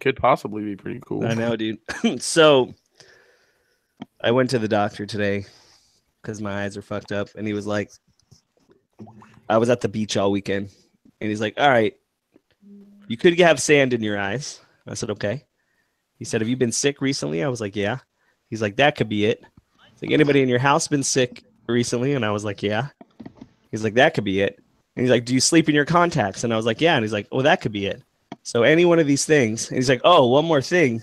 could possibly be pretty cool. I know, dude. So I went to the doctor today because my eyes are fucked up, and he was like, I was at the beach all weekend, and he's like, all right, you could have sand in your eyes. I said, okay. He said, have you been sick recently? I was like, yeah. He's like, that could be it. He's like, anybody in your house been sick recently? And I was like, yeah. He's like, that could be it. And he's like, do you sleep in your contacts? And I was like, yeah. And he's like, oh, that could be it. So any one of these things. And he's like, oh, one more thing.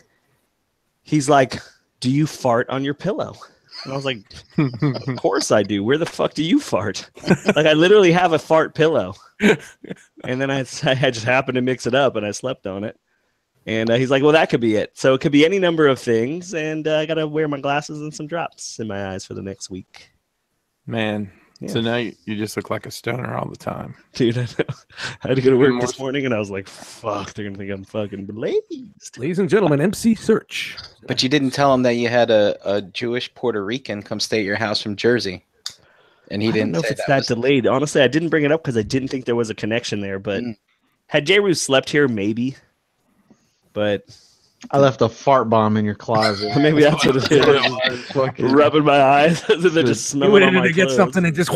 He's like, do you fart on your pillow? And I was like, of course I do. Where the fuck do you fart? Like, I literally have a fart pillow. And then I just happened to mix it up, and I slept on it. And he's like, well, that could be it. So it could be any number of things. And I got to wear my glasses and some drops in my eyes for the next week. Man. Yeah. So now you just look like a stoner all the time. Dude, I know. I had to go to work this morning, and I was like, fuck, they're going to think I'm fucking blazed. Ladies and gentlemen, MC Search. But you didn't tell him that you had a Jewish Puerto Rican come stay at your house from Jersey. And he didn't know if it's that delayed. Honestly, I didn't bring it up because I didn't think there was a connection there. But had J. Rue slept here, maybe. But I left a fart bomb in your closet. Maybe that's what it is. Rubbing my eyes. They're just smelling on my to get something and just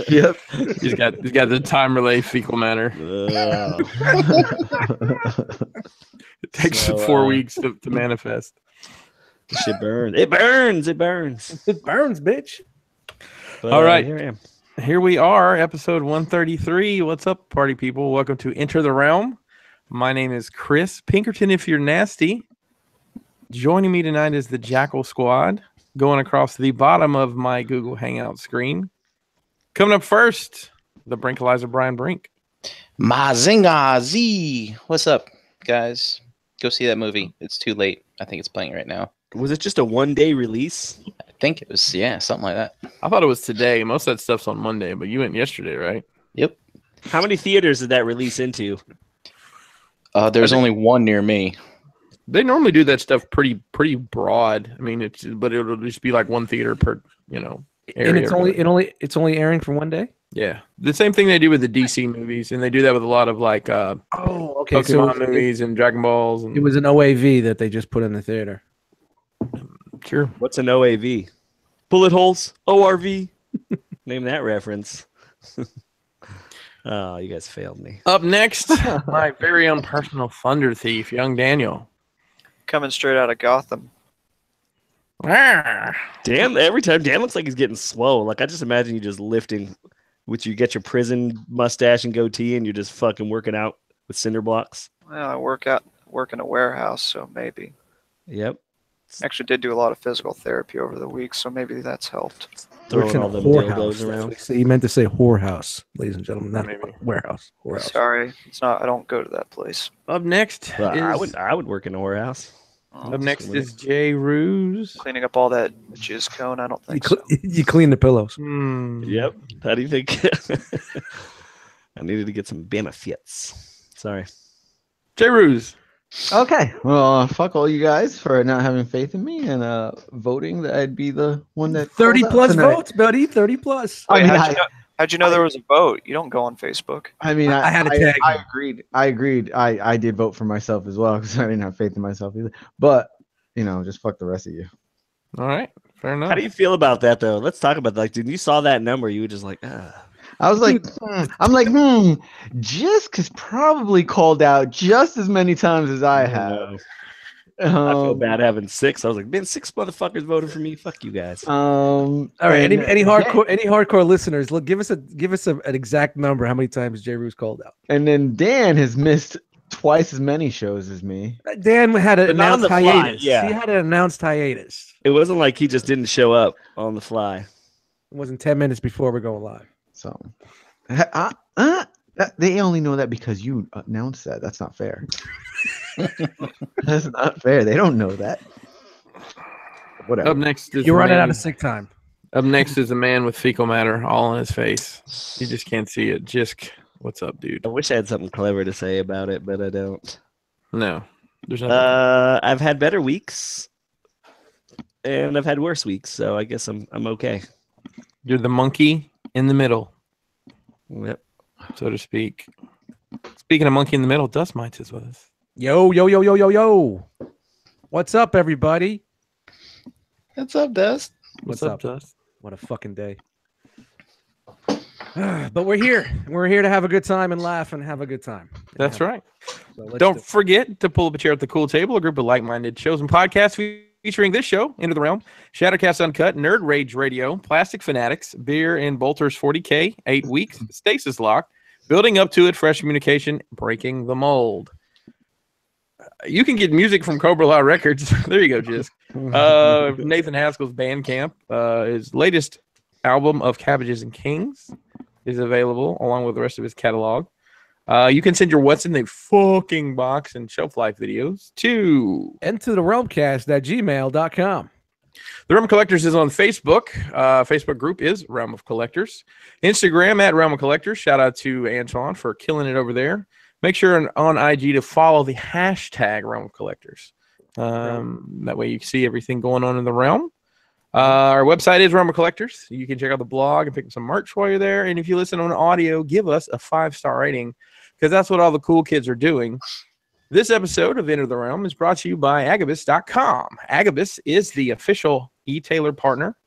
Yep. He's got the time relay fecal matter. It takes 4 weeks to manifest. This shit burns. It burns. It burns. It burns, bitch. But, all right. Here I am. Here we are, episode 133. What's up, party people? Welcome to Enter the Realm. My name is Chris Pinkerton, if you're nasty. Joining me tonight is the Jackal Squad, going across the bottom of my Google Hangout screen. Coming up first, the Brinkalizer Brian Brink. Mazinga Z. What's up, guys? Go see that movie. It's too late. I think it's playing right now. Was it just a one-day release? I think it was, yeah, something like that. I thought it was today. Most of that stuff's on Monday, but you went yesterday, right? Yep. How many theaters did that release into? There's only one near me. They normally do that stuff pretty broad. I mean, but it'll just be like one theater per, area. And it's only airing for one day. Yeah, the same thing they do with the DC movies, and they do that with a lot of like Pokemon movies and Dragon Balls. And... It was an OAV that they just put in the theater. Sure. What's an OAV? Bullet holes. ORV. Name that reference. Oh, you guys failed me. Up next, my very own personal thunder thief, young Daniel. Coming straight out of Gotham. Dan, every time Dan looks like he's getting slow. Like I just imagine you just lifting, you get your prison mustache and goatee, and you're just fucking working out with cinder blocks. Well, I work in a warehouse, so maybe. Yep. Actually did do a lot of physical therapy over the week, so maybe that's helped. Throwing all them dildos around. You meant to say whorehouse, ladies and gentlemen, not warehouse. Whorehouse. Sorry, it's not. I don't go to that place. Up next, I would work in a whorehouse. Up next is Jay Ruse. Cleaning up all that jizz cone. I don't think you clean the pillows. Yep. How do you think? I needed to get some benefits. Sorry. Jay Ruse. Okay. Well, fuck all you guys for not having faith in me and voting that I'd be the one that 30 plus votes, buddy. 30 plus. Wait, how'd you know there was a vote? You don't go on Facebook. I mean, I had a tag. I agreed. I did vote for myself as well because I didn't have faith in myself either. But just fuck the rest of you. All right. Fair enough. How do you feel about that though? Let's talk about that. Like, dude, you saw that number, you were just like, I was like, Jisk is probably called out just as many times as I have. I feel bad having 6. I was like, man, 6 motherfuckers voted for me. Fuck you guys. All right. Any hardcore listeners, look, give us an exact number. How many times J. Rue's called out? And then Dan has missed twice as many shows as me. Dan had an announced hiatus. Yeah. He had an announced hiatus. It wasn't like he just didn't show up on the fly. It wasn't 10 minutes before we're going live. So, they only know that because you announced that. That's not fair. That's not fair. They don't know that. Whatever. Up next is you're running out of sick time. Up next is a man with fecal matter all on his face. You just can't see it. Jisk, what's up, dude? I wish I had something clever to say about it, but I don't. No, there's nothing. I've had better weeks, and I've had worse weeks, so I guess I'm okay. You're the monkey in the middle. Yep. So to speak. Speaking of monkey in the middle, Dust Mites is with us. Yo, yo, yo, yo, yo, yo. What's up, everybody? What's up, Dust? What's up, up? Dust? What a fucking day. But we're here. We're here to have a good time and laugh and have a good time. That's right. So let's Don't do it. forget to pull up a chair at the cool table, a group of like-minded shows and podcasts featuring this show, Into the Realm, Shattercast Uncut, Nerd Rage Radio, Plastic Fanatics, Beer and Bolters 40K, 8 Weeks, Stasis Lock, Building Up to It, Fresh Communication, Breaking the Mold. You can get music from Cobra Law Records. There you go, Jisk. Nathan Haskell's Bandcamp. His latest album of Cabbages and Kings is available along with the rest of his catalog. You can send your What's in the Fucking Box and Shelf Life videos to Into the Realmcast at gmail.com. The Realm of Collectors is on Facebook. Facebook group is Realm of Collectors. Instagram at Realm of Collectors. Shout out to Antoine for killing it over there. Make sure on IG to follow the hashtag Realm of Collectors. That way you can see everything going on in the realm. Our website is Realm of Collectors. You can check out the blog and pick up some merch while you're there. And if you listen on audio, give us a 5-star rating because that's what all the cool kids are doing. This episode of Enter the Realm is brought to you by Agabucks.com. Agabus is the official e-tailer partner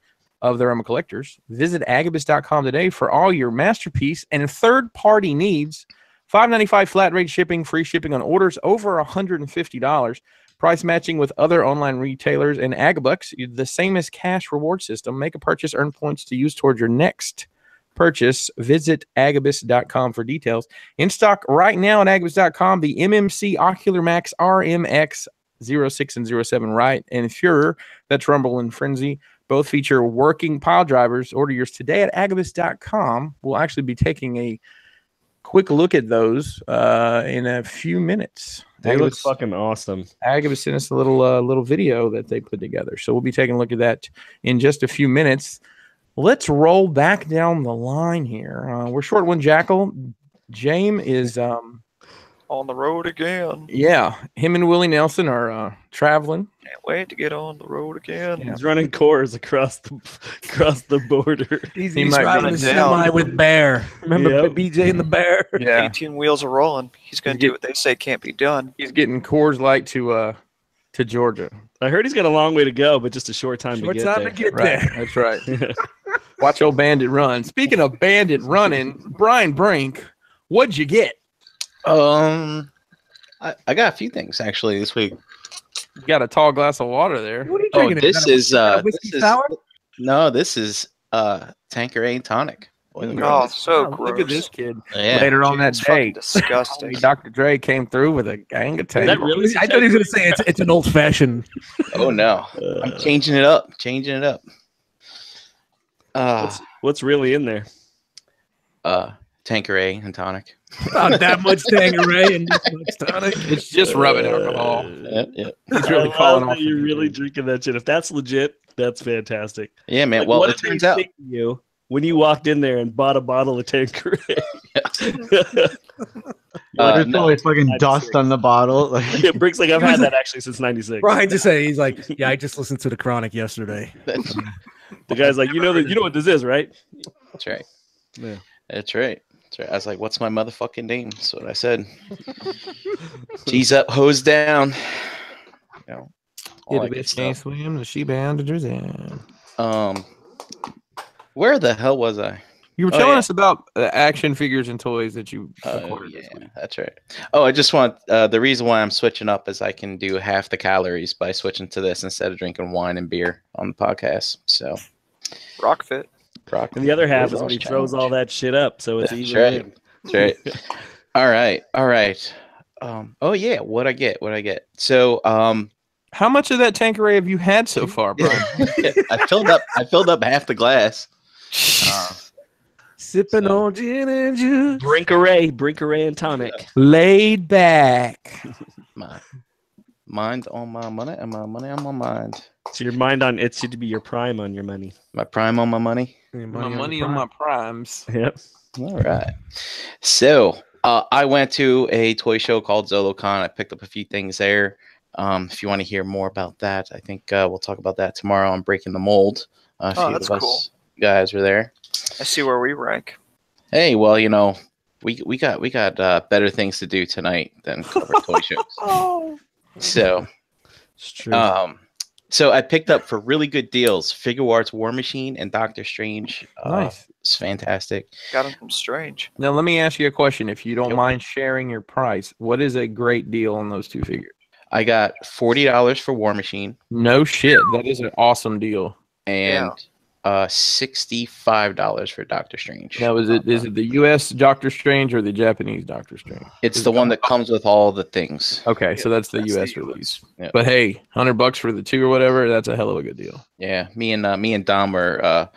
of the Realm of Collectors. Visit Agabucks.com today for all your masterpiece and third-party needs. $5.95 flat rate shipping, free shipping on orders over $150. Price matching with other online retailers and Agabucks, the same as cash reward system. Make a purchase, earn points to use towards your next purchase. Visit Agabus.com for details. In stock right now at Agabus.com, the MMC Ocular Max RMX 06 and 07 Right and Fuhrer, that's Rumble and Frenzy, both feature working pile drivers. Order yours today at Agabus.com. We'll actually be taking a quick look at those in a few minutes. They look fucking awesome. Agabus sent us a little video that they put together, so we'll be taking a look at that in just a few minutes. Let's roll back down the line here. We're short one, Jackal. James is On the road again. yeah. Him and Willie Nelson are traveling. Can't wait to get on the road again. Yeah. He's running cores across the border. He's might driving be a down. semi with Bear. Remember Yep. BJ and the Bear? Yeah, 18 wheels are rolling. He's going to do what they say can't be done. he's getting Coors Light to Georgia. I heard he's got a long way to go, but just a short time Short to get time there. to get Right, there. that's right. Watch old Bandit run. Speaking of Bandit running, Brian Brink, what'd you get? I got a few things actually this week. You got a tall glass of water there. What are you Oh, drinking? this is whiskey sour? this is Tanqueray tonic. Oh, so Oh, gross. look at this kid. Yeah. Later on that It's fucking day, disgusting. Dr. Dre came through with a gang of Is that tape. really? I thought he was going to say it's an old fashioned. Oh no, I'm changing it up. What's really in there? Tanqueray and tonic. Not that much Tangeray and this much tonic. It's just rubbing alcohol. Yep. He's really I calling love off. that you're really drinking that shit. If that's legit, that's fantastic. Yeah, man. Like, Well, what it did they turns out say to you when you walked in there and bought a bottle of Tanqueray. There's no. always fucking I'm dust serious. on the bottle. Like, Yeah, Brick's like, I've had that actually since '96. Brian just said he's like, yeah, I just listened to the Chronic yesterday. The guy's like, you know what this is, right? That's right. Yeah. That's right. I was like, "What's my motherfucking name?" That's what I said. G's up, hose down. You know, all that good stuff. Swim, the she bandagers in. Where the hell was I? You were Oh, telling yeah. us about action figures and toys that you Oh acquired yeah, this week. that's right. Oh, I just want the reason why I'm switching up is I can do half the calories by switching to this instead of drinking wine and beer on the podcast. So, Rock fit. rock. And the other half is Weight when he loss throws all challenge. that shit up, so it's That's even. right. That's right. All right. Oh yeah, what I get? So, How much of that Tanqueray have you had so far, Brian? I filled up half the glass. Sipping on gin and juice. Brinkeray and tonic. Laid back. My mind on my money and my money on my mind. So your mind on it should be your prime on your money. My prime on my money. My money on my primes. Yep. All right. So I went to a toy show called ZoloCon. I picked up a few things there. If you want to hear more about that, I think we'll talk about that tomorrow on Breaking the Mold. A few that's of us cool. guys were there. I see where we rank. Hey, well, we got better things to do tonight than cover toy shows. So It's true. so I picked up for really good deals Figure Arts War Machine and Doctor Strange. Nice. It's fantastic. Got him from Strange. Now let me ask you a question. If you don't Yep. mind sharing your price, what is a great deal on those two figures? I got $40 for War Machine No shit. That is an awesome deal. and $65 for Doctor Strange. Now, is it the U.S. Doctor Strange or the Japanese Doctor Strange? It's the one that comes with all the things. Okay, so that's the That's the U.S. US. release. Yeah. But hey, $100 for the two or whatever, that's a hell of a good deal. Yeah, me and Dom were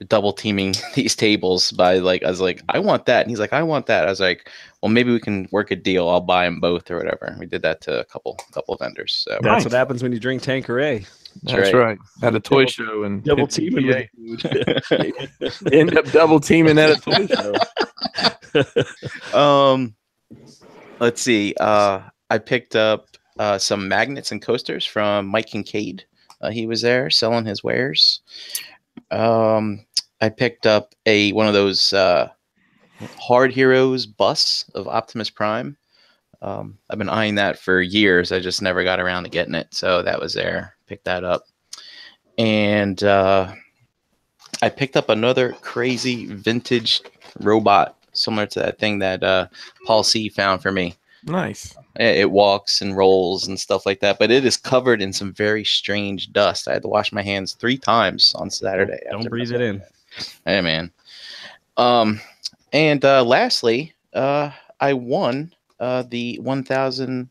double teaming these tables by I was like, I want that, and he's like, I want that. I was like, well, maybe we can work a deal. I'll buy them both or whatever. We did that to a couple of vendors. So That's Nice. what happens when you drink Tanqueray. That's right. At a toy show and Double hit the teaming PA. with the dude. End up double teaming at a toy show. Let's see. I picked up some magnets and coasters from Mike Kincaid. He was there selling his wares. I picked up one of those Hard Heroes busts of Optimus Prime. I've been eyeing that for years. I just never got around to getting it, so that was there. Picked that up, and I picked up another crazy vintage robot similar to that thing that Paul C found for me. Nice. It walks and rolls and stuff like that, but it is covered in some very strange dust. I had to wash my hands 3 times on Saturday. Don't breathe it in. Hey, man. And lastly, I won the 1,000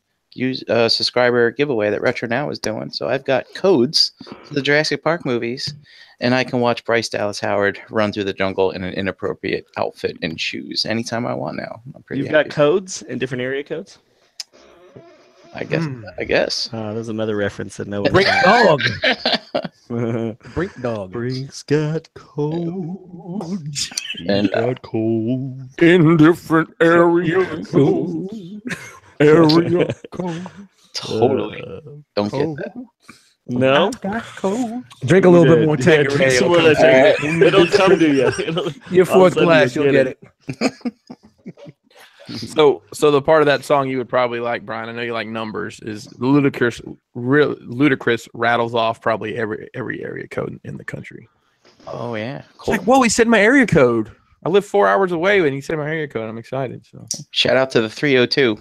subscriber giveaway that Retro Now is doing. So I've got codes to the Jurassic Park movies, and I can watch Bryce Dallas Howard run through the jungle in an inappropriate outfit and shoes anytime I want now. I'm pretty You've happy. got codes and different area codes? I guess. There's another reference that no one Brink dog. got. Brink dog. Brink's got codes. And got codes. In different areas. Area code. totally don't get that. No? Drink a little bit more Drink Tanqueray. some more of that Tanqueray. It'll come to you. Your fourth sudden glass, you'll you'll get get it. So the part of that song you would probably like, Brian, I know you like numbers, is Ludacris rattles off probably every area code in the country. Oh yeah, It's cool. like, whoa, he said my area code. I live 4 hours away when he said my area code. I'm excited. So Shout out to the 302.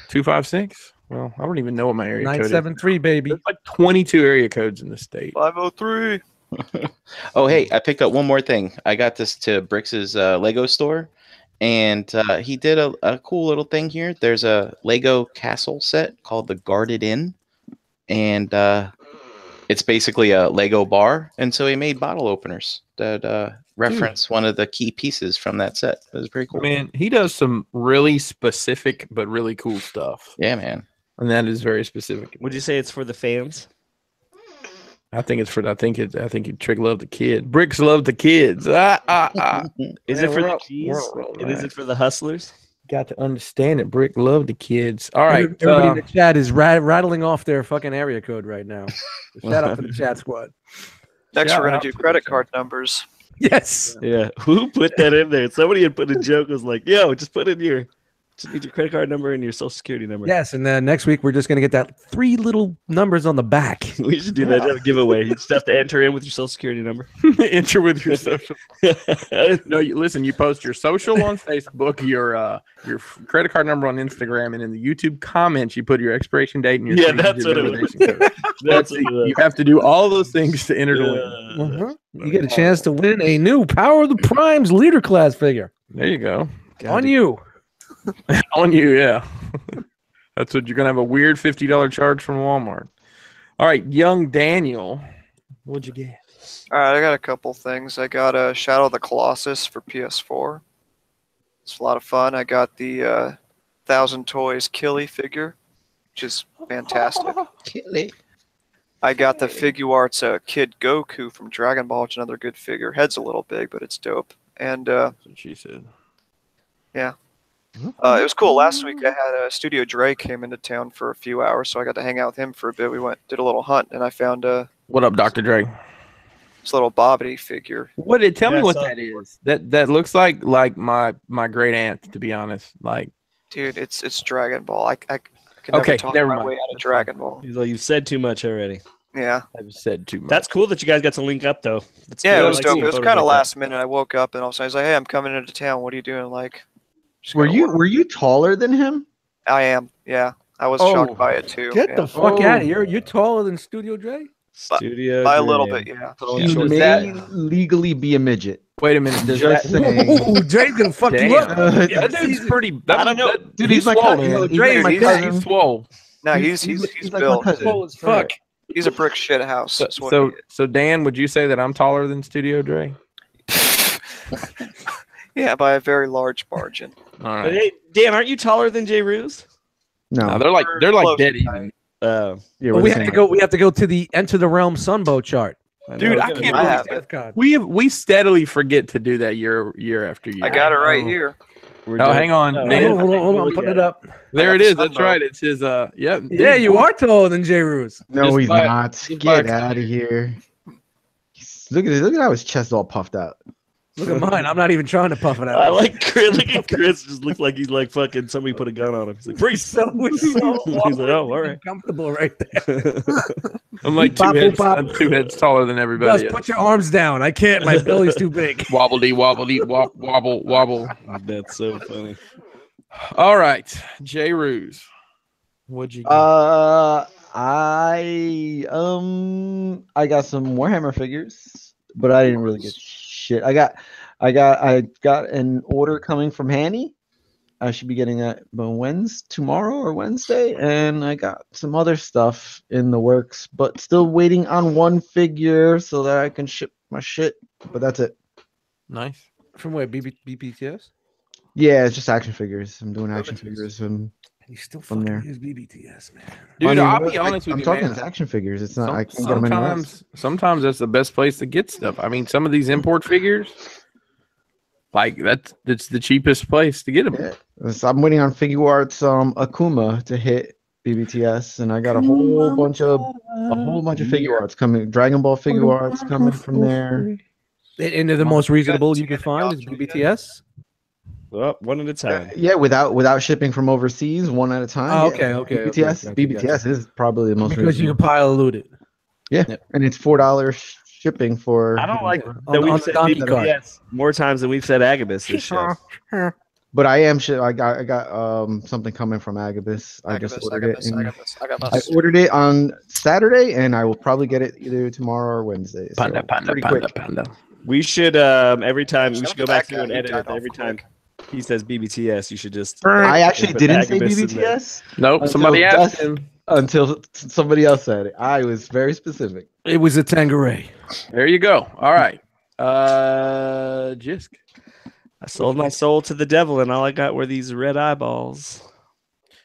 256. Well, I don't even know what my area code is. 973, baby. There's like 22 area codes in the state. 503. Oh hey, I picked up one more thing. I got this to Brix's Lego store, and he did a cool little thing here. There's a Lego castle set called the Guarded Inn, and it's basically a Lego bar. And so he made bottle openers that reference one of the key pieces from that set. It was pretty cool. Man, he does some really specific but really cool stuff, Yeah, man. and that is very specific. Would you say it's for the fans? I think you Trick love the kid. Bricks love the kids. Is Man, it for we're the up- G's? we're up, And is man. it for the hustlers? Got to understand it. Brick love the kids. All right, Everybody in the chat is rattling off their fucking area code right now. Shout out to the chat squad. Next, Shout we're out going to do to credit the card numbers. Yes. Yeah. Who put that in there? Somebody had put a joke. Was like, yo, just put in just need your credit card number and your social security number. Yes, and then next week we're just gonna get that 3 little numbers on the back. We should do that as a giveaway. You just have to enter in with your social security number. enter with your social. No, listen. You post your social on Facebook, your credit card number on Instagram, and in the YouTube comments, you put your expiration date and your Yeah, 3-digit that's what it was. validation code. That's what it was. You have to do all those things to enter to win. Uh, You get a chance to win a new Power of the Primes leader class figure. There you go. On you. On you, yeah. That's what you're gonna have a weird $50 charge from Walmart. All right, young Daniel, what'd you get? All right, I got a couple things. I got a Shadow of the Colossus for PS4. It's a lot of fun. I got the 1,000 Toys Killy figure, which is fantastic. I got the Figuarts Kid Goku from Dragon Ball, which is another good figure. Head's a little big, but it's dope. And That's what she said. it was cool. Last week I had Studio Dre came into town for a few hours, so I got to hang out with him for a bit. We did a little hunt, and I found What up, Dr. Dre? This little bobbity figure. Tell me Yeah, what so- that is. That looks like my great aunt, to be honest. Like, Dude, it's Dragon Ball. I can never Okay, talk never my mind. way out of That's Dragon Ball. He's like, you've said too much already. Yeah. I've said too much. That's cool that you guys got to link up though. That's Yeah, cool. it I was like dope. seeing It was photos kind of like that. last minute. I woke up and all of a sudden he's like, "Hey, I'm coming into town. What are you doing?" Like, just Were gotta you work. were you taller than him? I am. Yeah, I was Oh, shocked by it too. Get yeah. the fuck Oh. out of here! You're taller than Studio Dre. Studio By a little Dre. bit, yeah. He So is may that- legally be a midget. Wait a minute. Does Just that? saying. Ooh, Dre's gonna fuck you Damn. up. Yeah, that dude's pretty. I don't know. Dude, he's he's my swole, cousin. man. He's Dre, like my he's- cousin. He's swole. No, he's like my built. cousin. Swole as fuck. He's a brick shit house. So, is what he so Dan, would you say that I'm taller than Studio Dre? is. Yeah, by a very large margin. All But right. hey, Dan, aren't you taller than Jay Ruse? No, No, they're like Close dead to even. yeah, Well, we're we the have to same. go. We have to go to the Enter the Realm Sunbow chart. Dude, I know. can't I believe have it. DEFCON. we steadily forget to do that year after year. I got it right here. We're Oh, doing- hang on. Oh, Dan. Hold on, I'm putting it up. There I it got is. the That's sun, right. It's his. Yeah. Yeah, you are taller than J. Ruse. No, Just he's by- not. just Get by- out of here. Look at how his chest all puffed out. Look at mine. I'm not even trying to puff it out. I like Chris. Look at Chris. Just looks like he's like fucking somebody put a gun on him. He's like, He's so, He's like, oh, all right. comfortable right there. I'm like Boop, boop, bop. I'm 2 heads taller than everybody Just else. put your arms down. I can't. My belly's too big. Wobbledy, wobbledy, wobble, wobble. That's so funny. All right, J. Ruse. What'd you get? I got some Warhammer figures, but I didn't really get shit. I got an order coming from Hanny. I should be getting that tomorrow or Wednesday, and I got some other stuff in the works, but still waiting on one figure so that I can ship my shit. But that's it. Nice. From where? BBTS? Yeah, it's just action figures. I'm doing action figures and You still From fucking there. use BBTS, man. Dude, I I'll mean, be honest with I'm you, talking man. as action figures. It's not. I can't get them anywhere else. Sometimes that's the best place to get stuff. I mean, some of these import figures, like that's the cheapest place to get them. Yeah. So I'm waiting on Figure Arts Akuma to hit BBTS, and I got a whole bunch of Figure Arts coming. Dragon Ball Figure Arts coming from there. And they're the most reasonable you can find is BBTS. Well, one at a time. Yeah, without shipping from overseas, one at a time. Oh, Yeah. okay. BBTS okay, BBTS gotcha. is probably the most Because you reasonable. can pile loot it. Yeah, and it's $4 shipping for. I don't like On that the- we've on the said donkey cart. BBS more times than we've said Agabus this show. But I am shit. I got something coming from Agabus. I just ordered it. and I ordered it on Saturday, and I will probably get it either tomorrow or Wednesday. So Panda, panda, pretty panda, quick. panda. We should every time we Shout should go out to back that through and guy who edit died it. Every off time quick. he says BBTS, you should just. I actually put didn't say Agabus in there. BBTS Nope, somebody Until asked him. until somebody else said it. I was very specific. It was a Tangeray. There you go. All right. Jisk. I sold my soul to the devil, and all I got were these red eyeballs.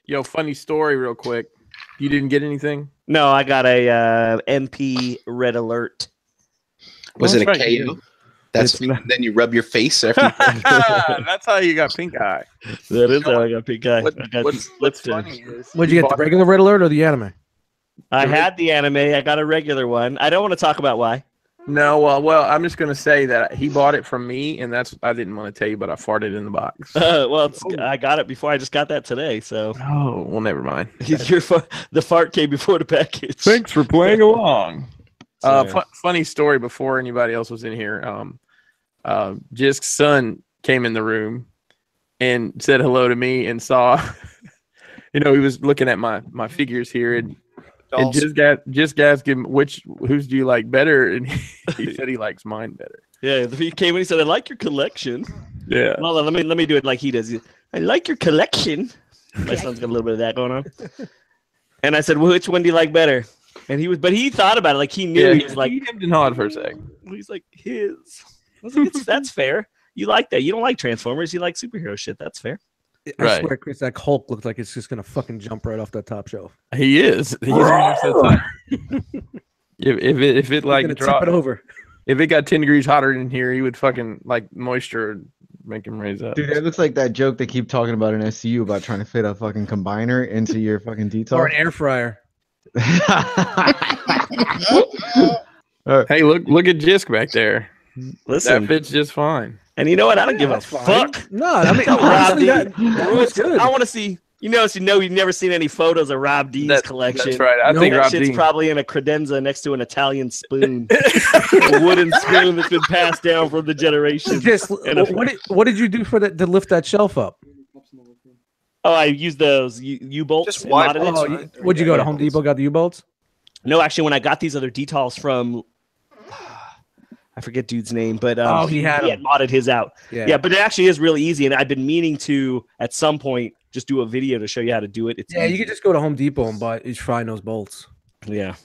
Yo, funny story, real quick. You didn't get anything? No, I got a MP red alert. Was Well, it a that's right, KO? That's It's not- then you rub your face after. That's how you got pink eye. That is how I got pink eye. What- I got what's lips funny is What'd you get? The bought- regular Red Alert or the anime? I had the anime. I got a regular one. I don't want to talk about why. No, well, I'm just gonna say that he bought it from me, and that's I didn't want to tell you, but I farted in the box. I got it before. I just got that today. So Oh, well, never mind. the fart came before the package. Thanks for playing along. Sorry. Funny story before anybody else was in here. Jisk's son came in the room and said hello to me and saw, he was looking at my figures here and just asked him whose do you like better, and he said he likes mine better. Yeah, he came in. He said, "I like your collection." Yeah. Well, let me do it like he does. I like your collection. My son's got a little bit of that going on. And I said, "Well, which one do you like better?" And he thought about it, like he knew. Yeah, He was like, he hemmed and hawed for a sec. he's like his. I was like, that's fair. You like that. You don't like Transformers. You like superhero shit. That's fair. I Right. swear, Chris, that Hulk looks like it's just gonna fucking jump right off that top shelf. He is. He's if it like Gonna tip drop, it over. if it got 10 degrees hotter in here, he would fucking like moisture make him raise up. Dude, that looks like that joke they keep talking about in SCU about trying to fit a fucking combiner into your fucking detail. Or an air fryer. Hey, look at Jisk back there. Listen, That fits just fine. and you know what? I don't give a That's fine. fuck. No, I mean, Rob honestly, D. that looks good. I want to see. You know, you've never seen any photos of Rob D's collection. That's right. I No, think That Rob shit's D. probably in a credenza next to an Italian spoon, a wooden spoon that's been passed down from the generations. Just And a- what did you do for that to lift that shelf up? Oh, I used those U-bolts. Just and wide modded it. bolts, Oh, right? what'd you go to Home Depot? Got the U-bolts? No, actually, when I got these other details from, I forget dude's name, but He had modded his out. Yeah, but it actually is really easy, and I've been meaning to at some point just do a video to show you how to do it. It's you easy. could just go to Home Depot and buy each find those bolts. Yeah.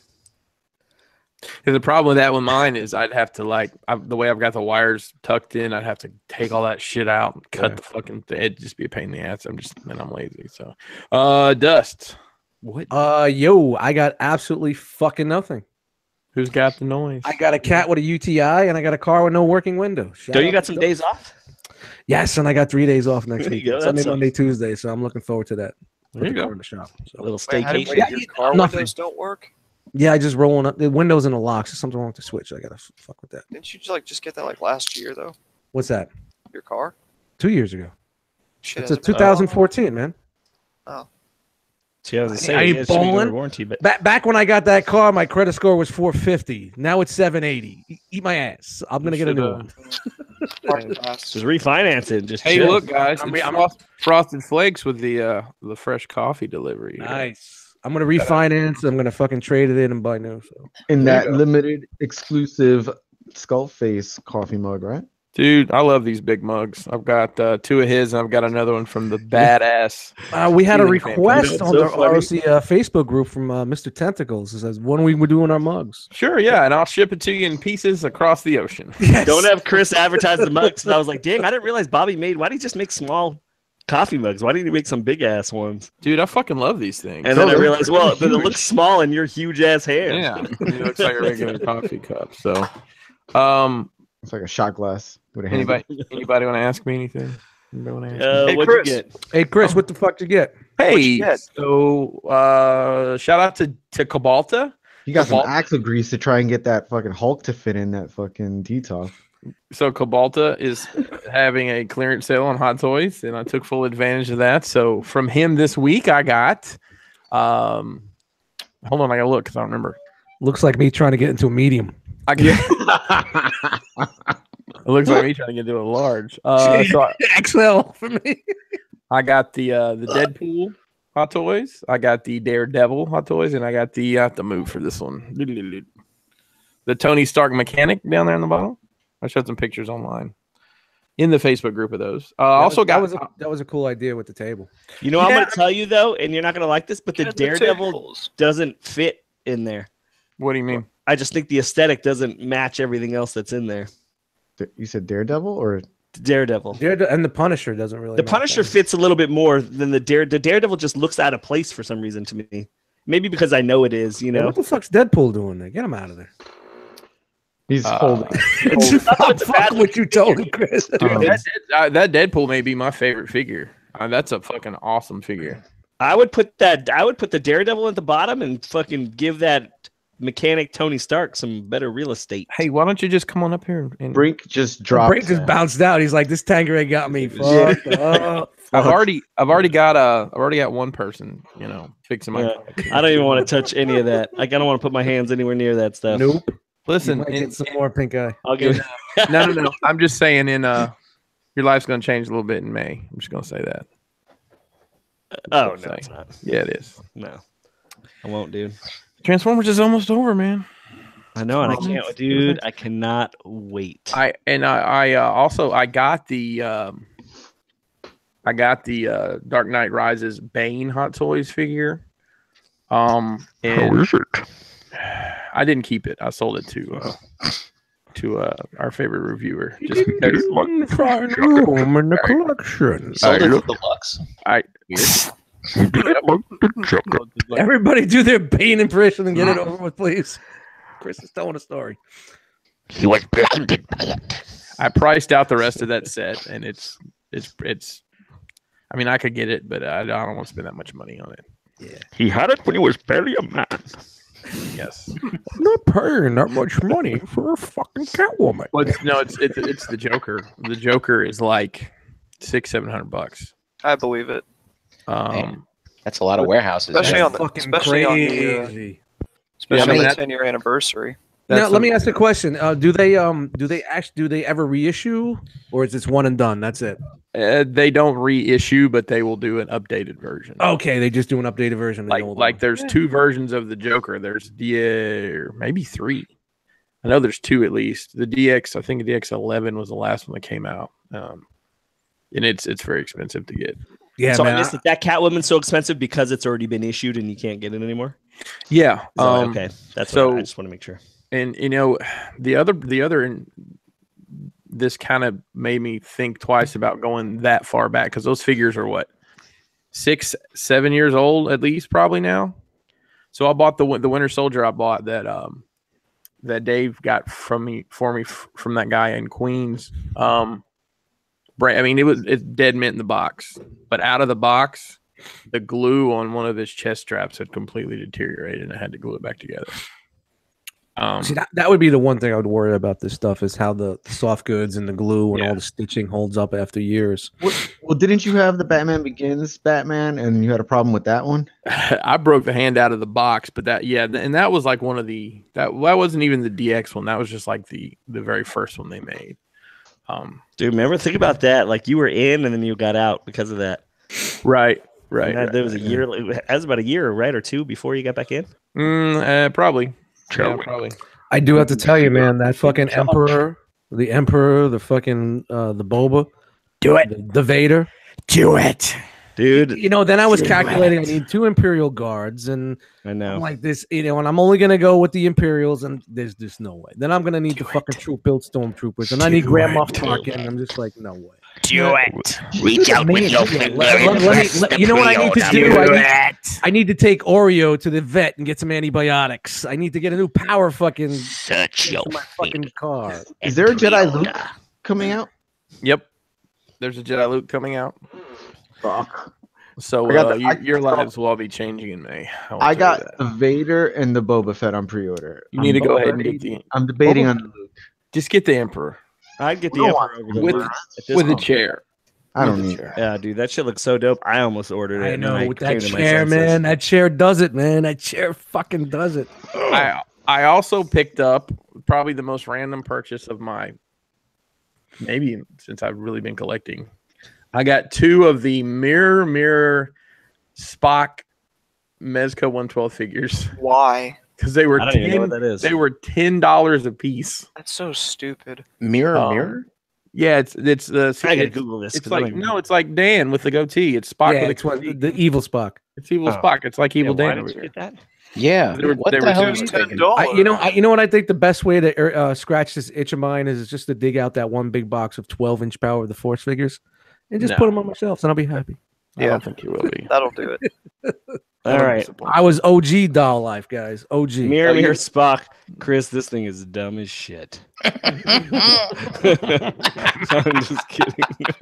The problem with that with mine is I'd have to the way I've got the wires tucked in, I'd have to take all that shit out and cut the fucking thing. It'd just be a pain in the ass. I'm lazy. So, Dust. What? Yo, I got absolutely fucking nothing. Who's got the noise? I got a cat with a UTI and I got a car with no working window. Shout Don't you out got to some Doug. days off? Yes, and I got 3 days off next There week. you go, Sunday, that's Monday, Tuesday. So I'm looking forward to that. There you Put the go. car in the shop. A So. little Wait, how do staycation. your car nothing. windows don't work? Yeah, I just rolling up the windows in the locks. There's something wrong with the switch. I gotta fuck with that. Didn't you just get that last year though? What's that? Your car? 2 years ago. Shit, It's a has it been- 2014, man. See, I was gonna say, Are you yeah, it should be under bowling? warranty, but Back when I got that car, my credit score was 450. Now it's 780. Eat my ass. I'm gonna get a new one. just refinance it. Just Hey, chill. look, guys! I'm it's Frosted Flakes with the fresh coffee delivery. Nice. I'm gonna refinance. I'm gonna fucking trade it in and buy new. So In There you that go. limited exclusive skull face coffee mug, right? Dude, I love these big mugs. I've got 2 of his, and I've got another one from the badass. we had a Ceiling fan. request You know, on it's the so funny. R.O.C. Facebook group from Mr. Tentacles. It says when we were doing our mugs. Sure, yeah, and I'll ship it to you in pieces across the ocean. Yes. Don't have Chris advertise the mugs. And I was like, dang, I didn't realize Bobby made. Why did he just make small coffee mugs? Why didn't he make some big ass ones? Dude, I fucking love these things. And then I they're realized, well, but it huge. looks small in your huge ass hands. Yeah, it looks like a regular coffee cup. So, It's like a shot glass with a hand. anybody want to ask me anything? Anybody want to ask me? Hey, What'd you Chris. get? Hey Chris, what the fuck you get? Hey, get? so shout out to Cabalta. You got some Vault- axle grease to try and get that fucking Hulk to fit in that fucking detox. So Cabalta is having a clearance sale on Hot Toys, and I took full advantage of that. So from him this week, I got. Hold on, I gotta look because I don't remember. Looks like me trying to get into a medium. I got. It looks like me trying to get into a large. So XL for me. I got the Deadpool Hot Toys. I got the Daredevil Hot Toys, and I got the I have to move for this one. The Tony Stark mechanic down there on the bottom. I showed some pictures online in the Facebook group of those. That was a cool idea with the table. You know, what I'm Yeah. going to tell you, though, and you're not going to like this, but the Get the Daredevil tables. doesn't fit in there. What do you mean? I just think the aesthetic doesn't match everything else that's in there. You said Daredevil or Daredevil. And the Punisher doesn't really. The match Punisher that. fits a little bit more than the Daredevil just looks out of place for some reason to me. Maybe because I know it is, you Yeah, know. what the fuck's Deadpool doing there? Get him out of there. he's holding. Fuck what you told him, Chris. Dude, that Deadpool may be my favorite figure. That's a fucking awesome figure. I would put the Daredevil at the bottom and fucking give that mechanic Tony Stark some better real estate. Hey, why don't you just come on up here and Brink just dropped. Brink just bounced out. He's like, this Tangeray got me. Fucked up. I've already got one person, fixing my. Yeah. I don't even want to touch any of that. Like, I don't want to put my hands anywhere near that stuff. Nope. Listen, Might get some more pink eye. I'll give no. I'm just saying, your life's gonna change a little bit in May. I'm just gonna say that. Oh no, it's not. Yeah, it is. No, I won't, dude. Transformers is almost over, man. I know, and I can't, dude. I cannot wait. I got the Dark Knight Rises Bane Hot Toys figure. And how is it? I didn't keep it. I sold it to our favorite reviewer. Just because One fine room in the collection. Sold it to Deluxe. Everybody do their Bane impression and get it over with, please. Chris is telling a story. He was blinded by it. I priced out the rest of that set, and it's. I mean, I could get it, but I don't want to spend that much money on it. He had it when he was barely a man. Yes. I'm not paying that much money for a fucking Catwoman. Well, it's the Joker. The Joker is like $600-700. I believe it. Man. That's a lot of warehouses. Especially man. on the fucking especially crazy. on the Yeah, I mean, the that- 10-year anniversary. Now, let me ask a question. Do they ever reissue, or is this one and done? That's it. They don't reissue, but they will do an updated version. Okay, they just do an updated version. Of the old Like one. there's two versions of the Joker. There's maybe three. I know there's two at least. The DX, I think the DX11 was the last one that came out, and it's very expensive to get. Yeah, So man. I guess that Catwoman's so expensive because it's already been issued and you can't get it anymore. Yeah. Is that okay, that's so what I just want to make sure. And the other this kind of made me think twice about going that far back, because those figures are what, 6-7 years old at least probably now. So I bought the Winter Soldier. I bought that Dave got from that guy in Queens. I mean, it's dead mint in the box, but out of the box, the glue on one of his chest straps had completely deteriorated, and I had to glue it back together. See, that would be the one thing I would worry about this stuff, is how the soft goods and the glue and all the stitching holds up after years. Well, didn't you have the Batman Begins Batman, and you had a problem with that one? I broke the hand out of the box, but and that was like one of that wasn't even the DX one. That was just like the very first one they made. Dude, remember, think about that. Like, you were in and then you got out because of that. Right. There was a year. That was about a year, right, or two before you got back in. Probably. Yeah, probably. I do have to tell you, man, that fucking Emperor, the fucking the Boba, Do it. the Vader, Do it. Dude. Then I was calculating I need 2 Imperial guards, and I know. I'm like this, and I'm only gonna go with the Imperials, and there's just no way. Then I'm gonna need the fucking troop-built stormtroopers, and I need Grand Moff Tarkin, and I'm just like, no way. Do it. Reach out with your finger. You know what I need to do? I need to take Oreo to the vet and get some antibiotics. I need to get a new power fucking Search your my fucking car. Is there a Jedi Luke coming out? Yep. There's a Jedi Luke coming out. Fuck. So your lives will all be changing in May. I got the Vader and the Boba Fett on pre-order. You need to go ahead and get the. I'm debating on the Luke. Just get the Emperor I'd get the No, Emperor over the with Luke at this with a point. chair. I don't With a need chair. Yeah, dude, that shit looks so dope. I almost ordered it. I and know, then with came that to my chair, senses. man. That chair does it, man. That chair fucking does it. I also picked up probably the most random purchase of my maybe since I've really been collecting. I got 2 of the mirror Spock Mezco 112 figures Why? because they were I don't even know what that is. They were $10 a piece. That's so stupid. Mirror. Yeah, it's the. I gotta it's, Google this. it's 'cause I like don't even- no, it's like Dan with the goatee. It's Spock Yeah, with it's a what, goatee. the evil Spock. It's evil Oh. Spock. It's like evil Yeah, why Dan over did you here. get that? Yeah. They were- What they the were hell two are you $10. thinking? You know what I think the best way to scratch this itch of mine is just to dig out that one big box of 12-inch Power of the Force figures and just No. put them on my shelves, and I'll be happy. I don't think you will be. That'll do it. All right. I was OG doll life, guys. OG. Mirror Spock. Chris, this thing is dumb as shit. I'm just kidding.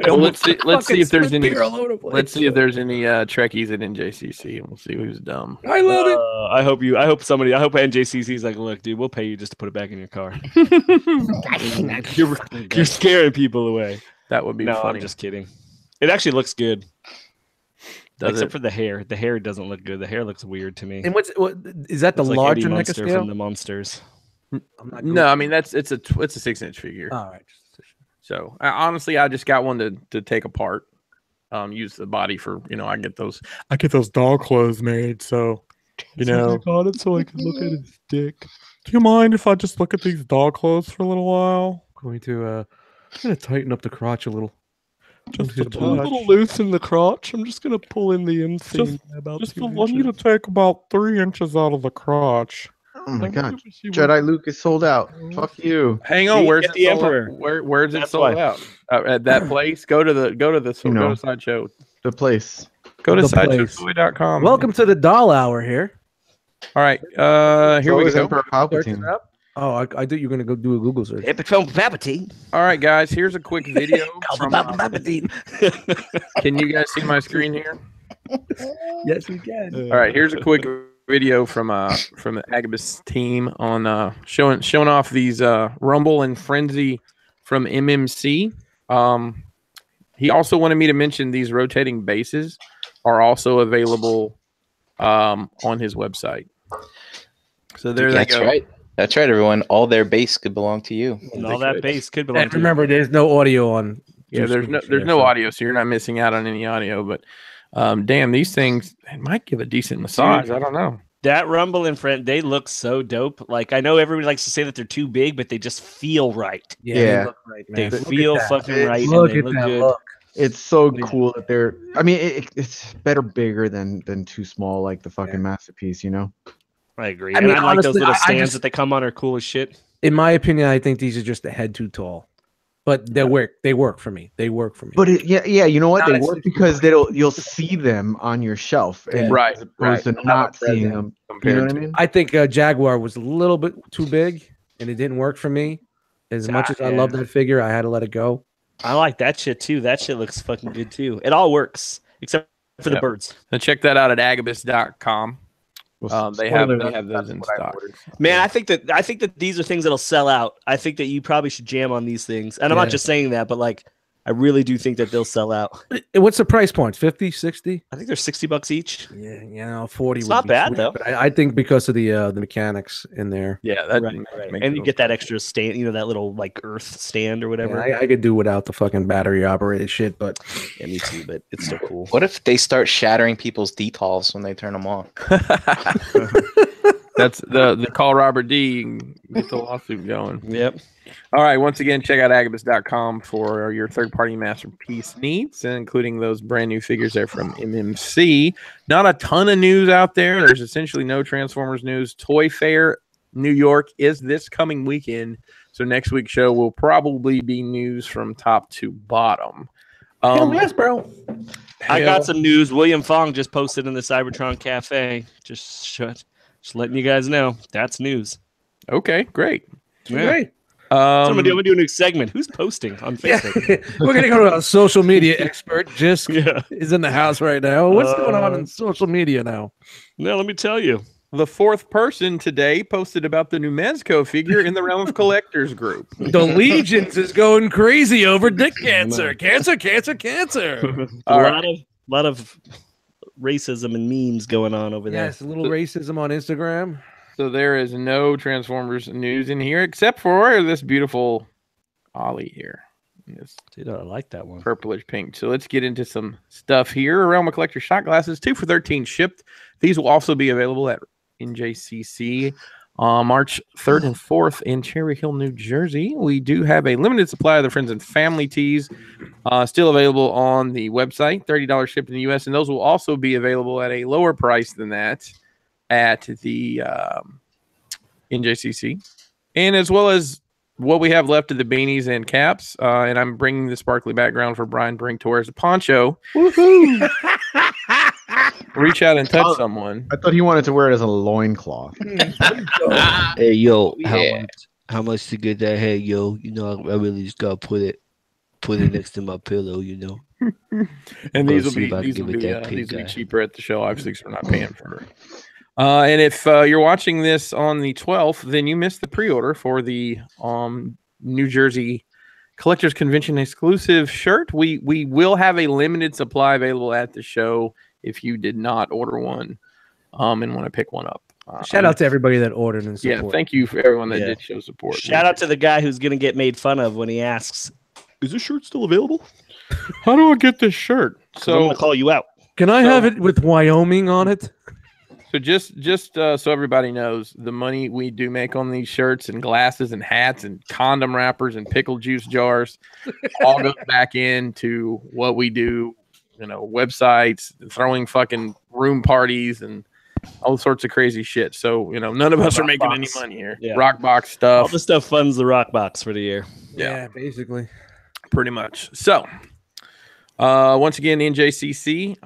Well, let's see if there's any. all over the place. Let's see if there's any Trekkies at NJCC, and we'll see who's dumb. I love it. I hope NJCC is like, look, dude, we'll pay you just to put it back in your car. You're scaring people away. That would be No, funny. I'm just kidding. It actually looks good. Does Except it? for the hair. The hair doesn't look good. The hair looks weird to me. And what is that? The It's like larger Eddie NECA Munster scale? from the Monsters. I'm not No, I mean it's a 6-inch figure. All right. So honestly, I just got one to take apart. Use the body for I get those doll clothes made. So got it so I can look at his dick. do you mind if I just look at these doll clothes for a little while? Going to tighten up the crotch a little. Just a a touch. loose in the crotch. I'm just gonna pull in the inseam about Just 2 I need to inches. take about 3 inches out of the crotch. Oh my god. Jedi Luke is sold out. Fuck you. Hang on, See, where's get it the sold Emperor. out? Where's it That's sold why. out? At that place. Go to know. Sideshow. The place. Go to The place. sideshowtoy.com. Welcome to the doll hour here. All right. Here So we is go. Emperor Search it Palpatine. up. Oh, I thought you were gonna go do a Google search. Epic film Palpatine. All right, guys. Here's a quick video. from, Palpatine. can you guys see my screen here? Yes, we can. All right. Here's a quick video from the Agabus team on showing off these Rumble and Frenzy from MMC. He also wanted me to mention these rotating bases are also available on his website. So there they go. That's right. That's right, everyone. All their base could belong to you. And all that base could belong And to you. remember, there's no audio on. Yeah, there's no audio, so you're not missing out on any audio. But damn, these things might give a decent massage. I don't know. That Rumble and Friend, they look so dope. Like, I know everybody likes to say that they're too big, but they just feel right. Yeah, Yeah. they look right, man. They Look feel at that. fucking right, and Look they at look that good. look. It's so Yeah. cool that they're. I mean, it's better bigger than too small, like the fucking masterpiece. You know. I agree. I And mean, I like those honestly, little I stands just- that they come on are cool as shit. In my opinion, I think these are just a head too tall, but they work. They work for me. They work for me. But yeah, you know what? Not They at work 60 because you'll see them on your shelf, and Yeah. Right, as opposed right. to Have a not seeing present them. You know compared what I to- mean? I think Jaguar was a little bit too big, and it didn't work for me. As much as I love that figure, I had to let it go. I like that shit too. That shit looks fucking good too. It all works except for the Yep. birds. So check that out at agabus.com. Well, They spoiler have alert, those that's in what I stock. ordered. Man, I think that these are things that'll sell out. I think that you probably should jam on these things. And I'm Yeah. not just saying that, but like I really do think that they'll sell out. What's the price point? 50, 60? I think they're $60 each. Yeah, you know, 40. It's would not be bad, sweet, though. but I think because of the mechanics in there, Yeah, that Right. makes And you it get that extra stand, that little like earth stand or whatever. yeah, I could do without the fucking battery operated shit. But Yeah, me too, but it's still cool. What if they start shattering people's detolfs when they turn them on? That's the call Robert D. and get the lawsuit going. Yep. All right. Once again, check out agabus.com for your third-party masterpiece needs, including those brand new figures there from MMC. Not a ton of news out there. There's essentially no Transformers news. Toy Fair New York is this coming weekend, so next week's show will probably be news from top to bottom. bro. I got some news. William Fong just posted in the Cybertron Cafe. Just letting you guys know. That's news. Okay, great. Yeah. Great. So I'm gonna do a new segment. Who's posting on Facebook? We're gonna go to a social media expert. Just Yeah. is in the house right now. What's going on in social media now? No, let me tell you. The fourth person today posted about the new Mezco figure in the Realm of Collectors group. The Legions is going crazy over dick cancer. Cancer. A lot of racism and memes going on over there. Yes, a little racism on Instagram. So there is no Transformers news in here except for this beautiful Ollie here. This Dude, I like that one. purplish pink. So let's get into some stuff here. Realm of Collector shot glasses, 2 for $13 shipped. These will also be available at NJCC March 3rd and 4th in Cherry Hill, New Jersey. We do have a limited supply of the Friends and Family tees still available on the website, $30 shipped in the U.S., and those will also be available at a lower price than that at the NJCC, and as well as what we have left of the beanies and caps. And I'm bringing the sparkly background for Brian Brink to wear as a poncho. Woohoo! Reach out and touch someone. I thought he wanted to wear it as a loincloth. Hey yo, Yeah. how much to get that head, yo? You know, I really just gotta put it next to my pillow, you know. And Go these will see be if I can these will give it be that pink these will be eye. cheaper at the show, obviously, because we're not paying for it. And if you're watching this on the 12th, then you missed the pre-order for the New Jersey Collectors Convention exclusive shirt. We will have a limited supply available at the show if you did not order one and want to pick one up. Shout out to everybody that ordered and Yeah, support. thank you for everyone that Yeah. did show support. Shout out to the guy who's gonna get made fun of when he asks, "Is this shirt still available?" How do I get this shirt? So I'm gonna call you out. Can I have it with Wyoming on it? So just so everybody knows, the money we do make on these shirts and glasses and hats and condom wrappers and pickle juice jars all goes back into what we do, websites, throwing fucking room parties and all sorts of crazy shit. So, none of us are making any money here. Yeah. Rock box All stuff, the stuff funds the rock box for the year. Yeah. Basically. pretty much. So, once again, NJCC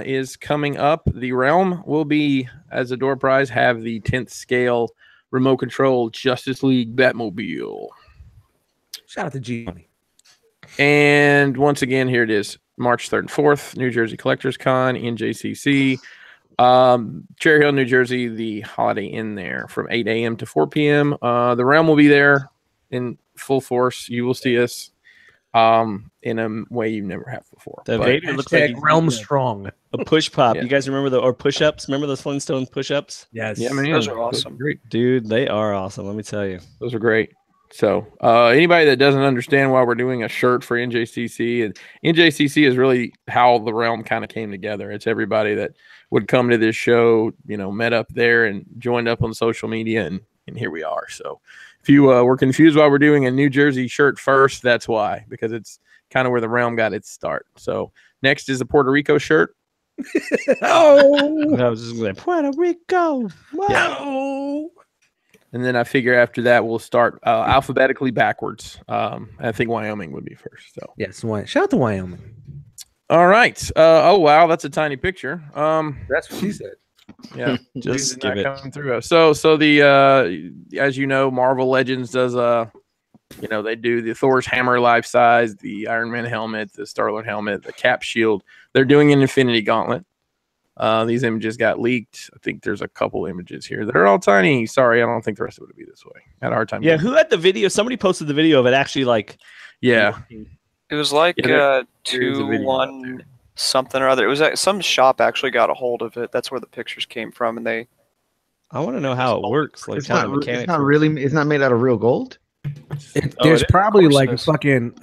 is coming up. The Realm will be, as a door prize, have the 10th scale remote control Justice League Batmobile. Shout out to G Money. And once again, here it is, March 3rd and 4th, New Jersey Collectors Con, NJCC. Cherry Hill, New Jersey, the Holiday Inn there from 8 a.m. to 4 p.m. The Realm will be there in full force. You will see us in a way you've never have before. The But Vader looks like he's Realm using strong. a push pop. Yeah. You guys remember or push-ups? Remember those Flintstone push-ups? Yes. yeah, man, Those are awesome. Great. Dude, they are awesome. Let me tell you. Those are great. So anybody that doesn't understand why we're doing a shirt for NJCC, and NJCC is really how the Realm kind of came together. It's everybody that would come to this show, met up there and joined up on social media, and here we are. So if you were confused why we're doing a New Jersey shirt first, that's why, because it's kind of where the Realm got its start. So next is the Puerto Rico shirt. Oh, I was just like, Puerto Rico. no. And then I figure after that we'll start alphabetically backwards. I think Wyoming would be first. So Yes, shout out to Wyoming. all right. Oh wow, that's a tiny picture. That's what she said. Yeah, Just did not give it. come through us. So the as you know, Marvel Legends does they do the Thor's hammer life size, the Iron Man helmet, the Star-Lord helmet, the Cap shield. They're doing an Infinity Gauntlet. These images got leaked. I think there's a couple images here that are all tiny. Sorry, I don't think the rest of it would be this way. I had a hard time. Yeah, getting who had the video? Somebody posted the video of it actually Yeah. It was like Yeah, there is a video out 2-1 something or other. It was some shop actually got a hold of it. That's where the pictures came from, and they. I want to know how it works. Like It's how not. the mechanics It's not work. really. It's not made out of real gold. There's it is. probably Of course like it a is. fucking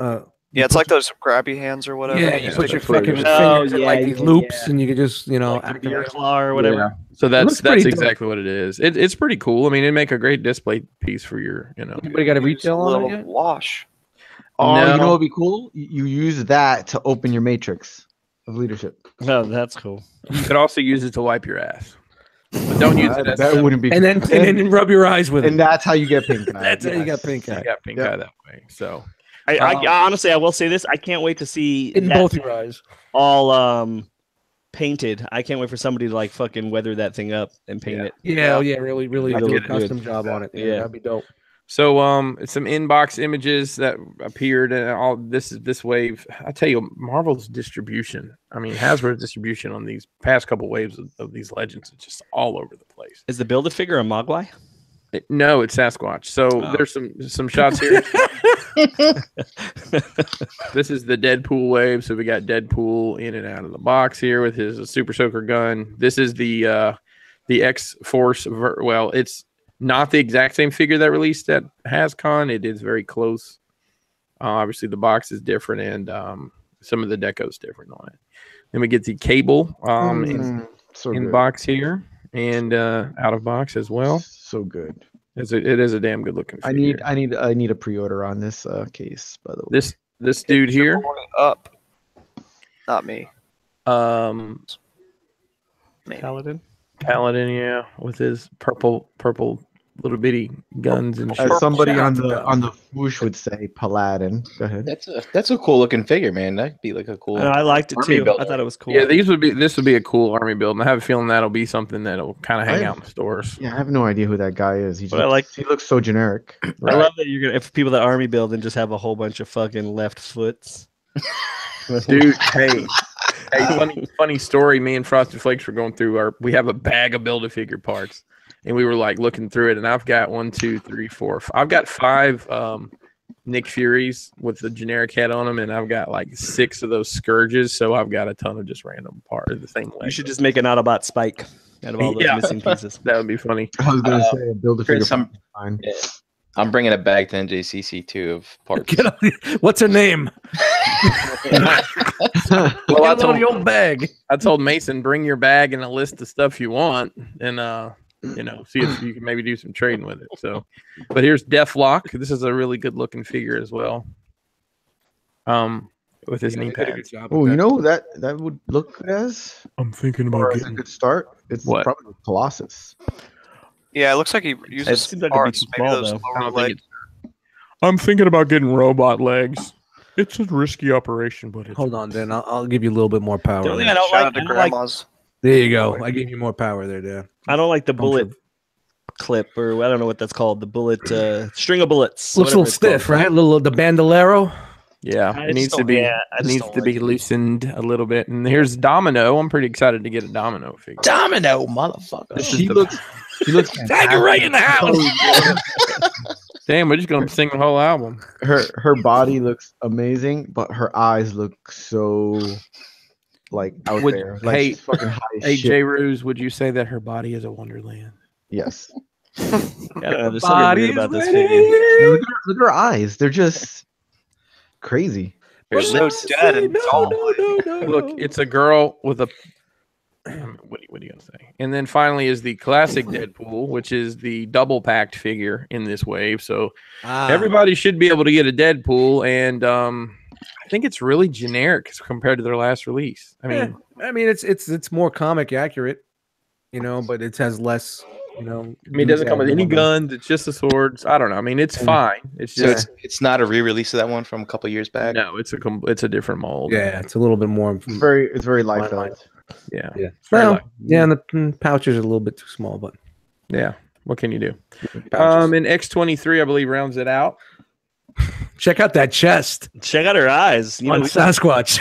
Yeah, it's like those grabby hands or whatever. yeah. You put your fucking Oh, fingers in yeah, like these yeah, loops, yeah. and you could just Like the activate beer it. claw or whatever. So that's looks pretty dope. exactly what it is. It's pretty cool. I mean, it'd make a great display piece for your. Anybody got a Use retail on it little yet? wash. Oh, No. you know what'd be cool? You use that to open your matrix of leadership. Oh, that's cool. You could also use it to wipe your ass, but don't use it as That wouldn't be. And then rub your eyes with and it. that's how you get pink eye. That's how you yes. got pink you eye. got pink Yep. eye that way. So I honestly, I will say this: I can't wait to see In that both your eyes. all painted. I can't wait for somebody to like fucking weather that thing up and paint it. Yeah, really That'd do a look custom good. job on it. Yeah, Yeah. that'd be dope. So some inbox images that appeared and all this wave. I tell you, Marvel's distribution. I mean, Hasbro's distribution on these past couple waves of these legends is just all over the place. Is the build a figure a Mogwai? No, it's Sasquatch. So Oh. there's some shots here. This is the Deadpool wave. So we got Deadpool in and out of the box here with his Super Soaker gun. This is the X-Force. Well, it's not the exact same figure that released at HasCon. It is very close. Obviously, the box is different, and some of the deco's different on it. Then we get the Cable So in good. box here, and out of box as well. So good. It is a damn good looking figure. I need a pre-order on this case, by the way. This dude here. Up. Not me. Maybe. Paladin. Paladin, yeah, with his purple little bitty guns and shit. As somebody Shout on out to the them. on the whoosh would say, Paladin. Go ahead. That's a cool looking figure, man. That'd be like a cool. I liked it Army too. builder. I thought it was cool. Yeah, this would be a cool army build, and I have a feeling that'll be something that'll kind of hang I- out in the stores. Yeah, I have no idea who that guy is. But I like- he looks so generic. I love that you're gonna if people that army build and just have a whole bunch of fucking left foots. Dude, hey, funny story. Me and Frosted Flakes were going through we have a bag of Build-A-Figure parts, and we were like looking through it, and I've got 1, 2, 3, 4. I've got 5 Nick Furies with the generic head on them, and I've got like 6 of those Scourges. So I've got a ton of just random parts of the same. You should just make an Autobot Spike out of all those Yeah. missing pieces. That would be funny. I was gonna say build a figure. Chris, Fine. I'm bringing it back to NJCC too of parts. Get up- What's her name? Well, I Get on told, your bag. I told Mason, bring your bag and a list of stuff you want, and see if you can maybe do some trading with it. So, but here's Deathlock. This is a really good looking figure as well. With his knee pads. Oh, you know who that would look good as? I'm thinking Or as a good start? It's What? probably Colossus. Yeah, it looks like he uses seems like it'd be parts. too Maybe small, those though. I lower don't think legs. I'm thinking about getting robot legs. It's a risky operation, but it's Hold on, Dan. I'll give you a little bit more power. The only there. thing I don't Shout like, out to I don't like, grandmas. There you go. I gave you more power there, Dan. I don't like the bullet clip, or I don't know what that's called. The bullet string of bullets. Looks a whatever little it's called. stiff, right? The bandolero. Yeah, I it needs just to don't- be yeah, I just needs don't to like be it. loosened a little bit. And here's Domino. I'm pretty excited to get a Domino figure. Domino, motherfucker. This is She the- looks. She looks. Tag her right in the house. fantastic. Damn, we're just gonna sing the whole album. Her body looks amazing, but her eyes look so like out Would- there. Like hey, she's fucking high as Hey, shit. J. Ruse, would you say that her body is a wonderland? Yes. I don't know. There's something Body weird is about this ready. figure. Yeah, look at her eyes. They're just crazy. You're so dead and tall. Look, it's a girl with a. What are you gonna say? And then finally is the classic Deadpool, which is the double packed figure in this wave. So everybody should be able to get a Deadpool, and I think it's really generic compared to their last release. I mean, it's more comic accurate, but it has less, it doesn't come with any guns. It's just the swords. I don't know. I mean, it's fine. It's So just it's not a re-release of that one from a couple years back. no. It's a different mold. Yeah, it's a little bit more. It's very life-sized. Yeah. Yeah. Very Well, light. yeah, and the pouches are a little bit too small, but Yeah. What can you do? pouches. And X23, I believe, rounds it out. Check out that chest Check out her eyes. You know, on we- Sasquatch.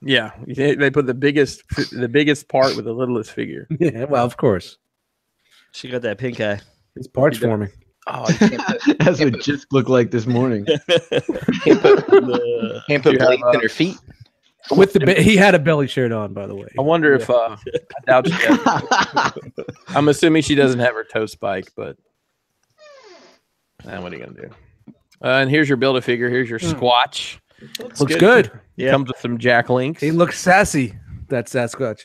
Yeah, they put the biggest part with the littlest figure. Yeah, well, of course, she got that pink eye. it's parts forming. Oh, you can't put, That's what just looked like this morning. can't put You have, blades in her feet. With he had a belly shirt on, by the way. I wonder if I doubt she does. I'm assuming she doesn't have her toe spike, but what are you gonna do? And here's your build a figure. Here's your Squatch. Looks good. Yeah. Comes with some Jack Links. He looks sassy. That Sasquatch.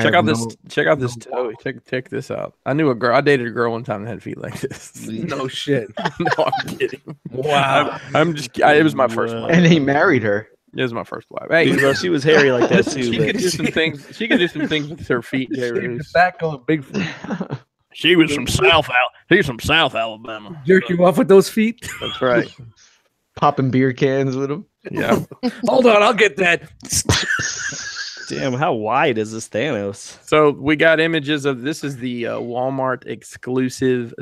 Check out this. Check out this toe. Check this out. I knew a girl. I dated a girl one time that had feet like this. No shit. No, I'm kidding. Wow. I'm just. It was my first wife. And he married her. It was my first wife. Hey, Well, she was hairy like that she too. could But do some things. She could do some things with her feet. J. Ruse. Back going Bigfoot. She was from South Alabama. Jerk you off with those feet? That's right. Popping beer cans with him. Yeah. Hold on, I'll get that. damn, how wide is this Thanos? So we got images of this is the Walmart exclusive.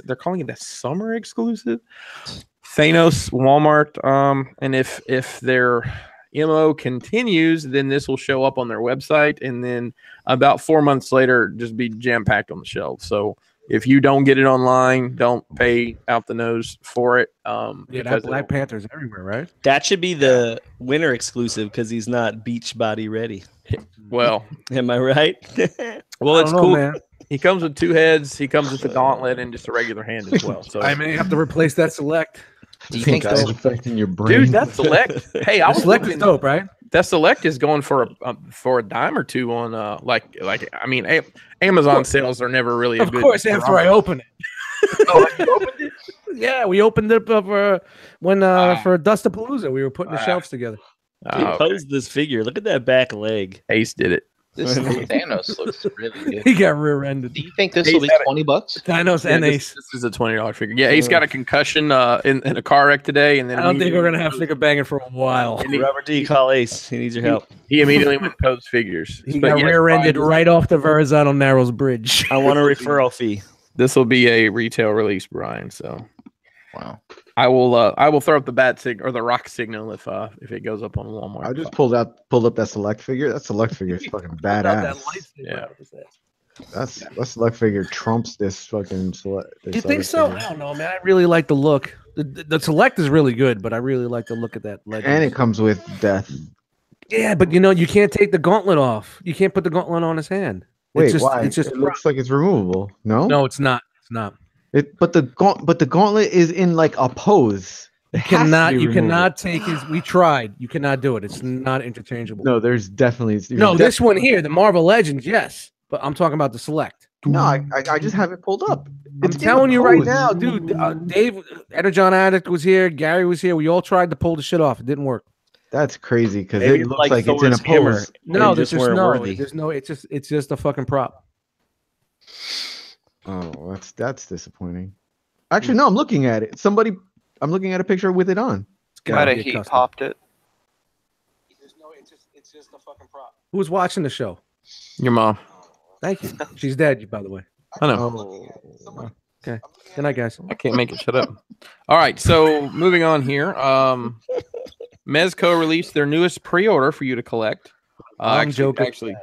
They're calling it a summer exclusive. Thanos Walmart. And if their MO continues, then this will show up on their website, and then about 4 months later, just be jam packed on the shelves. So if you don't get it online, don't pay out the nose for it. Yeah, Because that Black Panther's everywhere, right? That should be the winter exclusive because he's not beach body ready. well, Am I right? well, I it's don't know, cool. man. He comes with 2 heads. He comes with a gauntlet and just a regular hand as well. So I may have to replace that select. Do you think That's so? affecting your brain. dude, that select. Hey, I The was select is looking. dope, right? That select is going for a dime or two on Amazon sales are never really a Of good course, after I open it. Oh, you opened it? Yeah, we opened it up for Dustapalooza. We were putting the shelves together. He Oh, okay. posed this figure. Look at that back leg. Ace did it. This Thanos looks really good. He got rear-ended. Do you think this will be $20? Thanos Yeah, and this, Ace. this is a $20 figure. Yeah, Ace got a concussion in a car wreck today, and then I don't think we're gonna have finger banging for a while. Robert D, call Ace. He needs your help. He immediately went post figures. He But got yes, rear-ended Brian, right off the Verrazano Narrows Bridge. I want a referral fee. This will be a retail release, Brian. So Wow. I will throw up the bat signal or the rock signal if it goes up on Walmart. I just pulled up that select figure. That select figure is fucking badass. Yeah. That select figure trumps this fucking select. You think so? I don't know, man. I really like the look. The select is really good, but I really like the look of that legend. And it comes with death. Yeah, but you can't take the gauntlet off. You can't put the gauntlet on his hand. Wait, it's just, why? It's just It looks like it's removable. No, no, it's not. It's not. But the gauntlet is in like a pose. It has to Cannot be you removable. cannot take his? We tried. You cannot do it. It's not interchangeable. No, there's definitely This one here, the Marvel Legends, yes, but I'm talking about the select. No, I just have it pulled up. I'm It's in telling a you right pose. now, dude. Dave, Energon Addict was here. Gary was here. We all tried to pull the shit off. It didn't work. That's crazy because Maybe it it's looks like like it's in a Thor's hammer. pose. No, They there's just weren't no. worthy. There's no. It's just a fucking prop. Oh, that's disappointing. Actually, no, I'm looking at it. I'm looking at a picture with it on. It's Might gotta have be a heat custom. popped it. It's just a fucking prop. Who's watching the show? Your mom. Thank you. She's dead, by the way. I know. Good night, guys. I can't make it shut up. All right, so moving on here. Mezco released their newest pre-order for you to collect. I'm joking. Actually,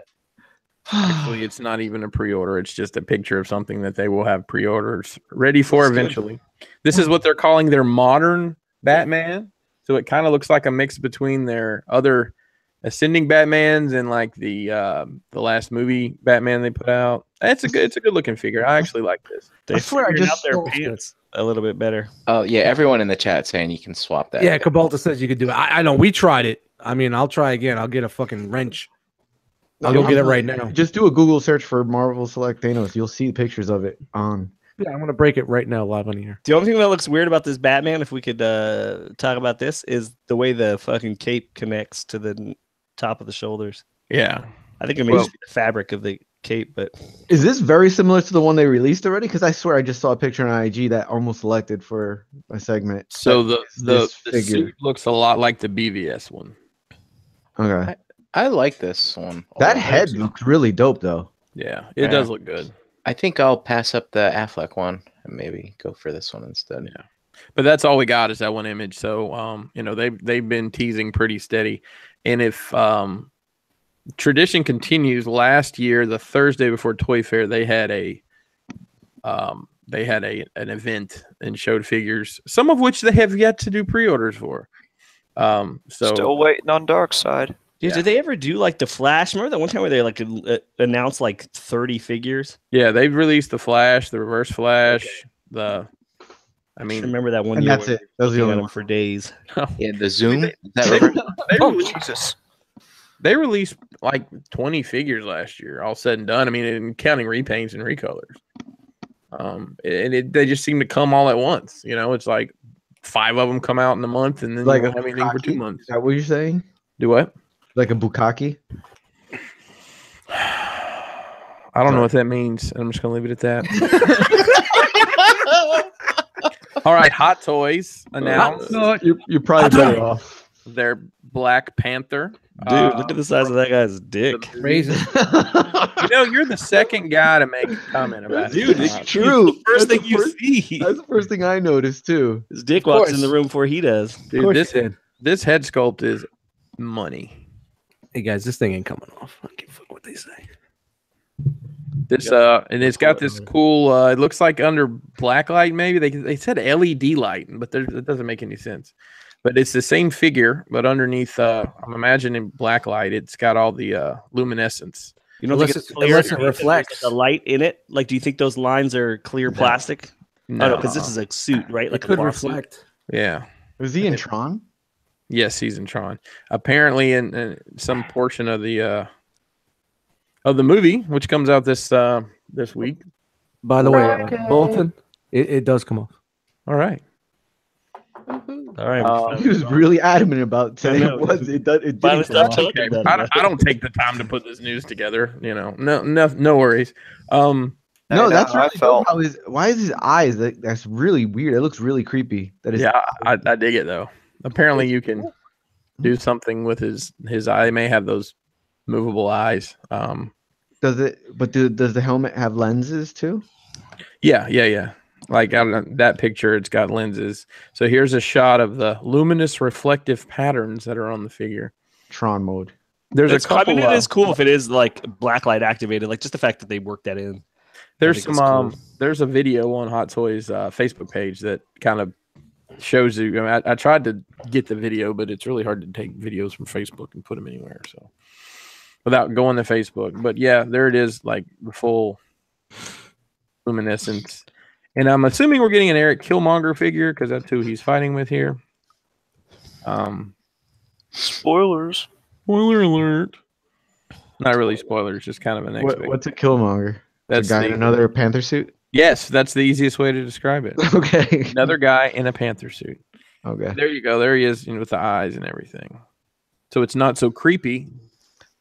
it's not even a pre-order. It's just a picture of something that they will have pre-orders ready for eventually. This is what they're calling their modern Batman. So it kind of looks like a mix between their other Ascending Batmans and like the last movie Batman they put out. It's a good looking figure. I actually like this. They I swear I figured out just their saw- pants a little bit better. Oh yeah, everyone in the chat saying you can swap that. Yeah, Cabalta says you could do it. I know. We tried it. I mean, I'll try again. I'll get a fucking wrench. I'll go get it right now. Just do a Google search for Marvel Select Thanos. You'll see pictures of it on. Yeah, I'm gonna break it right now live on here. The only thing that looks weird about this Batman, if we could talk about this, is the way the fucking cape connects to the top of the shoulders. Yeah. I think it may just be the fabric of the cape, but Is this very similar to the one they released already? Because I swear I just saw a picture on IG that almost selected for a segment. So the this figure. suit looks a lot like the BVS one. Okay. I like this one. That head looks really dope, though. Yeah, it does look good. I think I'll pass up the Affleck one and maybe go for this one instead. Yeah. But that's all we got is that one image. So they've been teasing pretty steady. And if tradition continues, last year, the Thursday before Toy Fair, they had an event and showed figures, some of which they have yet to do pre-orders for. Still waiting on Dark Side. dude, did they ever do like the Flash? Remember that one time where they like announced like 30 figures? Yeah, they've released the Flash, the Reverse Flash, I I mean, remember that one And year. that's it. Those are the Looking at only them ones. for days. Yeah, the Zoom. They- Is that right? Jesus. they released like 20 figures last year, all said and done. I mean, and counting repaints and recolors. They just seem to come all at once. It's like 5 of them come out in a month, and then Like you a don't have anything for 2 Bukkake? months. Is that what you're saying? Do what? Like a bukkake? I don't know what that means. I'm just gonna leave it at that. All right, Hot Toys announced No, you're probably better off. their Black Panther. Dude, look at the size of that guy's dick. Raisin. You're the second guy to make a comment about it. Dude, It's true. First That's thing you see. That's the first thing I noticed too. His dick Of walks in course. the room before he does. Dude, this head sculpt is money. Hey guys, this thing ain't coming off. I don't give a fuck what they say. This and it's got this cool. It looks like under black light. Maybe they said LED light, but it doesn't make any sense. But it's the same figure, but underneath, I'm imagining black light. It's got all the luminescence. You don't Unless think it's it- clear unless it because there's reflects. the light in it? Like, do you think those lines are clear plastic? No, because this is a suit, right? It Like a could cloth suit. reflect. yeah. Was he in Tron? Yes, he's in Tron. Apparently, in some portion of the movie, which comes out this week. By the way, Bolton, it does come off. All right. All right. He was really adamant about saying I know. it was. It does. It Finally didn't come stopped off. talking about I it. don't, I don't take the time to put this news together. No worries. No, I that's know, I really felt- dope. Why is his eyes? That's really weird. It looks really creepy. That is. Yeah, I dig it though. Apparently, you can do something with his eye. He may have those movable eyes. Does it? But does the helmet have lenses too? Yeah. Like I don't know, that picture, it's got lenses. So here's a shot of the luminous reflective patterns that are on the figure. Tron mode. There's It's- a couple. I mean, it is cool if it is like blacklight activated. Like just the fact that they worked that in. There's think some it's cool. there's a video on Hot Toys Facebook page that kind of shows you. I mean, I tried to get the video, but it's really hard to take videos from Facebook and put them anywhere. So without going to Facebook, but yeah, there it is, like the full luminescence. And I'm assuming we're getting an Eric Killmonger figure because that's who he's fighting with here. Spoilers. Spoiler alert! Not really spoilers, just kind of an expectation. What's a Killmonger? That's a guy in the- another Panther suit. Yes, that's the easiest way to describe it. Okay. Another guy in a Panther suit. Okay. There you go. There he is, with the eyes and everything. So it's not so creepy.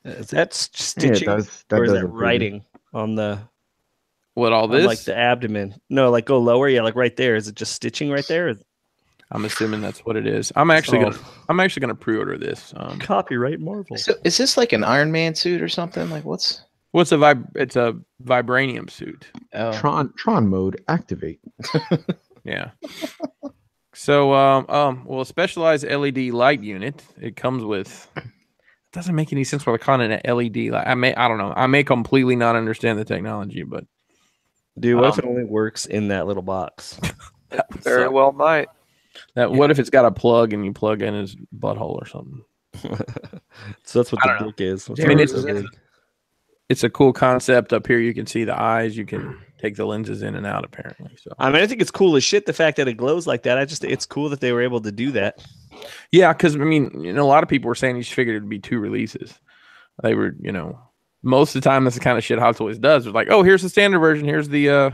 Is that Yeah, stitching it does. That or is does that look creepy. writing on the What all on, this? like the abdomen? No, like go lower. Yeah, like right there. Is it just stitching right there? I'm assuming that's what it is. I'm actually gonna pre-order this. Copyright Marvel. So is this like an Iron Man suit or something? Like what's? It's a vibranium suit. Oh. Tron mode activate. Yeah. So well, a specialized LED light unit. It comes with. It doesn't make any sense for calling it an LED light. I don't know. I may completely not understand the technology, but Dude, what if it only works in that little box? Very well might. What if it's got a plug and you plug in his butthole or something? So that's what I the don't know. dick is. I mean, it's a cool concept. Up here, you can see the eyes. You can take the lenses in and out. Apparently, so I mean, I think it's cool as shit. The fact that it glows like that. It's cool that they were able to do that. yeah. Because I mean, a lot of people were saying he figured it'd be 2 releases. They were, most of the time that's the kind of shit Hot Toys does. It's like, oh, here's the standard version. Here's the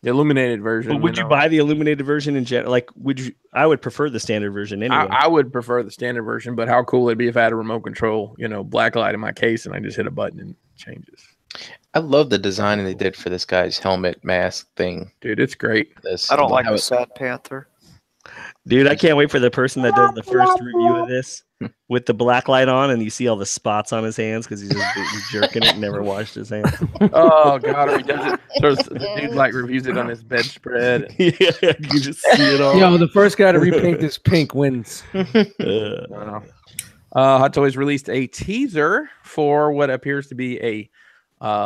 illuminated version. But would you buy the illuminated version in general? Like, I would prefer the standard version anyway. I would prefer the standard version, but how cool it'd be if I had a remote control, black light in my case and I just hit a button and it changes. I love the design they did for this guy's helmet mask thing. Dude, it's great. I don't like the Sad Panther. Dude, I can't wait for the person that does the first review of this with the black light on, and you see all the spots on his hands because he's jerking it and never washed his hands. Oh god, or he does it. So the dude like reviews it on his bedspread. Yeah, you just see it all. Yo, the first guy to repaint this pink wins. Hot Toys released a teaser for what appears to be a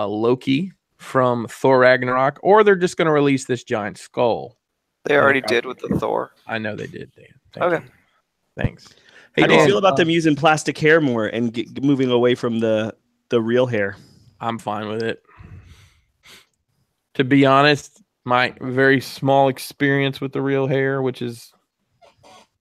Loki from Thor Ragnarok, or they're just going to release this giant skull. They already did with the Thor. I know they did, Dan. Okay. Thanks. How do you feel about them using plastic hair more and moving away from the real hair? I'm fine with it. To be honest, my very small experience with the real hair, which is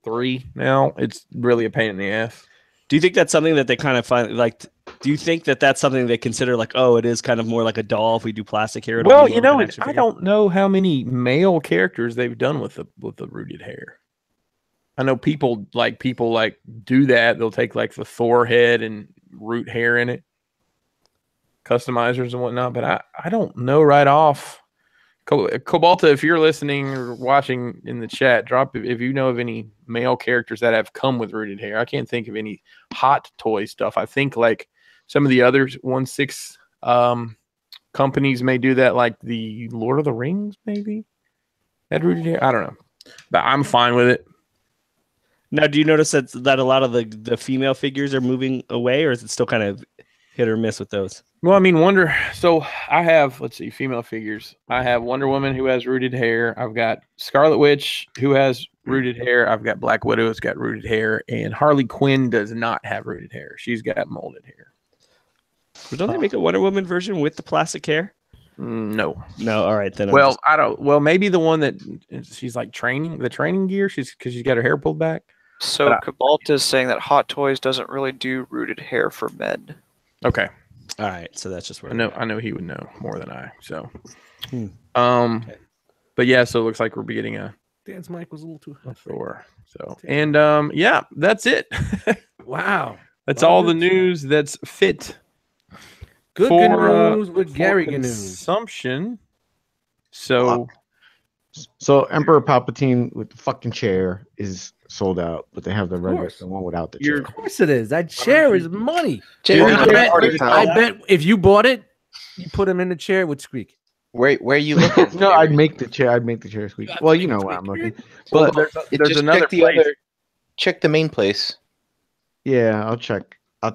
3 now, it's really a pain in the ass. Do you think that's something that they kind of find like? Do you think that that's something they consider like, oh, it is kind of more like a doll if we do plastic hair? Well, I don't know how many male characters they've done with the rooted hair. I know people do that. They'll take like the Thor head and root hair in it, customizers and whatnot. But I don't know right off. Cobalta, if you're listening or watching in the chat, drop if you know of any male characters that have come with rooted hair. I can't think of any Hot Toy stuff. I think like some of the other 1/6 companies may do that, like the Lord of the Rings maybe had rooted hair. I don't know, but I'm fine with it. Now, do you notice that a lot of the female figures are moving away, or is it still kind of hit or miss with those? Well, I mean, so I have, let's see, female figures. I have Wonder Woman who has rooted hair. I've got Scarlet Witch who has rooted hair. I've got Black Widow who's got rooted hair. And Harley Quinn does not have rooted hair. She's got molded hair. But don't they make a Wonder Woman version with the plastic hair? No. No, all right. Then I don't. Well, maybe the one that she's like training gear. Because she's got her hair pulled back. So Cabalta is saying that Hot Toys doesn't really do rooted hair for men. Okay. All right, so that's just where I know he would know more than I. So, but yeah, so it looks like we're getting a Dan's mic was a little too high. Thor. So, and yeah, that's it. Wow, that's all the news that's fit. Good news with Gary news. Consumption. So Emperor Palpatine with the fucking chair is sold out, but they have the regular one without the chair. Of course it is. That chair is money. I bet if you bought it, you put him in the chair, it would squeak. Where are you looking? No, I'd make the chair squeak. Well, you know where I'm looking. But there's another place. Check the main place. Yeah, I'll check. I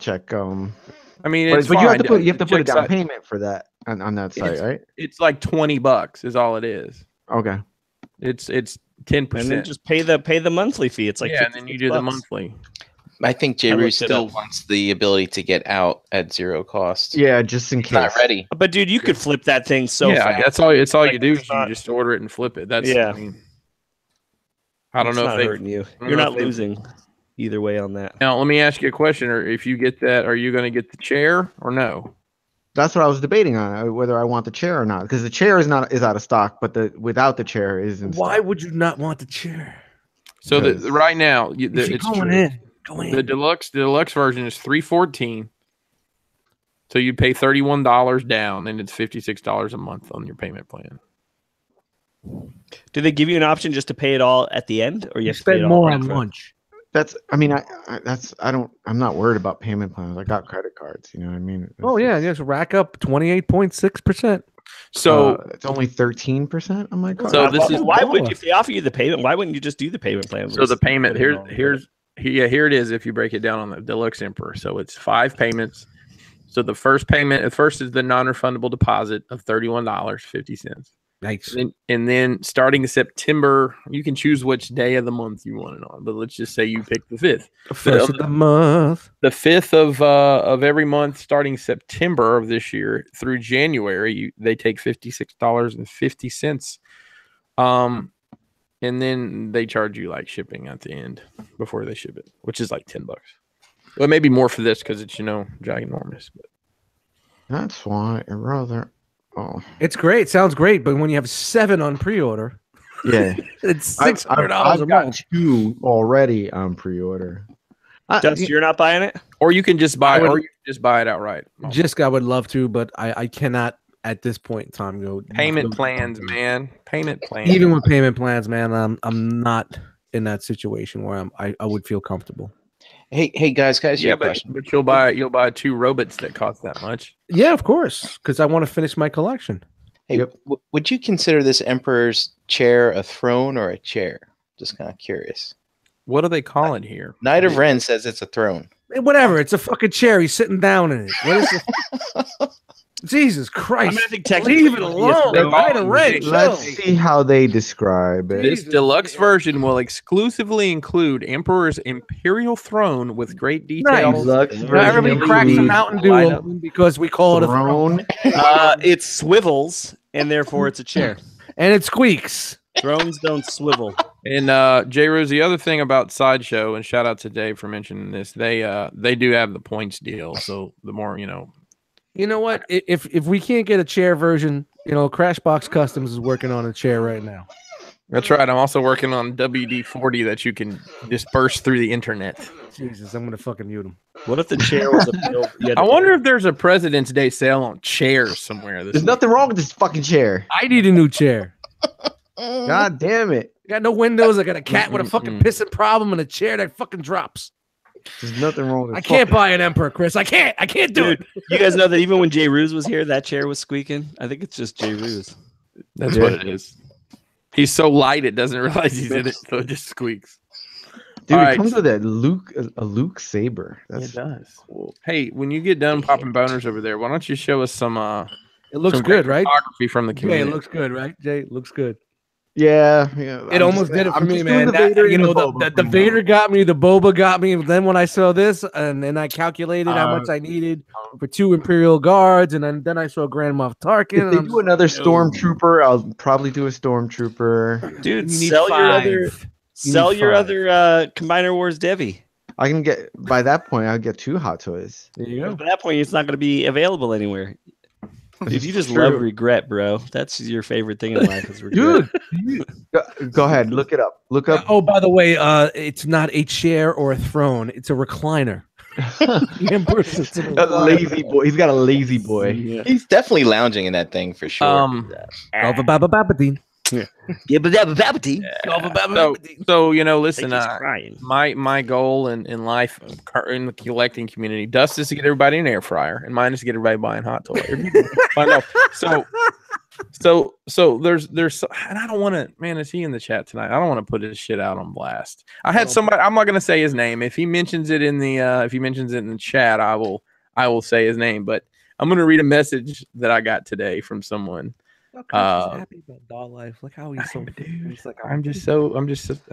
mean, it's but fine. you have to put a down payment for that on that site, right? It's like $20 is all it is. Okay. It's 10%. And then just pay the monthly fee. It's like and then you do the monthly. I think J.Roo still wants the ability to get out at 0 cost. Yeah, just in case. Not ready. But dude, you could flip that thing fast. That's all. It's all you do is you just order it and flip it. That's I don't know if they're hurting you. You're not losing either way on that. Now let me ask you a question: or if you get that, are you going to get the chair or no? That's what I was debating on whether I want the chair or not, because the chair is out of stock, but without the chair is in stock. Why would you not want the chair? So right now, it's going true. in. Go in. The deluxe version is $314. So you pay $31 down, and it's $56 a month on your payment plan. Do they give you an option just to pay it all at the end, or you have to spend more on lunch? I'm not worried about payment plans. I got credit cards. You know what I mean? Oh yeah, yes. Rack up 28.6%. So it's only 13% on my card. So this is why would if they offer you the payment? Why wouldn't you just do the payment plan? So the payment here it is. If you break it down on the Deluxe Emperor, so it's 5 payments. So the first payment at first is the non-refundable deposit of $31.50. Nice. And then starting in September, you can choose which day of the month you want it on. But let's just say you pick the 5th. First of the month. The 5th of every month, starting September of this year through January, they take $56.50. And then they charge you like shipping at the end before they ship it, which is like $10. Well, maybe more for this because it's ginormous. But that's why I'd rather. Oh, it's great. Sounds great, but when you have 7 on pre-order, yeah, it's $600 a month. 2 already on pre-order. Dust, you're not buying it, or you can just buy, it outright. I would love to, but I cannot at this point in time go payment plans, man. Payment plans. Even with payment plans, man, I'm not in that situation where I would feel comfortable. Hey guys, yeah, but you'll buy 2 robots that cost that much. Yeah, of course, because I want to finish my collection. Hey, would you consider this Emperor's chair a throne or a chair? Just kind of curious. What do they call it here? Knight of Ren says it's a throne. Whatever, it's a fucking chair. He's sitting down in it. What is it? Jesus Christ! I mean, I think technically, leave it alone. Let's see how they describe it. This deluxe version will exclusively include Emperor's Imperial Throne with great details. Nice. Everybody cracks a Mountain Dew because we call it a throne. It swivels, and therefore it's a chair. And it squeaks. Thrones don't swivel. And J. Rose, the other thing about Sideshow, and shout out to Dave for mentioning this, they do have the points deal. So the more You know what? If we can't get a chair version, Crashbox Customs is working on a chair right now. That's right. I'm also working on WD-40 that you can disperse through the internet. Jesus, I'm gonna fucking mute him. What if the chair was a I wonder if there's a President's Day sale on chairs somewhere. There's nothing wrong with this fucking chair. I need a new chair. God damn it. I got no windows. I got a cat with a fucking pissing problem and a chair that fucking drops. There's nothing wrong with it. I can't buy an Emperor, Chris. I can't do it. You guys know that even when Jay Ruse was here, that chair was squeaking? I think it's just Jay Ruse. That's what it is. He's so light it doesn't realize he's in it, so it just squeaks. Dude, it comes with a Luke saber. It does. Cool. Hey, when you get done popping boners over there, why don't you show us some it looks good, right? Photography from the community. Yeah, it looks good, right? Jay, it looks good. Yeah. It almost did it for me, man. The Vader got me, the Boba got me. Then when I saw this, and then I calculated how much I needed for 2 Imperial Guards, and then I saw Grand Moff Tarkin. If they do another Stormtrooper, I'll probably do a Stormtrooper. Dude, sell your other Combiner Wars Devi. I can get by that point. I'll get 2 Hot Toys. There you go. By that point, it's not going to be available anywhere. Dude, you just love regret, bro. That's your favorite thing in life is regret. Dude, go ahead, look it up. Look up. Oh, by the way, it's not a chair or a throne; it's a recliner. A lazy boy. He's got a lazy boy. Yeah. He's definitely lounging in that thing for sure. So listen. My goal in life in the collecting community, Dust is to get everybody an air fryer, and mine is to get everybody buying hot toys. I know. So there's and I don't want to. Man, is he in the chat tonight? I don't want to put his shit out on blast. I had somebody. I'm not going to say his name. If he mentions it in the chat, I will say his name. But I'm going to read a message that I got today from someone. Happy about doll life. Look how he's so dude. Like, I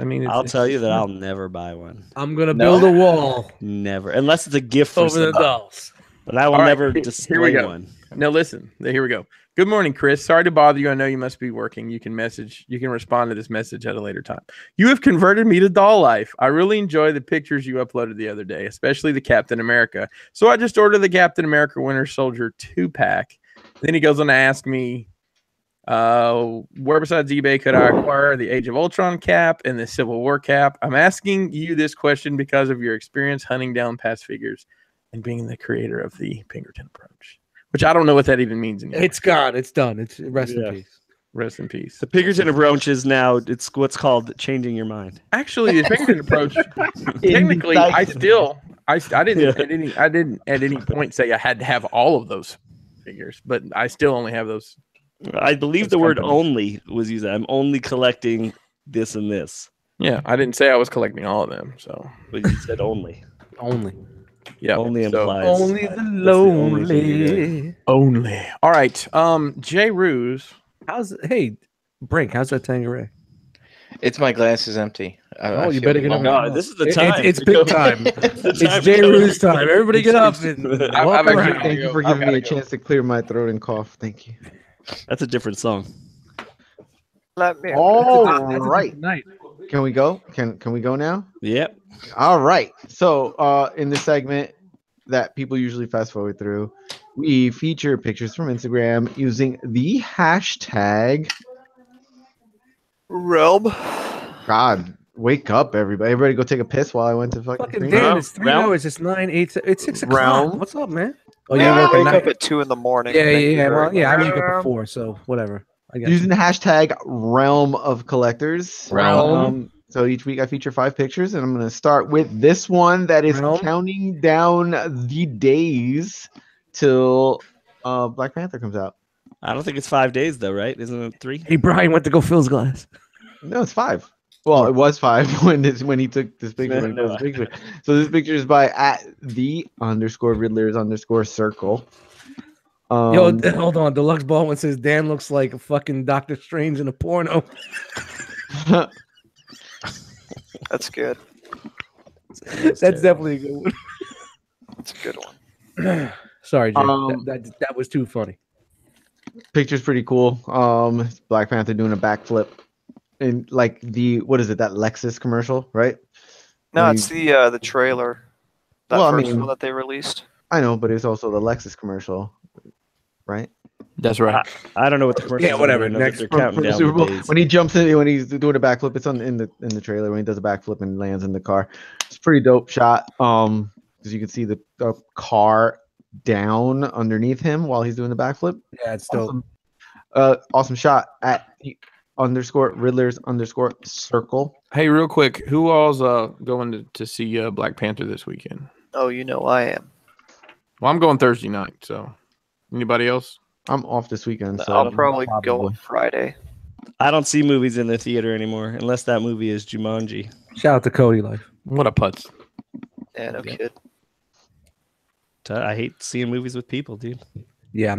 mean, I'll tell you that I'll never buy one. I'm gonna build a wall. Never, unless it's a gift for over the dolls. But I will never display one. Now listen. Here we go. Good morning, Chris. Sorry to bother you. I know you must be working. You can respond to this message at a later time. You have converted me to doll life. I really enjoy the pictures you uploaded the other day, especially the Captain America. So I just ordered the Captain America Winter Soldier 2-pack. Then he goes on to ask me, where besides eBay could I acquire the Age of Ultron cap and the Civil War cap? I'm asking you this question because of your experience hunting down past figures and being the creator of the Pinkerton approach, which I don't know what that even means anymore. It's gone. It's done. It's rest in peace. Rest in peace. The Pinkerton approach is now it's what's called changing your mind. Actually, the Pinkerton approach. Technically, I didn't at any point say I had to have all of those figures, but I still only have those. I believe the word "only" was used. I'm only collecting this and this. Yeah, I didn't say I was collecting all of them. So, but you said only. Only. Yeah. Only implies. Only the lonely. Only. All right. Jay Ruse. Hey, Brink, how's that Tangeray? It's my glass is empty. You better get up. No, this is the time. It's big time. It's Jay Ruse time. Everybody get up. Thank you for giving me a chance to clear my throat and cough. Thank you. That's a different song. Let me. All right. Night. Can we go? Can we go now? Yep. All right. So in this segment that people usually fast forward through, we feature pictures from Instagram using the hashtag Realm. God, wake up, everybody. Everybody go take a piss while I went to fucking damn, it's 3 hours. It's 9, 8, it's 6 o'clock. Realm. What's up, man? Oh, yeah, I wake up at 2 in the morning. Yeah. Well, yeah, I wake up at 4, so whatever. I guess. Using the hashtag Realm of Collectors. Realm. So each week I feature 5 pictures, and I'm going to start with this one that is counting down the days till Black Panther comes out. I don't think it's 5 days though, right? Isn't it 3? Hey, Brian went to go fill his glass. No, it's 5. Well, it was 5 when he took this picture. So this picture is by @the_Riddlers_circle. Yo, hold on. Deluxe Baldwin says Dan looks like a fucking Doctor Strange in a porno. That's good. That's definitely a good one. That's a good one. Sorry, Jay. That was too funny. Picture's pretty cool. Black Panther doing a backflip in like that Lexus commercial, right? No, it's the trailer. That first one that they released. I know, but it's also the Lexus commercial, right? That's right. I don't know what the commercial. Yeah, whatever. Next, counting down Super Bowl. the days. When he jumps in, when he's doing a backflip, it's in the trailer when he does a backflip and lands in the car. It's a pretty dope shot. Because you can see the car down underneath him while he's doing the backflip. Yeah, it's dope. Awesome shot @_Riddlers_circle. Hey, real quick, who all's going to see Black Panther this weekend? Oh, you know I am. Well, I'm going Thursday night. So, anybody else? I'm off this weekend, so I'll probably go on Friday. I don't see movies in the theater anymore unless that movie is Jumanji. Shout out to Cody Life. What a putz. Yeah, no kid. I hate seeing movies with people, dude. Yeah,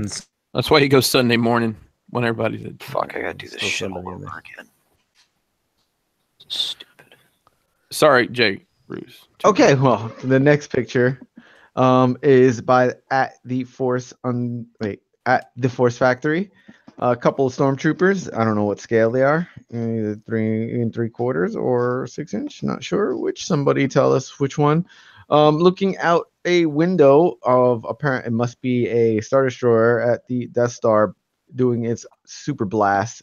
that's why he goes Sunday morning when everybody's at. Fuck, I gotta do this shit all over again. Stupid. Sorry, Jay Bruce. Okay, well, the next picture is by @the Force Factory. A couple of stormtroopers. I don't know what scale they are. Either 3 3/4 or 6 inch. Not sure which. Somebody tell us which one. Looking out a window of it must be a Star Destroyer at the Death Star doing its super blast.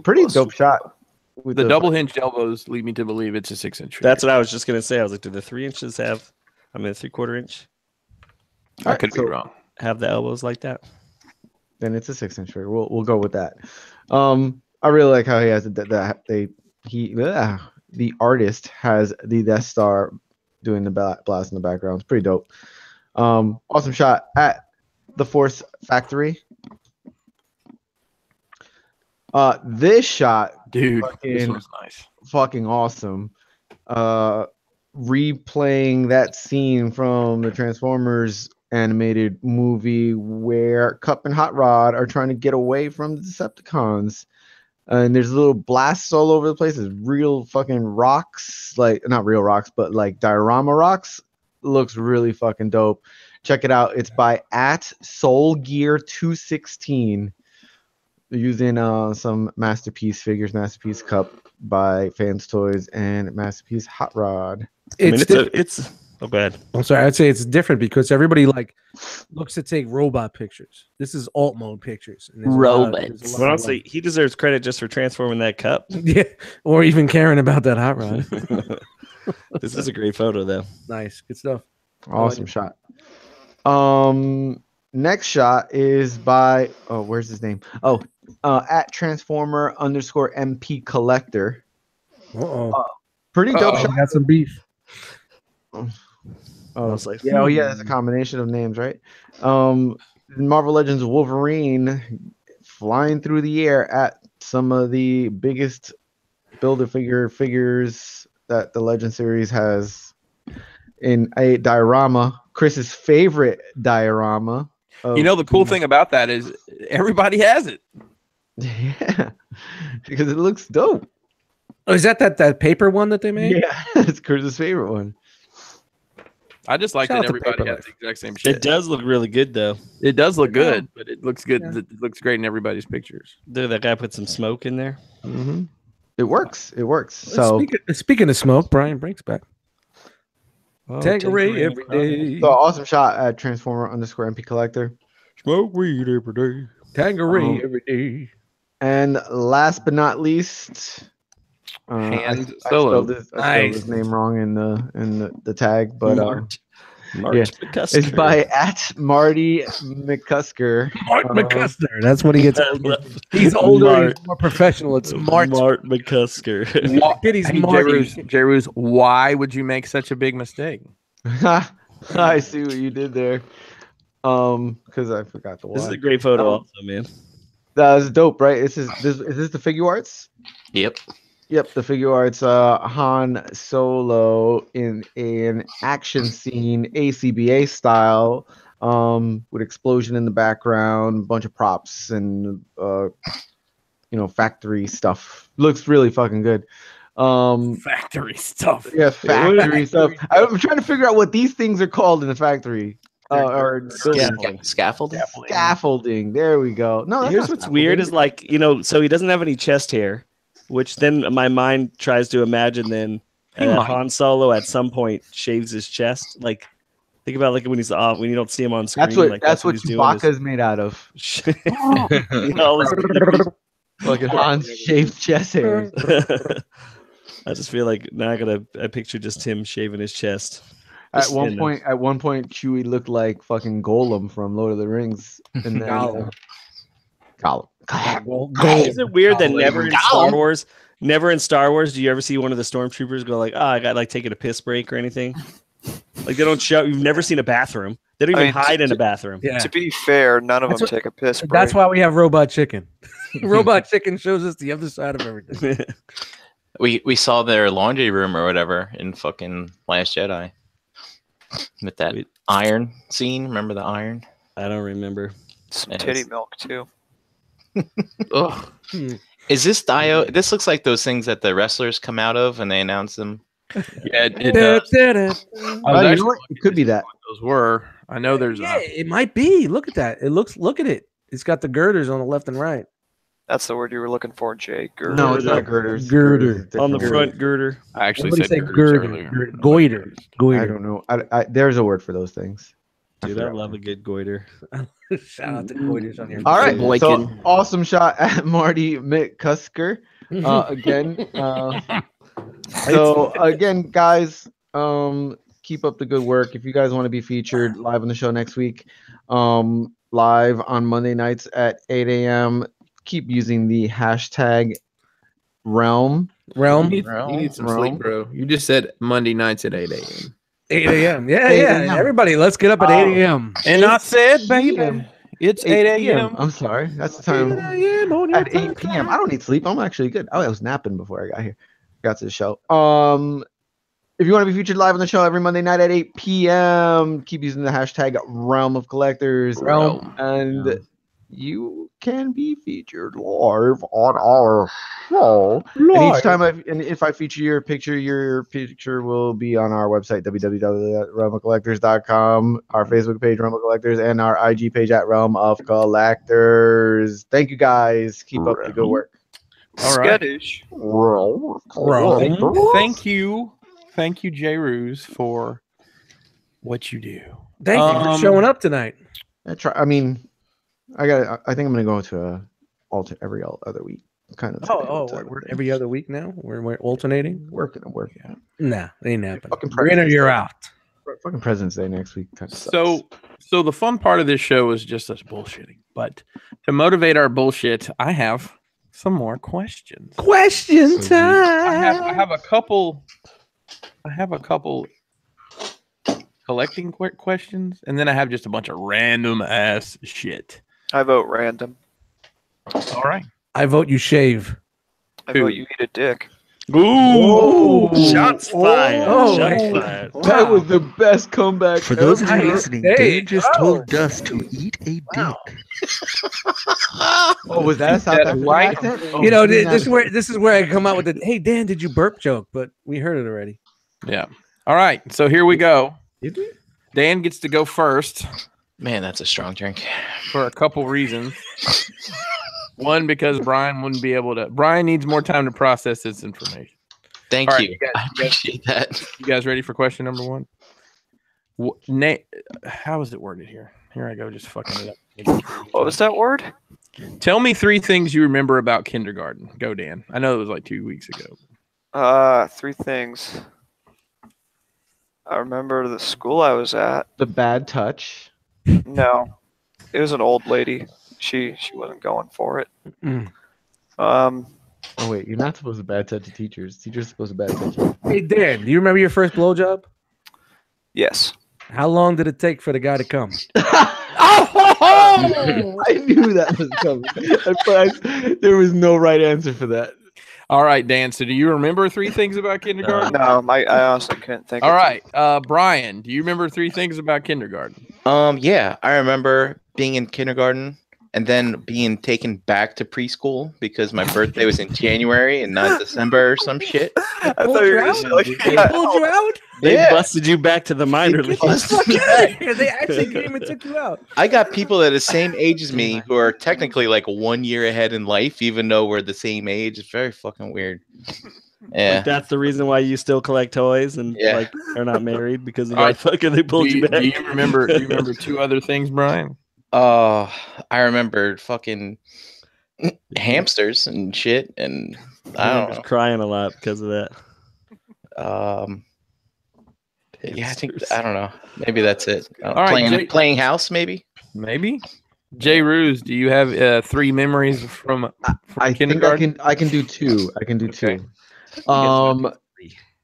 Pretty dope shot. With the double hinged elbows lead me to believe it's a 6 inch. That's what I was just gonna say. I was like, do the 3 inches have? I mean, a 3/4 inch. I could be wrong. Have the elbows like that? Then it's a 6 inch figure. We'll go with that. I really like how he has the artist has the Death Star doing the blast in the background. It's pretty dope. Awesome shot at the Force Factory. This shot, dude, this was nice. Fucking awesome. Replaying that scene from the Transformers animated movie where Cup and Hot Rod are trying to get away from the Decepticons. And there's little blasts all over the place. There's real fucking rocks, like not real rocks, but like diorama rocks. Looks really fucking dope. Check it out. It's by @SoulGear216. They're using some Masterpiece figures, Masterpiece Cup by Fans Toys and Masterpiece Hot Rod. It's oh bad. I'm sorry, I'd say it's different because everybody like looks to take robot pictures. This is alt mode pictures. Robots. Honestly, he deserves credit just for transforming that cup. Yeah, or even caring about that hot rod. This is a great photo, though. Nice, good stuff. Awesome shot. Next shot is by where's his name? at Transformer_MP Collector. Uh-oh. Pretty dope shot. Got some beef. Oh, was like, yeah, it's a combination of names, right? Marvel Legends Wolverine flying through the air at some of the biggest figures that the Legend series has in a diorama. Chris's favorite diorama. The cool thing about that is everybody has it. Yeah, because it looks dope. Oh, is that paper one that they made? Yeah, it's Chris's favorite one. I just like Shout that out to everybody has Paperlife. the exact same shit. It does look really good though. It does look good, but it looks good. Yeah. It looks great in everybody's pictures. Dude, that guy put some smoke in there. Mm-hmm. It works. It works. So Speaking of smoke, Brian Brink's back. Oh, Tanqueray every day. So awesome shot at Transformer_MP Collector. Smoke weed every day. Tanqueray every day. And last but not least, I spelled his name wrong in the tag, but Mart McCusker. it's by @Marty McCusker. Mart McCusker. That's what he gets. He's older. He's more professional. It's Mart McCusker. He's Marty. J-Ruse, why would you make such a big mistake? I see what you did there. Because I forgot the why. This is a great photo, also, man. That was dope, right? Is this the figure arts? Yep. Yep, the figure arts. Han Solo in an action scene, ACBA style, with explosion in the background, bunch of props and factory stuff. Looks really fucking good. Factory stuff. Yeah, factory stuff. I'm trying to figure out what these things are called in the factory. Or Scaffolding. Scaffolding. There we go. No, here's what's weird is so he doesn't have any chest hair, which then my mind tries to imagine then Han Solo at some point shaves his chest. Like, think about when he's off, when you don't see him on screen. That's what Chewbacca's made out of. Like Han's shaved chest hair. I just feel like now I picture just him shaving his chest. At one point, Chewie looked like fucking Golem from Lord of the Rings. And then Gollum. Is it weird that never in Star Wars do you ever see one of the stormtroopers go like, I got taking a piss break or anything? Like they don't show. You've never seen a bathroom. They don't even hide in a bathroom. Yeah. To be fair, none of them take a piss break. That's why we have Robot Chicken. Robot Chicken shows us the other side of everything. We saw their laundry room or whatever in fucking Last Jedi. With that iron scene. Remember the iron? I don't remember. Some titty milk too. Ugh. Is this Dio? This looks like those things that the wrestlers come out of and they announce them. Yeah, it does. It could be that. Those were. I know there's. It might be. Look at that. Look at it. It's got the girders on the left and right. That's the word you were looking for, Jay. Girder. No, it's not girders. Girder. On the front girder. I actually said girder. Goiter. I don't know. There's a word for those things. Dude, I love a good goiter. Shout out to goiters on your. All right, so awesome shot at Marty McCusker. Again. So again, guys, keep up the good work. If you guys want to be featured live on the show next week, live on Monday nights at 8 a.m., keep using the hashtag Realm. Realm. You need some sleep, bro. You just said Monday nights at 8 a.m. 8 a.m. Yeah. Everybody, let's get up at 8 a.m. And I said, baby, it's 8 a.m. I'm sorry. That's the time. At 8 p.m. I don't need sleep. I'm actually good. I was napping before I got here. Got to the show. If you want to be featured live on the show every Monday night at 8 p.m., keep using the hashtag Realm of Collectors. And you can be featured live on our show. And each time if I feature your picture will be on our website, www.realmofcollectors.com, our Facebook page, Realm of Collectors, and our IG page at Realm of Collectors. Thank you guys. Keep up the good work. All right. Thank you, J-Ruse, for what you do. Thank you for showing up tonight. I think I'm gonna go to alter every other week kind of. We're every other week now. We're alternating. Working. Nah, it ain't happening. Winner, you're out. Fucking President's Day next week. Kind of so the fun part of this show is just us bullshitting. But to motivate our bullshit, I have some more questions. Question time. I have a couple. I have a couple collecting questions, and then I have just a bunch of random ass shit. I vote random. All right. I vote you shave. I vote you eat a dick. Ooh, shots fired. Oh, shots hey. fired. That was the best comeback. For those of you ever. listening, Hey, Dan just told Dust to eat a Wow. dick. Oh, was that a South African right? accent? You know, this is where I come out with the "Hey Dan, did you burp?" joke, but we heard it already. Yeah. All right. So here we go. Did we? Dan gets to go first Man, that's a strong drink. for a couple reasons. One, because Brian wouldn't be able to. Brian needs more time to process this information. Thank All right, you. I appreciate that. You guys ready for question number one? How is it worded here? Here I go, just fucking it up. What was that word? Tell me 3 things you remember about kindergarten. Go, Dan. I know it was like 2 weeks ago. 3 things. I remember the school I was at. The bad touch. No, it was an old lady. She wasn't going for it. Mm. Um, Oh wait, you're not supposed to bad touch teachers. Teachers are supposed to bad touch you. Hey Dan, do you remember your first blowjob? yes. How long did it take for the guy to come? I knew that was coming. There was no right answer for that. All right, Dan. So do you remember 3 things about kindergarten? No, I honestly couldn't think. All of right. Brian, do you remember 3 things about kindergarten? Yeah, I remember being in kindergarten and then being taken back to preschool because my birthday was in January and not December or some shit. I thought you were gonna say, like, They pulled you out? They Yeah. busted you back to the minor league. They actually came and took you out. I got people that are the same age as me who are technically like 1 year ahead in life, even though we're the same age. It's very fucking weird. Yeah. Like, that's the reson why you still collect toys and Yeah. like are not married because of All that right. fucking they pulled Do you back. you remember 2 other things, Brian? I remember fucking hamsters and shit, and I don't was crying a lot because of that. know. Yeah, I think I don't know. Maybe that's it. All right, Playing house, maybe. Maybe. Jay Ruse, do you have 3 memories from I think kindergarten? I can do 2. I can do 2. Okay.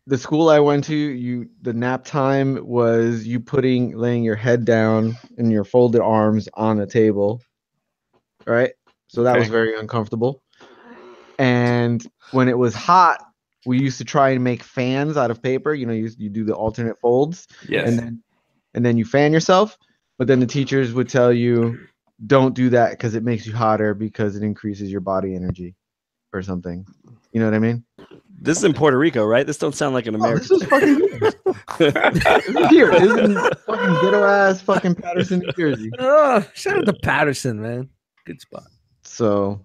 The school I went to, the nap time was you laying your head down and your folded arms on a table, right? So that was Okay. very uncomfortable. And when it was hot, we used to try and make fans out of paper. You know, you do the alternate folds, Yes. and then you fan yourself. But then the teachers would tell you, don't do that because it makes you hotter because it increases your body energy, or something. You know what I mean? This is in Puerto Rico, right? This don't sound like an Oh, American. this is fucking here. This is here. This is in fucking ghetto ass fucking Patterson, New Jersey. Shout out to Patterson, man. Good spot. So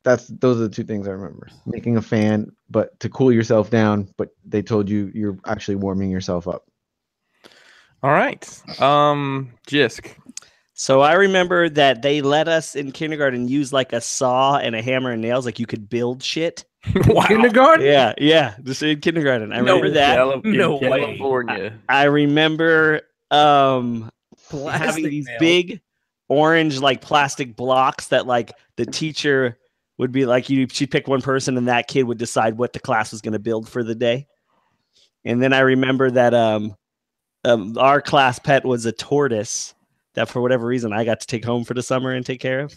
those are the 2 things I remember. Making a fan, but to cool yourself down, but they told you you're actually warming yourself up. All right. Jisk. So I remember that they let us in kindergarten use like a saw and a hammer and nails, like you could build shit. Wow. Kindergarten? Yeah, just in kindergarten. I remember that. No way. California. I remember having Plastic these nail. big orange like plastic blocks that like the teacher would be like she'd pick one person and that kid would decide what the class was going to build for the day. And then I remember that our class pet was a tortoise that for whatever reason I got to take home for the summer and take care of.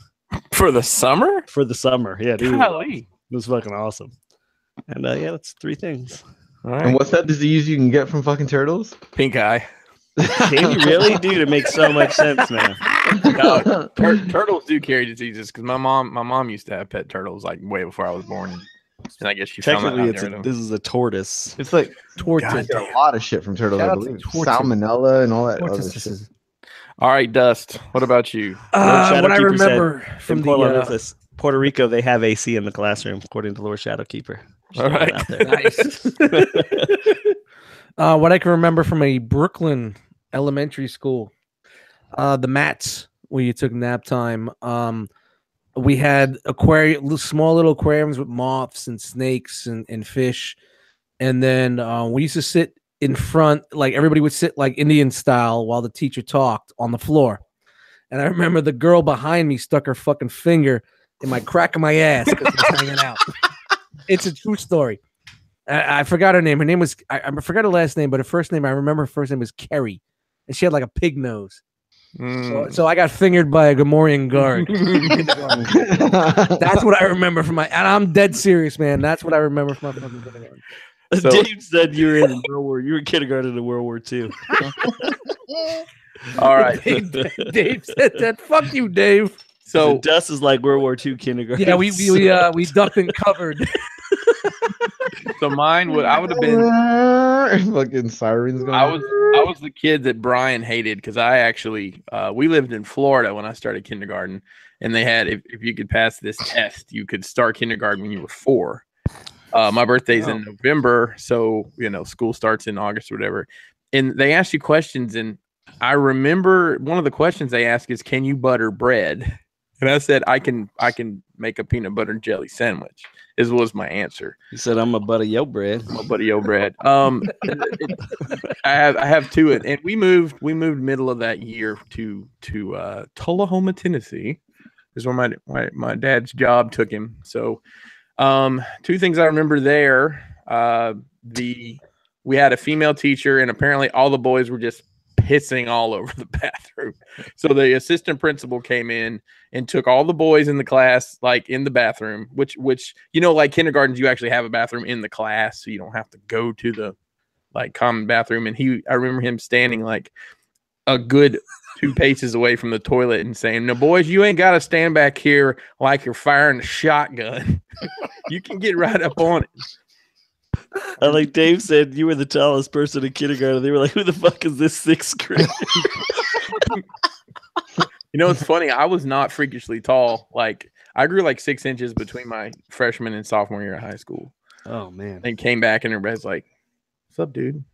For the summer? For the summer. Yeah, dude. Golly. It was fucking awesome. And yeah, that's 3 things. All And right. what's that disease you can get from fucking turtles? Pink eye. Can you really? Dude, it makes so much sense, man. No, turtles do carry diseases because my mom used to have pet turtles like way before I was born, and I guess she found that Technically, out this is a tortoise. It's like Tortoise. get a lot of shit from turtles, Shout I out to believe. tortoise. Salmonella and all that other shit. Tortoises. All right, Dust. What about you? Lord What I Shadowkeeper said remember from In Puerto Rico, they have AC in the classroom, according to Lord Shadowkeeper. All right. Out there. Nice. What I can remember from a Brooklyn elementary school, the mats where you took nap time. We had small little aquariums with moths and snakes and fish, and then we used to sit in front, like everybody would sit like Indian style while the teacher talked on the floor. And I remember the girl behind me stuck her fucking finger in my crack of my ass because I was hanging out. It's a true story. I forgot her name. Her name was, I forgot her last name, but her first name, I remember her first name was Kerry. And she had like a pig nose. So I got fingered by a Gamorrean guard. That's what I remember from and I'm dead serious, man. That's what I remember from my fucking kindergarten. So, Dave said you were in kindergarten in World War II. All right. Dave said that. Fuck you, Dave. So Dust is like World War II kindergarten. Yeah, we ducked and covered. So I would have been fucking sirens going. I was the kid that Brian hated because I actually we lived in Florida when I started kindergarten, and they had if you could pass this test, you could start kindergarten when you were 4. My birthday's in November, so school starts in August or whatever. And they ask you questions, and I remember one of the questions they ask is, "Can you butter bread?" And I said, "I can make a peanut butter and jelly sandwich." Was my answer. He said, "I'm a butter yo bread." I'm a butter yo bread. I have 2, and we moved middle of that year to Tullahoma, Tennessee, is where my dad's job took him. So. 2 things I remember there. We had a female teacher, and apparently all the boys were just pissing all over the bathroom. So the assistant principal came in and took all the boys in the class, like in the bathroom, which like kindergartens, you actually have a bathroom in the class, so you don't have to go to the like common bathroom. And I remember him standing like a good 2 paces away from the toilet and saying, "No, boys, you ain't got to stand back here like you're firing a shotgun. You can get right up on it." Like Dave said, you were the tallest person in kindergarten. They were like, "Who the fuck is this 6th grade?" It's funny. I was not freakishly tall. Like I grew like 6 inches between my freshman and sophomore year of high school. Oh man! And came back and everybody's like, "What's up, dude?"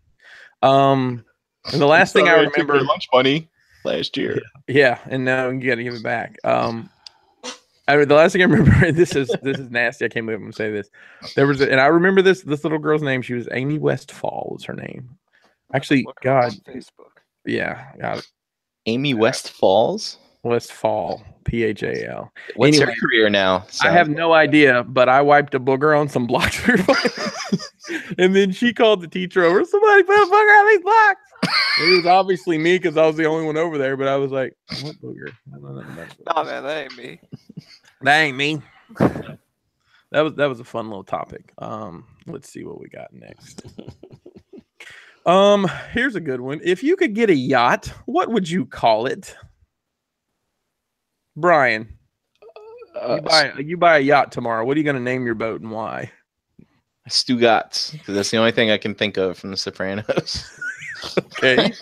And the last thing I remember, lunch money last year. Yeah, and now you got to give it back. The last thing I remember, this is nasty. I can't believe I'm gonna say this. And I remember this little girl's name. She was Amy Westfall. Was her name? Actually, God, Facebook. Yeah, got it. Amy Westfalls. Westfall, Phal. What's her career now? I have no idea, but I wiped a booger on some blocks for her. And then she called the teacher over. "Somebody put a booger on these blocks." It was obviously me because I was the only one over there, but I was like, "What booger?" Nah, man, that ain't me. That ain't me. That was a fun little topic. Let's see what we got next. Here's a good one. If you could get a yacht, what would you call it? Brian, you buy a yacht tomorrow. What are you going to name your boat and why? Stugatz, because that's the only thing I can think of from The Sopranos. Okay.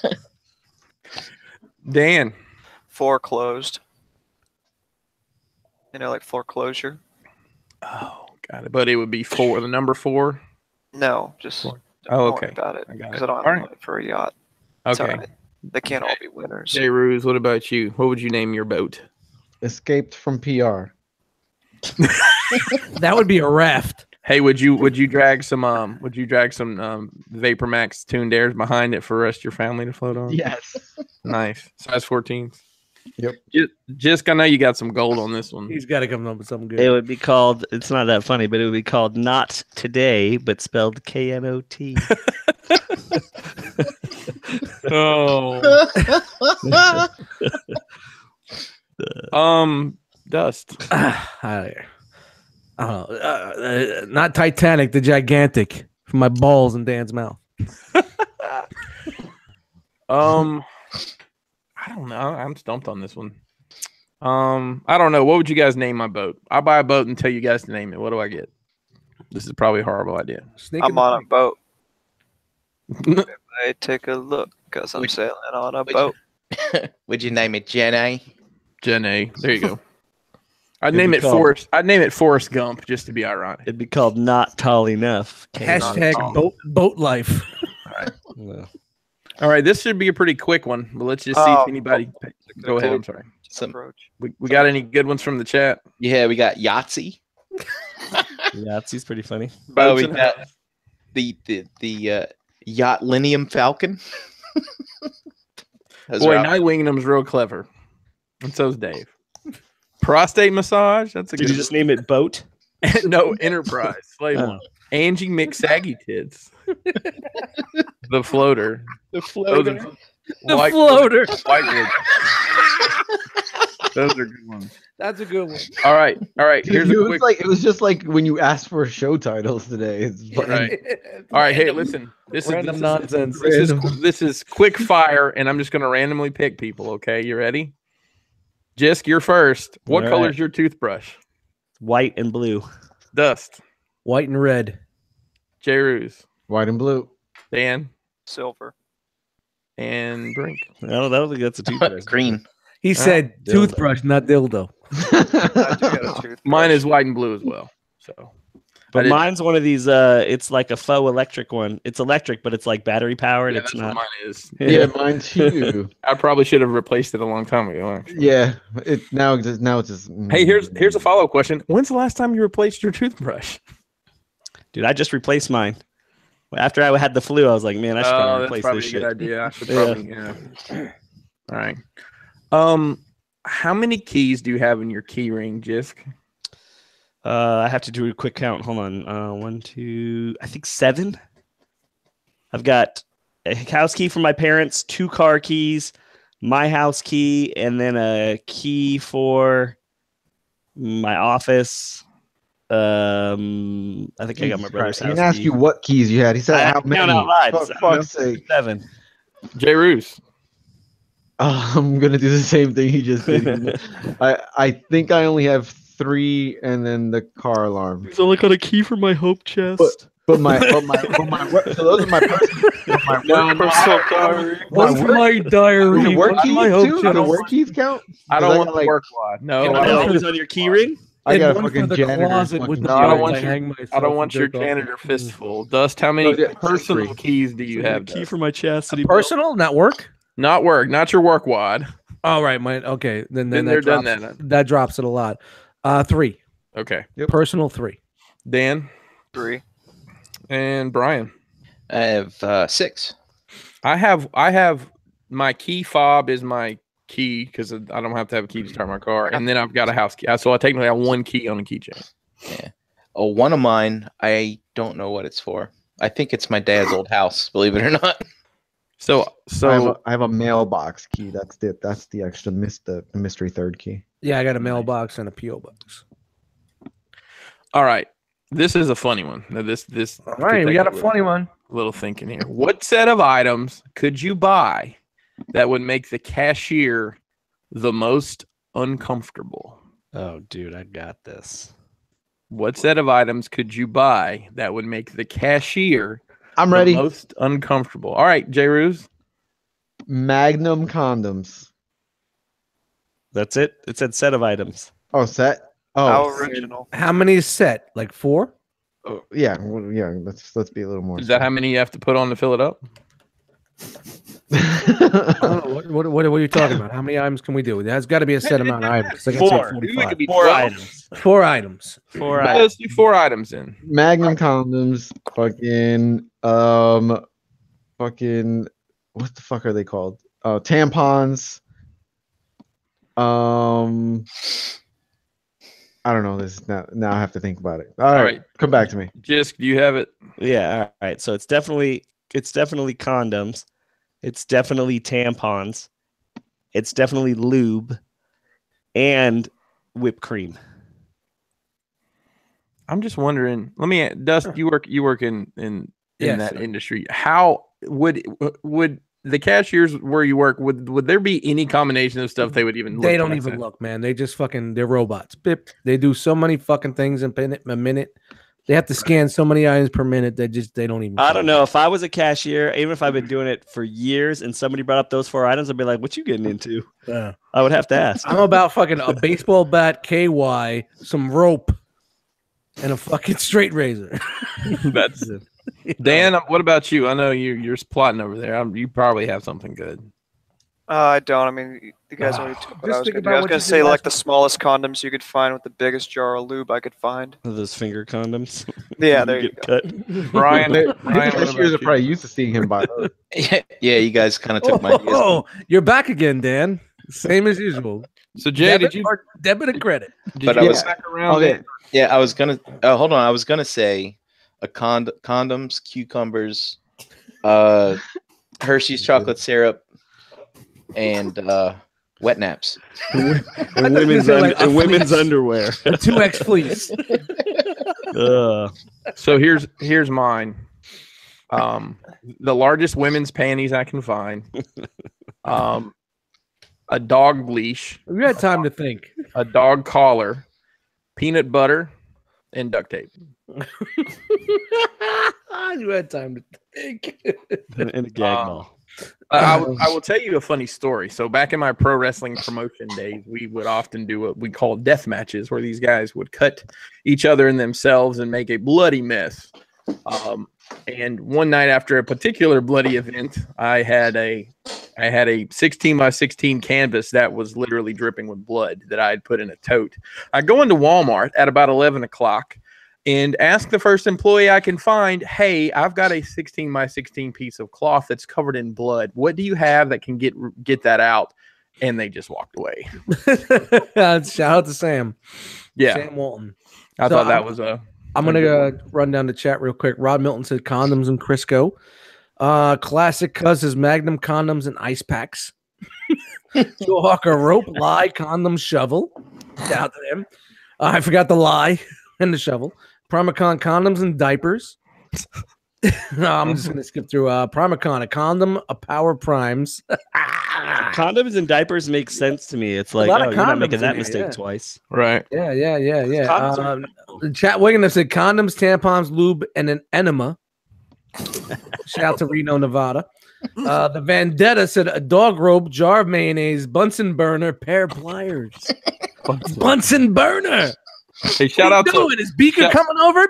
Dan. Foreclosed. Like foreclosure. Oh, got it. But it would be 4, the number 4? No, just don't worry about it because I don't have money for a yacht. Okay. Right. They can't all be winners. Jay Ruse, what about you? What would you name your boat? Escaped from PR. That would be a raft. Hey, would you drag some Vapor Max tuned airs behind it for the rest of your family to float on? Yes. Nice. Size 14. Yep. Just I know you got some gold on this one. He's got to come up with something good. It would be called. It's not that funny, but it would be called Not Today, but spelled KNOT. Oh. Dust. Not Titanic, the Gigantic. From my balls in Dan's mouth. I don't know. I'm stumped on this one. I don't know. What would you guys name my boat? I'll buy a boat and tell you guys to name it. What do I get? This is probably a horrible idea. I'm on a boat. I take a look because I'm sailing on a boat. Would you name it Jenny? Jenny. There you go. I'd name it Forrest. I'd name it Forrest Gump just to be ironic. It'd be called Not Tall Enough. Hashtag boat life. All right. Yeah. All right. This should be a pretty quick one, but let's just see if anybody. Go ahead. I'm sorry. We got any good ones from the chat? Yeah, we got Yahtzee. Yahtzee's pretty funny. Oh, we got the Yachtlinium Falcon. Boy, Nightwingham's real clever. And so's Dave. Prostate massage. That's a Did good. you just name it Boat? No, Enterprise. Slave one. Angie McSaggy tits. The floater. The floater. The floater. Whitewood. Those are good ones. That's a good one. All right. Here's Dude, a quick. it was just like when you asked for show titles today. It's fucking- Right. All right. Hey, listen. This Random is nonsense. This is quick fire, and I'm just going to randomly pick people. Okay, you ready? Jisk, you're first. What All color right. is your toothbrush? White and blue. Dust. White and red. J. Ruse. White and blue. Dan. Silver. And Brink. I don't think that's a toothbrush. Green. He said dildo. toothbrush, not dildo. I do got a toothbrush. Mine is white and blue as well. So, But mine's one of these. It's like a faux electric one. It's electric, but it's like battery powered. yeah, It's that's not. what mine is. Yeah, mine too. I probably should have replaced it a long time ago. Actually. Yeah, now it's just. Hey, here's a follow-up question. When's the last time you replaced your toothbrush? Dude, I just replaced mine. After I had the flu, I was like, man, I should probably that's replace probably this a shit. good idea. I should Yeah. probably, yeah. All right. How many keys do you have in your key ring, Jisk? I have to do a quick count. Hold on. 1, 2, I think 7. I've got a house key from my parents, 2 car keys, my house key, and then a key for my office. I think I got my brother's He house didn't ask key. you what keys you had. He said I how have to count many. out loud. For fuck's sake. 7. J. Ruse. I'm gonna do the same thing he just did. I think I only have 3, and then the car alarm. He's only got a key for my hope chest. But my work, so those are my personal car. What's my diary? The work What's keys my hope too? chest? The work keys count? I don't want like the work wad. No, And I are don't, those on your key ring? I And got a one for fucking the janitor. closet with the I don't belt want I your, hang myself I don't want and your jerk off. janitor fistful. Dust, how many yeah, personal 3. keys do you have? Key Dust? for my chastity. Personal, not work. Not work, not your work wad. All right, mine. Okay, then Been that there, done drops, that. that drops it a lot. 3 Okay. personal 3. Dan 3. and Brian. I have 6. I have my key fob is my key because I don't have to have a key to start my car, and then I've got a house key. So I technically have 1 key on the keychain. Yeah. Oh, one of mine, I don't know what it's for. I think it's my dad's old house, believe it or not. So I have a mailbox key. That's the extra the mystery 3rd key. Yeah, I got a mailbox and a PO box. all right. This is a funny one. Now this All right, we got a funny one. little thinking here. What set of items could you buy that would make the cashier the most uncomfortable? Oh, dude, I got this. What set of items could you buy that would make the cashier I'm ready. the most uncomfortable? All right, J. Ruse. Magnum condoms. That's it. It said set of items. Oh, set. How Oh, original. How many is set? Like 4? yeah, well, yeah. Let's be a little more. Is that how many you have to put on to fill it up? I don't know. What are you talking about? How many items can we do? There's got to be a set amount of items. Like I said, 4. 45. It could be 4 12. items. 4 items. 4 items. Let's do 4 items in. Magnum condoms, fucking what the fuck are they called? Tampons. I don't know. This is now I have to think about it. All right, come back to me. Jisk, do you have it? Yeah, all right. So it's definitely condoms. It's definitely tampons. It's definitely lube and whipped cream. I'm just wondering. Let me Dust. You work in Yes, that sir. industry. How would the cashiers where you work would there be any combination of stuff they would even? They look don't like even that? look, man. They just they're robots. Bip. They do so many fucking things in a minute. They have to scan so many items per minute. They don't even. I don't know. If I was a cashier, even if I've been doing it for years, and somebody brought up those 4 items, I'd be like, "What you getting into?" Yeah. I would have to ask. I'm about fucking a baseball bat, KY, some rope, and a fucking straight razor. That's it. Dan, what about you? I know you're plotting over there. You probably have something good. I don't. I mean, you guys already took what I Just was think going to do. about I was what going you to did say last like the smallest condoms you could find with the biggest jar of lube I could find. Those finger condoms. Yeah, there you get go. cut. Brian, The what cashiers about are you? probably used to seeing him by those. Yeah, you guys kind of took my ideas. Oh, you're back again, Dan. Same as usual. So Jay, did you debit and credit? But I was back around? okay. Yeah, I was gonna hold on. I was gonna say a condoms, cucumbers, Hershey's chocolate syrup, and wet naps. and women's underwear. A 2X fleece. So here's mine. The largest women's panties I can find. A dog leash. We had time to think. A dog collar, peanut butter, and duct tape. You had time to think. And a gag ball. I will tell you a funny story. So back in my pro wrestling promotion days, we would often do what we call death matches, where these guys would cut each other and themselves and make a bloody mess. And one night after a particular bloody event, I had a 16 by 16 canvas that was literally dripping with blood that I had put in a tote. I go into Walmart at about 11 o'clock and ask the first employee I can find, hey, I've got a 16 by 16 piece of cloth that's covered in blood. What do you have that can get that out? And they just walked away. Shout out to Sam. Yeah. Sam Walton. I thought that was a... I'm going to run down the chat real quick. Rod Milton said condoms and Crisco. Classic Cuz is Magnum condoms and ice packs. Joe Hawker rope, lie, condom, shovel. Shout out to them. I forgot the lie and the shovel. Primacon condoms and diapers. No, I'm just going to skip through. Primacon, a condom, a power primes. Condoms and diapers make sense to me. It's like, oh, you're not making that mistake twice. Right. Yeah. Chat Wiggin said condoms, tampons, lube, and an enema. Shout out to Reno, Nevada. The Vendetta said a dog rope, jar of mayonnaise, Bunsen burner, pair of pliers. Bunsen burner. Hey, shout out to is Beaker coming over?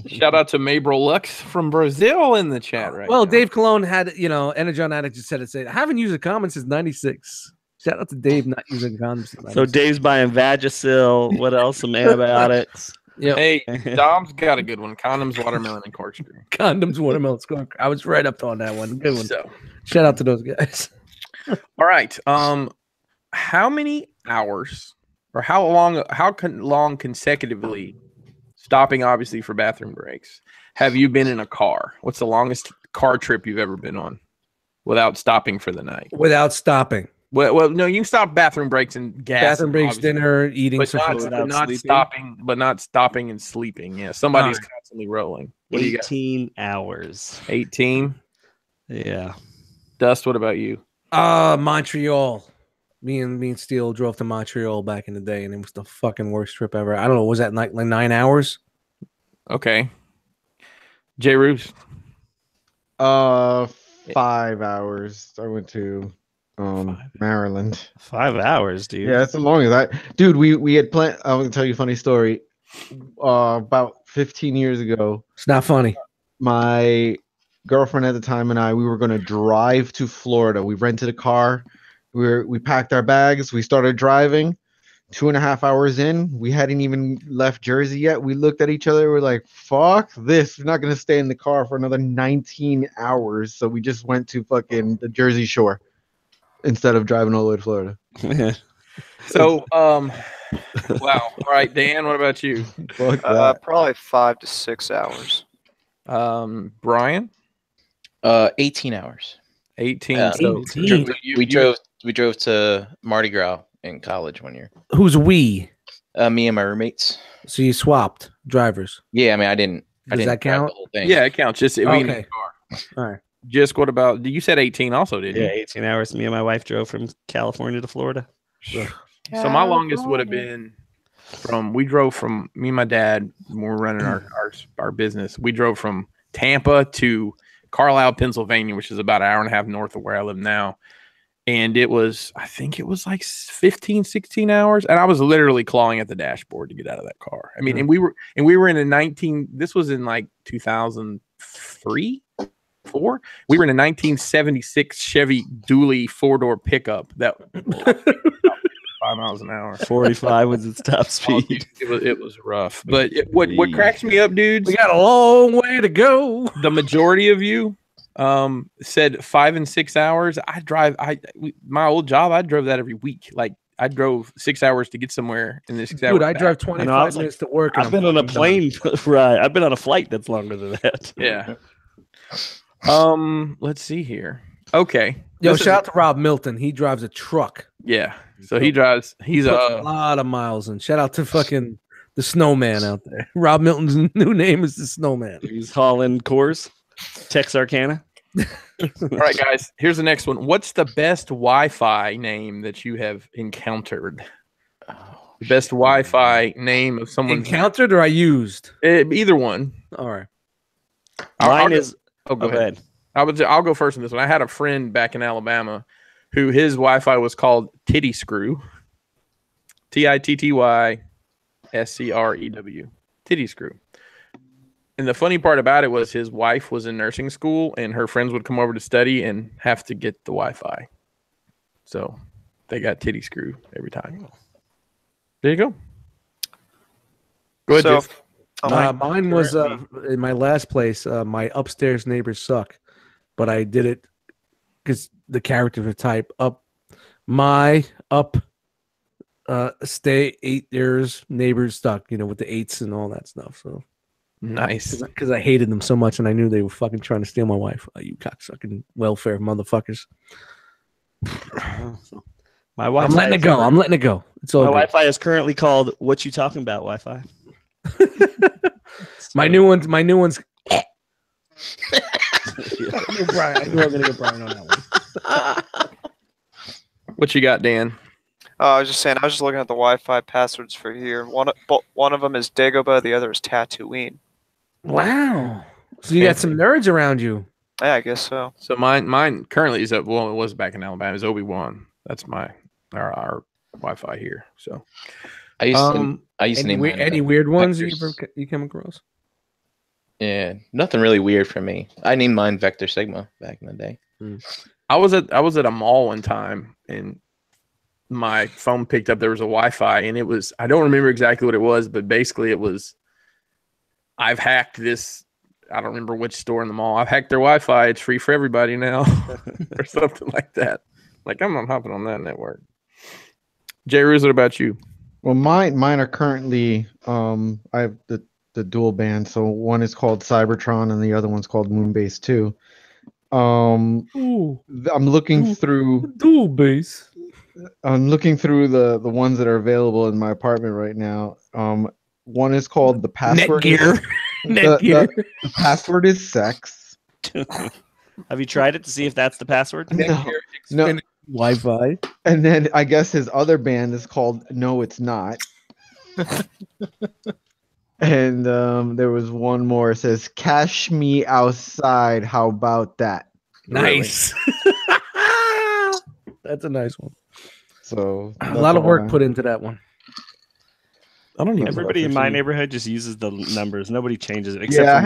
Shout out to Mabril Lux from Brazil in the chat right Well, now. Dave Cologne had, Energon Addict just said I haven't used a condom since 96. Shout out to Dave not using condoms since 96. So Dave's buying Vagisil. What else? Some antibiotics. Yep. Hey, Dom's got a good one. Condoms, watermelon, and corkscrew. Condoms, watermelon, skunk. I was right up on that one. Good one. So, shout out to those guys. all right. How many hours or how long consecutively, stopping obviously for bathroom breaks, have you been in a car? What's the longest car trip you've ever been on without stopping for the night? Without stopping. Well, no, you can stop bathroom breaks and gas. Bathroom breaks, obviously, dinner, eating, but some not, food. but not stopping and sleeping. Yeah, somebody's constantly rolling. What do you got? 18 hours. 18. Yeah. Dust, what about you? Montreal. Me and Steele drove to Montreal back in the day, and it was the fucking worst trip ever. I don't know. Was that like 9 hours? Okay. J. Roos. 5 hours. I went to Maryland. 5 hours, dude. Yeah, that's the longest. Dude, we had planned. I'm gonna tell you a funny story. About 15 years ago, It's not funny. my girlfriend at the time and we were gonna drive to Florida. We rented a car. We packed our bags. We started driving. 2.5 hours in, we hadn't even left Jersey yet. We looked at each other. We're like, "Fuck this! We're not gonna stay in the car for another 19 hours." So we just went to fucking the Jersey Shore instead of driving all the way to Florida. So, wow. All right, Dan, what about you? Fuck that. Probably 5 to 6 hours. Brian? 18 hours. 18. So 18. We drove to Mardi Gras in college one year. Who's we? Me and my roommates. So you swapped drivers. Yeah, I mean, I didn't. Does that drive count? the whole thing. Yeah, it counts. Just being in Okay. the car. All right. Just what about? You said 18 also, didn't Yeah, you? 18 hours. Me and my wife drove from California to Florida. So my longest would have been we drove from me and my dad when we were running our business. We drove from Tampa to Carlisle, Pennsylvania, which is about an hour and a half north of where I live now. And I think it was like 15, 16 hours. And I was literally clawing at the dashboard to get out of that car. I mean, and we were in this was in like 2003, 4. We were in a 1976 Chevy Dually 4-door pickup that 5 miles an hour. 45 was its top speed. It was rough. But what cracks me up, dudes, We got a long way to go. the majority of you Said 5 and 6 hours. My old job, I drove that every week. Like I drove 6 hours to get somewhere in this. Dude, I drive 25 minutes to work. I've been on a plane ride. I've been on a flight that's longer than that. Yeah. Let's see here. Okay. Yo, shout out to Rob Milton. He drives a truck. Yeah. So he drives. He's a lot of miles. And shout out to fucking the Snowman out there. Rob Milton's new name is the Snowman. He's hauling Coors, Texarkana. All right, guys. Here's the next one. What's the best Wi-Fi name that you have encountered? The best Wi-Fi name of someone encountered or I used? Either one. All right. Mine is. Oh, go ahead. I'll go first in this one. I had a friend back in Alabama who his Wi-Fi was called Titty Screw. TITTYSCREW. Titty Screw. And the funny part about it was his wife was in nursing school and her friends would come over to study and have to get the Wi-Fi. So they got Titty Screw every time. There you go. Go ahead, Jeff. Mine was in my last place. My upstairs neighbors suck, but I did it because the characters are type up. Stay 8 years. Neighbors stuck, with the 8s and all that stuff. So nice, because I hated them so much, and I knew they were fucking trying to steal my wife. You cocksucking welfare motherfuckers. So, my Wi-Fi. I'm letting it go. It's all. My Wi-Fi is currently called "What You Talking About" Wi-Fi. My new one's. I knew Brian. I knew I was gonna get Brian on that one. What you got, Dan? I was just saying. I was just looking at the Wi-Fi passwords for here. One of them is Dagobah. The other is Tatooine. Wow. So you got some nerds around you. Yeah, I guess so. So mine currently is it was back in Alabama. Is Obi-Wan. That's our Wi-Fi here. So I used to name any weird ones you come across? Yeah, nothing really weird for me. I named mine Vector Sigma back in the day. I was at a mall one time and my phone picked up. There was a Wi-Fi and it was, I don't remember exactly what it was, but basically it was, I've hacked this. I don't remember which store in the mall. I've hacked their Wi-Fi. It's free for everybody now, or something like that. Like I'm not hopping on that network. Jay Ruse, what about you? Well, mine are currently I have the dual band. So one is called Cybertron and the other one's called Moonbase 2. I'm looking through dual base. I'm looking through the ones that are available in my apartment right now. One is called the password. Netgear. The password is sex. Have you tried it to see if that's the password? No. Wi-Fi. And then I guess his other band is called No It's Not. And there was one more. It says, "Cash me outside. How about that?" Nice. That's a nice one. So a lot of work put into that one. I don't even. Everybody in my neighborhood just uses the numbers. Nobody changes it. Except I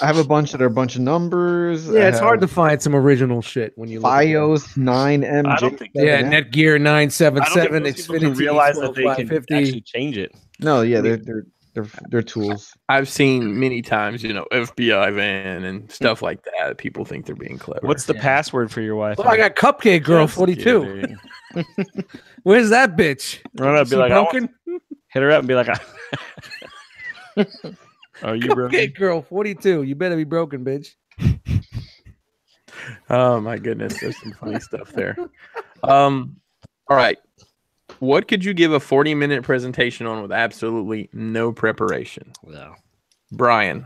have a bunch that are a bunch of numbers. Yeah, it's hard to find some original shit when you look FiOS 9MJ. Yeah, Netgear 977. Xfinity realize that they can actually change it. No, yeah, they're tools. I've seen many times, FBI van and stuff like that. People think they're being clever. What's the password for your Wi-Fi? Well, I got Cupcake Girl 42. Where's that bitch? Run up, be like, broken? Hit her up and be like, "Are you broken?" Cupcake Girl 42. You better be broken, bitch. Oh my goodness, there's some funny stuff there. All right. What could you give a 40-minute presentation on with absolutely no preparation? Wow. Brian.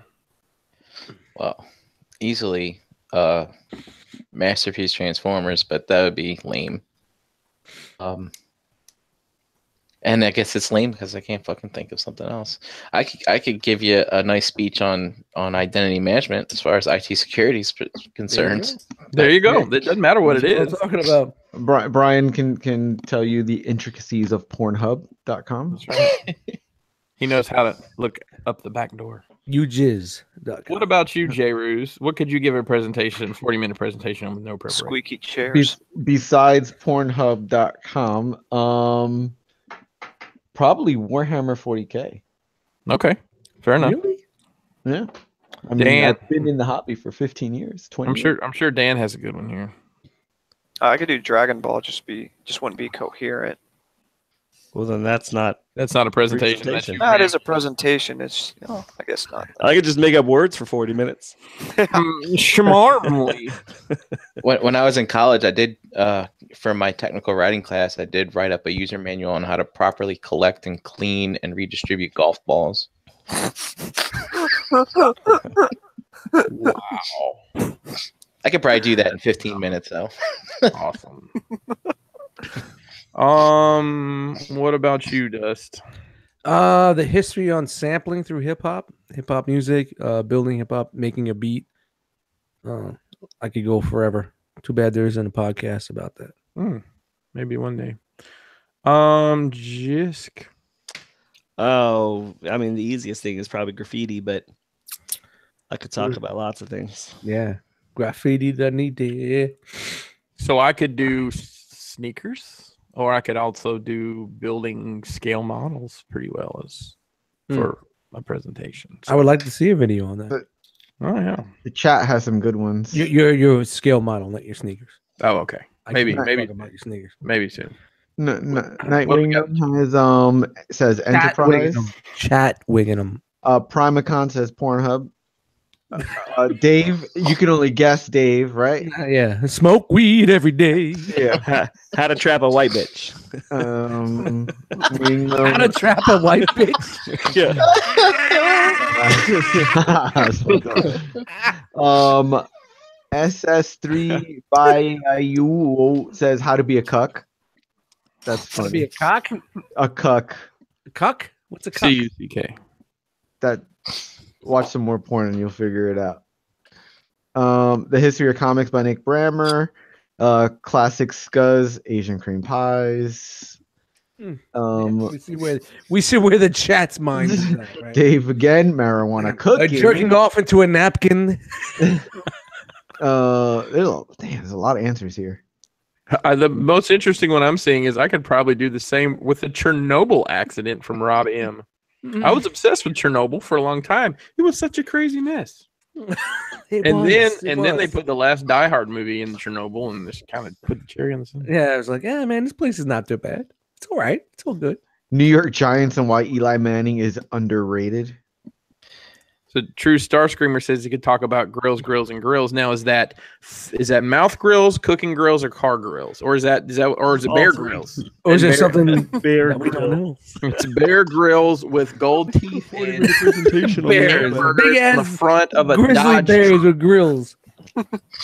Well, easily Masterpiece Transformers, but that would be lame. And I guess it's lame because I can't fucking think of something else. I could give you a nice speech on identity management as far as IT security is concerned. There you go. It doesn't matter what it is. What I'm talking about. Brian can tell you the intricacies of Pornhub.com. That's right. He knows how to look up the back door. UJizz.com. What about you, Jay Ruse? What could you give a 40-minute presentation with no preparation? Squeaky chairs. Besides Pornhub.com, probably Warhammer 40K. Okay, fair enough. Really? Yeah. I mean, Dan. I've been in the hobby for 15 years, 20 years. I'm sure Dan has a good one here. I could do Dragon Ball, just wouldn't be coherent. Well, then that's not a presentation. Presentation. That is a presentation. It's I guess not. I could just make up words for 40 minutes. Shamarmly. When I was in college, I did for my technical writing class, I did write up a user manual on how to properly collect and clean and redistribute golf balls. Wow. I could probably do that in 15 minutes, though. Awesome. What about you, Dust? The history on sampling through hip hop music, building hip hop, making a beat. I could go forever. Too bad there isn't a podcast about that. Maybe one day. Jisk. Oh, I mean, the easiest thing is probably graffiti, but I could talk about lots of things. Yeah, graffiti that need to. So I could do sneakers, or I could also do building scale models pretty well as for a presentation. So, I would like to see a video on that. oh yeah. The chat has some good ones. You're a scale model, not your sneakers. Oh okay. Maybe Talk about your sneakers. maybe soon. Nightwing has says Enterprise. Chat wigging them. Primacon says Pornhub. Dave, you can only guess Dave, right? Yeah, smoke weed every day. Yeah. How to trap a white bitch. How to trap a white bitch. Yeah. SS3 by you says how to be a cuck. That's How to funny. be a cock? A cuck. A cuck? What's a cuck? CUCK. That watch some more porn and you'll figure it out. The History of Comics by Nick Brammer. Classic Scuzz, Asian Cream Pies. we see where the chat's mind is at, right? Dave again, marijuana cooking. Jerking off into a napkin. There's a lot of answers here. The most interesting one I'm seeing is I could probably do the same with the Chernobyl accident from Rob M. I was obsessed with Chernobyl for a long time. It was such a crazy mess. Then they put the last Die Hard movie in Chernobyl and just kind of put the cherry on the sundae. Yeah, I was like, yeah, man, this place is not too bad. It's all right. It's all good. New York Giants and why Eli Manning is underrated. So True Starscreamer says you could talk about grills. Now is that mouth grills, cooking grills, or car grills, or is it bear grills? Or is there something Bear that we don't know? It's bear grills with gold teeth and Bears, big on the ass front of a grizzly Dodge. bears with grills.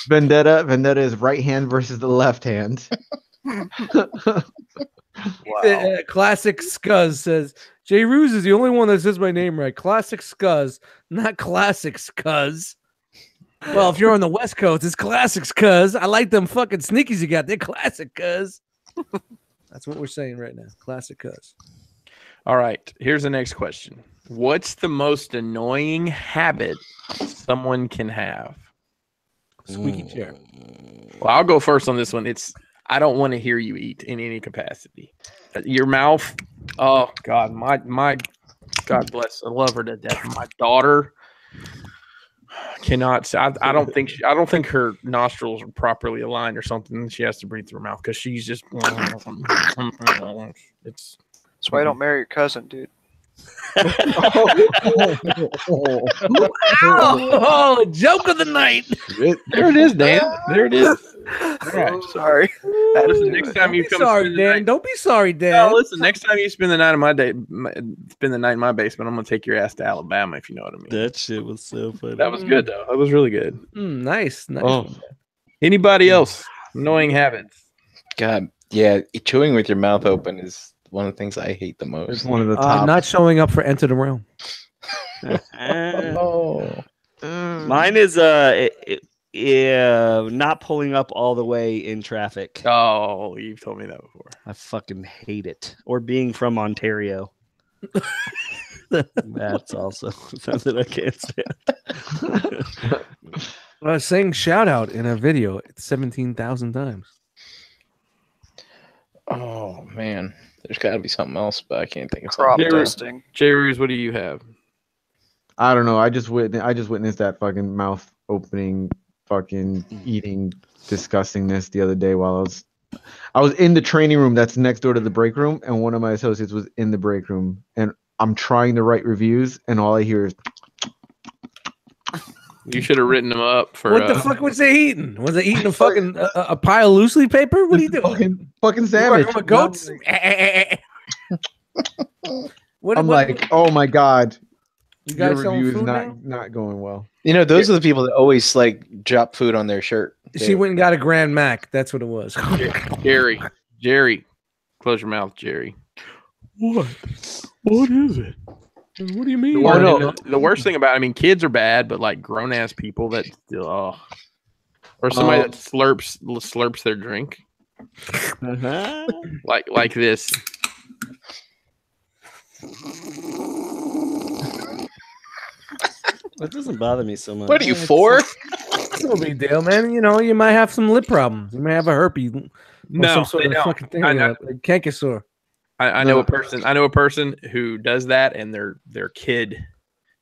Vendetta is right hand versus the left hand. Wow. Classic Scuzz says Jay Ruse is the only one that says my name right. Classic Scuzz, not Classic Scuzz. Well, if you're on the West Coast, it's Classics, cuz I like them fucking sneakies you got. They're classic, cuz. That's what we're saying right now. Classic, cuz. All right. Here's the next question. What's the most annoying habit someone can have? Squeaky chair. Well, I'll go first on this one. I don't want to hear you eat in any capacity. Your mouth. Oh God, my God bless. I love her to death. My daughter cannot. I don't think her nostrils are properly aligned or something. She has to breathe through her mouth because she's just. That's why I don't marry your cousin, dude. Oh, joke of the night. There it is, Dan. There it is. All right. Sorry. Listen, next time you come Sorry, spend the Dan. night- Don't be sorry, Dan. No, listen. Next time you spend the night in spend the night in my basement, I'm gonna take your ass to Alabama if you know what I mean. That shit was so funny. That was good though. That was really good. Nice. Oh. Anybody else? Annoying habits. God, yeah, chewing with your mouth open is one of the things I hate the most. It's one of the top. Not showing up for Enter the Realm. Mine is not pulling up all the way in traffic. Oh, you've told me that before. I fucking hate it. Or being from Ontario. That's also something I can't stand. Saying shout out in a video 17,000 times. Oh man, there's got to be something else, but I can't think of Crop something. dusting. Jay Ruse, what do you have? I don't know. I just witnessed that fucking mouth opening, fucking eating disgustingness the other day while I was in the training room that's next door to the break room, and one of my associates was in the break room, and I'm trying to write reviews, and all I hear is. You should have written them up for. What the fuck was they eating? Was they eating a fucking a pile of loose leaf paper? What are you doing? Fucking sandwich. With goats? I'm like, oh my god. You guys your selling review is food not going well. You know, those are the people that always like drop food on their shirt. She went and got a Grand Mac. That's what it was. Jerry, close your mouth, Jerry. What? What is it? What do you mean? The worst thing about it, I mean, kids are bad, but like grown ass people that still, or somebody that slurps their drink, like this. That doesn't bother me so much. What are you for? It's no big deal, man. You know, you might have some lip problems. You may have a herpes. No, some sort of fucking thing. Like canker sore. I know a person. I know a person who does that, and their kid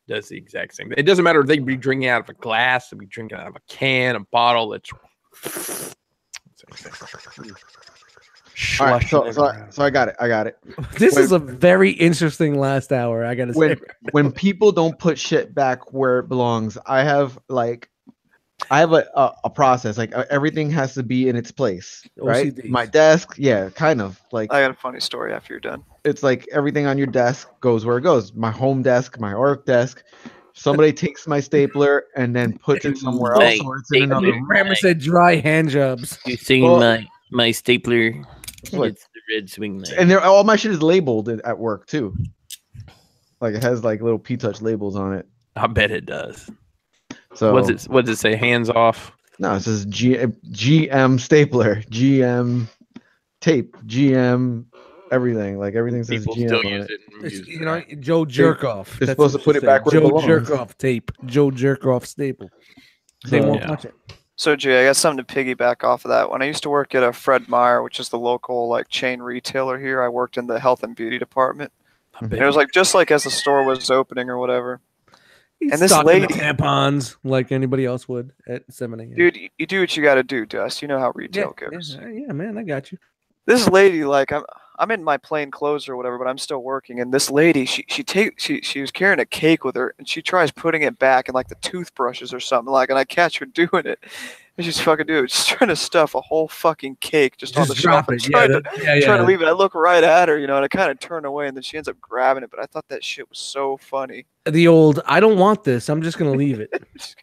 does the exact same thing. It doesn't matter if they be drinking out of a glass, they be drinking out of a can, a bottle. That's all right, so I got it. This is a very interesting last hour. I gotta say, when people don't put shit back where it belongs, I have a process. Like everything has to be in its place, right? OCD. My desk, yeah, kind of like. I got a funny story after you're done. It's like everything on your desk goes where it goes. My home desk, my work desk. Somebody takes my stapler and then puts it somewhere else, or it's in another room. Grandma said dry hand jobs. You're saying my stapler. It's the red swing knife. And all my shit is labeled at work too. Like it has like little P-Touch labels on it. I bet it does. So what does it say? Hands off. No, it says GM stapler, GM tape, GM everything. Like everything says People GM still on use it. it. You know, Joe Jerkoff. They're supposed to put it back where it Joe belongs. Jerkoff tape. Joe Jerkoff staple. They won't touch it. So Jay, I got something to piggyback off of that. When I used to work at a Fred Meyer, which is the local like chain retailer here, I worked in the health and beauty department. And it was like just like as the store was opening or whatever. He's and this stocking lady, the tampons like anybody else would at 7 a.m. Dude, you do what you got to do, Dust. You know how retail goes. Yeah, man, I got you. This lady, like, I'm in my plain clothes or whatever, but I'm still working. And this lady, she was carrying a cake with her, and she tries putting it back in like the toothbrushes or something, like, and I catch her doing it, and she's fucking doing it, just trying to stuff a whole fucking cake just on the shelf. Trying to leave it. I look right at her, you know, and I kind of turn away, and then she ends up grabbing it. But I thought that shit was so funny. The old, I don't want this. I'm just gonna leave it.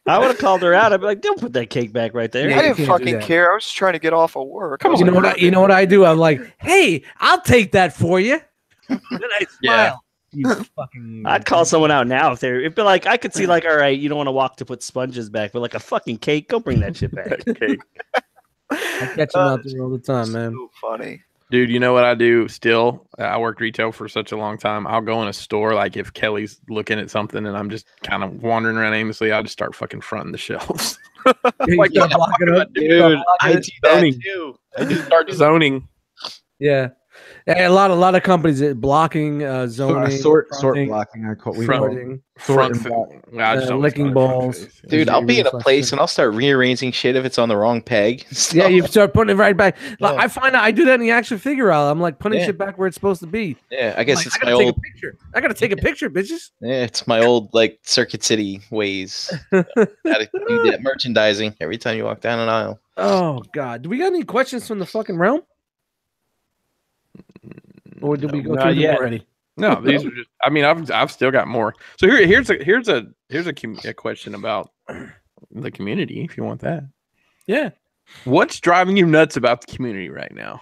I would have called her out. I'd be like, "Don't put that cake back right there." I didn't fucking care. I was just trying to get off of work. You know what I do? I'm like, hey, I'll take that for you. Then I smile. You fucking. I'd call someone out now if they're. It'd be like I could see like, all right, you don't want to walk to put sponges back, but like a fucking cake, go bring that shit back. Cake. I catch them out there all the time, man. So funny. Dude, you know what I do still? I worked retail for such a long time. I'll go in a store, like if Kelly's looking at something and I'm just kind of wandering around aimlessly, I'll just start fucking fronting the shelves. Like, dude, I do that too. I just start zoning. Yeah. A lot of companies blocking, zoning, sort blocking. I call licking balls. Dude, I'll be in a place and I'll start rearranging shit if it's on the wrong peg. Yeah, you start putting it right back. Like, I find out I do that in the action figure aisle. I'm like putting shit back where it's supposed to be. Yeah, I guess it's my old picture. I gotta take a picture, bitches. Yeah, it's my old like Circuit City ways. Gotta do that merchandising every time you walk down an aisle. Oh God, do we got any questions from the fucking realm? Or did we go through them already? No, these are just. I mean, I've still got more. So here's a question about the community. If you want that, yeah. What's driving you nuts about the community right now?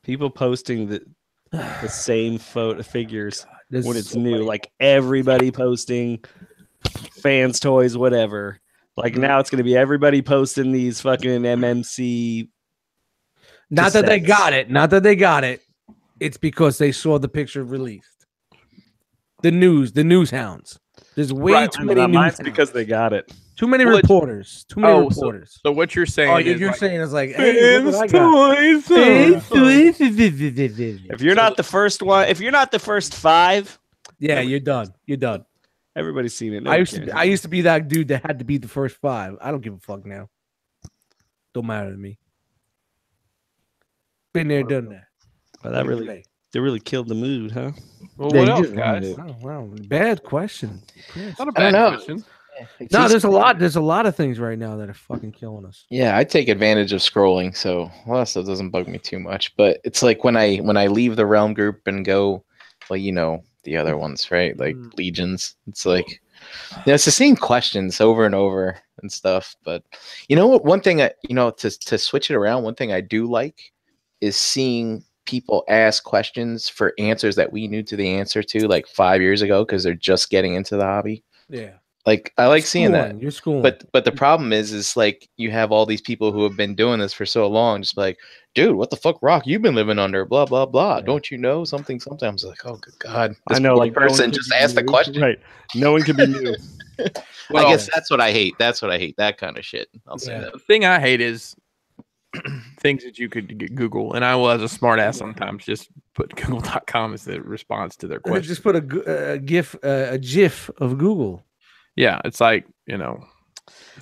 People posting the same figures when it's new, like everybody posting fans, toys, whatever. Like now it's gonna be everybody posting these fucking MMC. Not that they got it. It's because they saw the picture released. The news hounds. There's way too many news hounds. Because they got it. Too many reporters. Too many reporters. So what you're saying? Oh, you're saying is like, hey, look what I got. If you're not the first one, if you're not the first 5, yeah, you're done. You're done. Everybody's seen it. I used to be that dude that had to beat the first 5. I don't give a fuck now. Don't matter to me. Been there, done that. Well, they really killed the mood, huh? Well, what else, guys? Oh, wow, bad question. Not a bad question. No, there's a lot of things right now that are fucking killing us. Yeah, I take advantage of scrolling, so a lot of stuff doesn't bug me too much. But it's like when I leave the realm group and go, well, you know, the other ones, right? Like legions. It's like, it's the same questions over and over and stuff. But you know what? One thing to switch it around, one thing I do like is seeing people ask questions for answers that we knew to the answer to like 5 years ago because they're just getting into the hobby. Yeah. Like I like seeing that. You're schooling. But the problem is like you have all these people who have been doing this for so long, just like, dude, what the fuck rock you've been living under? Blah blah blah. Yeah. Don't you know something? Sometimes like, oh good God. This I know like person just asked the question. Right. No one can be new. Well, I guess that's what I hate. That's what I hate. That kind of shit. I'll say that. The thing I hate is things that you could Google, and I will, as a smart ass, sometimes just put Google.com as the response to their question. Just put a GIF of Google. Yeah, it's like, you know,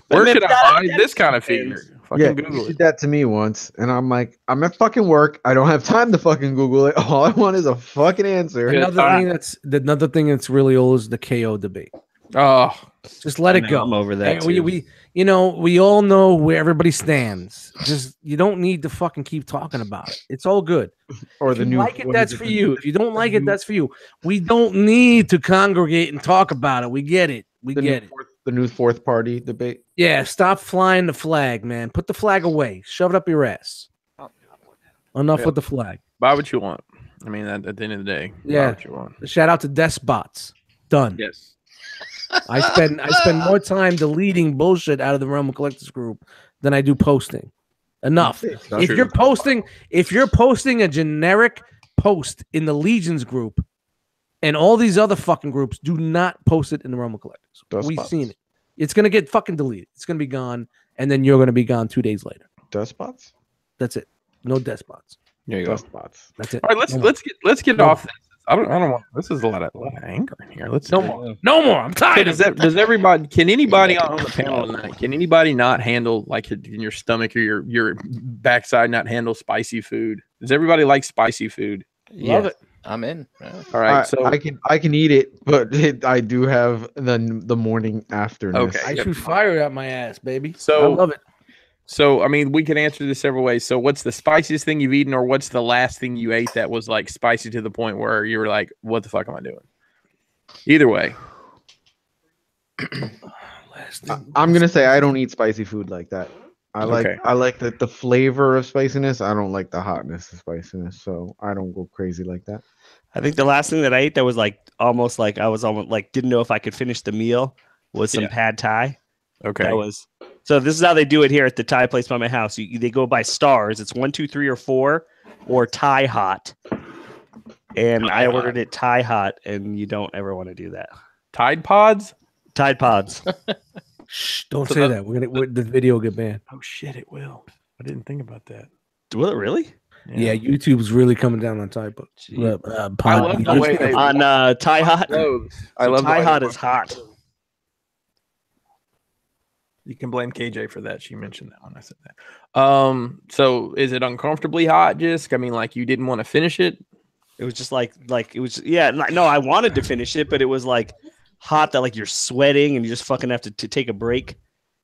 where should I find this kind of figure? Fucking Google you did that to me once, and I'm like, I'm at fucking work. I don't have time to fucking Google it. All I want is a fucking answer. Another thing that's really old is the KO debate. Oh, just let it go. I'm over that. We all know where everybody stands. Just you don't need to fucking keep talking about it. It's all good. Or if you like it, that's for you. If you don't like it, that's for you. We don't need to congregate and talk about it. We get it. The new fourth party debate. Yeah, stop flying the flag, man. Put the flag away. Shove it up your ass. Enough with the flag. Buy what you want. I mean, at the end of the day, yeah. Buy what you want. Shout out to Despots. Done. Yes. I spend more time deleting bullshit out of the Realm of Collectors group than I do posting. Enough. If you're posting a generic post in the Legions group and all these other fucking groups, do not post it in the Realm of Collectors. We've seen it. It's gonna get fucking deleted. It's gonna be gone, and then you're gonna be gone 2 days later. Despots? That's it. No despots. There you go. Despots. That's it. All right, let's get off this. I don't want. This is a lot of anger in here. No more. I'm tired. Does everybody? Can anybody on the panel tonight? Can anybody not handle like in your stomach or your backside not handle spicy food? Does everybody like spicy food? Love it. I'm in. All right, so I can eat it, but I do have the morning after. Okay, I shoot fire out my ass, baby. So I love it. So I mean, we can answer this several ways. So what's the spiciest thing you've eaten, or what's the last thing you ate that was like spicy to the point where you were like, "What the fuck am I doing?" Either way. I'm gonna say I don't eat spicy food like that. I like the flavor of spiciness. I don't like the hotness of spiciness, so I don't go crazy like that. I think the last thing that I ate that was like almost like I was almost like didn't know if I could finish the meal was some pad thai. Okay. So this is how they do it here at the Thai place by my house. They go by stars. It's 1, 2, 3, or 4, or Thai hot. And I ordered it Thai hot, and you don't ever want to do that. Tide Pods. Shh, don't say that. The video will get banned. Oh shit, it will. I didn't think about that. Will it really? Yeah, YouTube's really coming down on Thai Pods. I love the way they on Thai hot. I love Thai hot is hot. You can blame KJ for that. She mentioned that when I said that. So is it uncomfortably hot, Jisk? I mean, like you didn't want to finish it? It was just like it was. Yeah, no, I wanted to finish it, but it was like hot that like you're sweating and you just fucking have to take a break.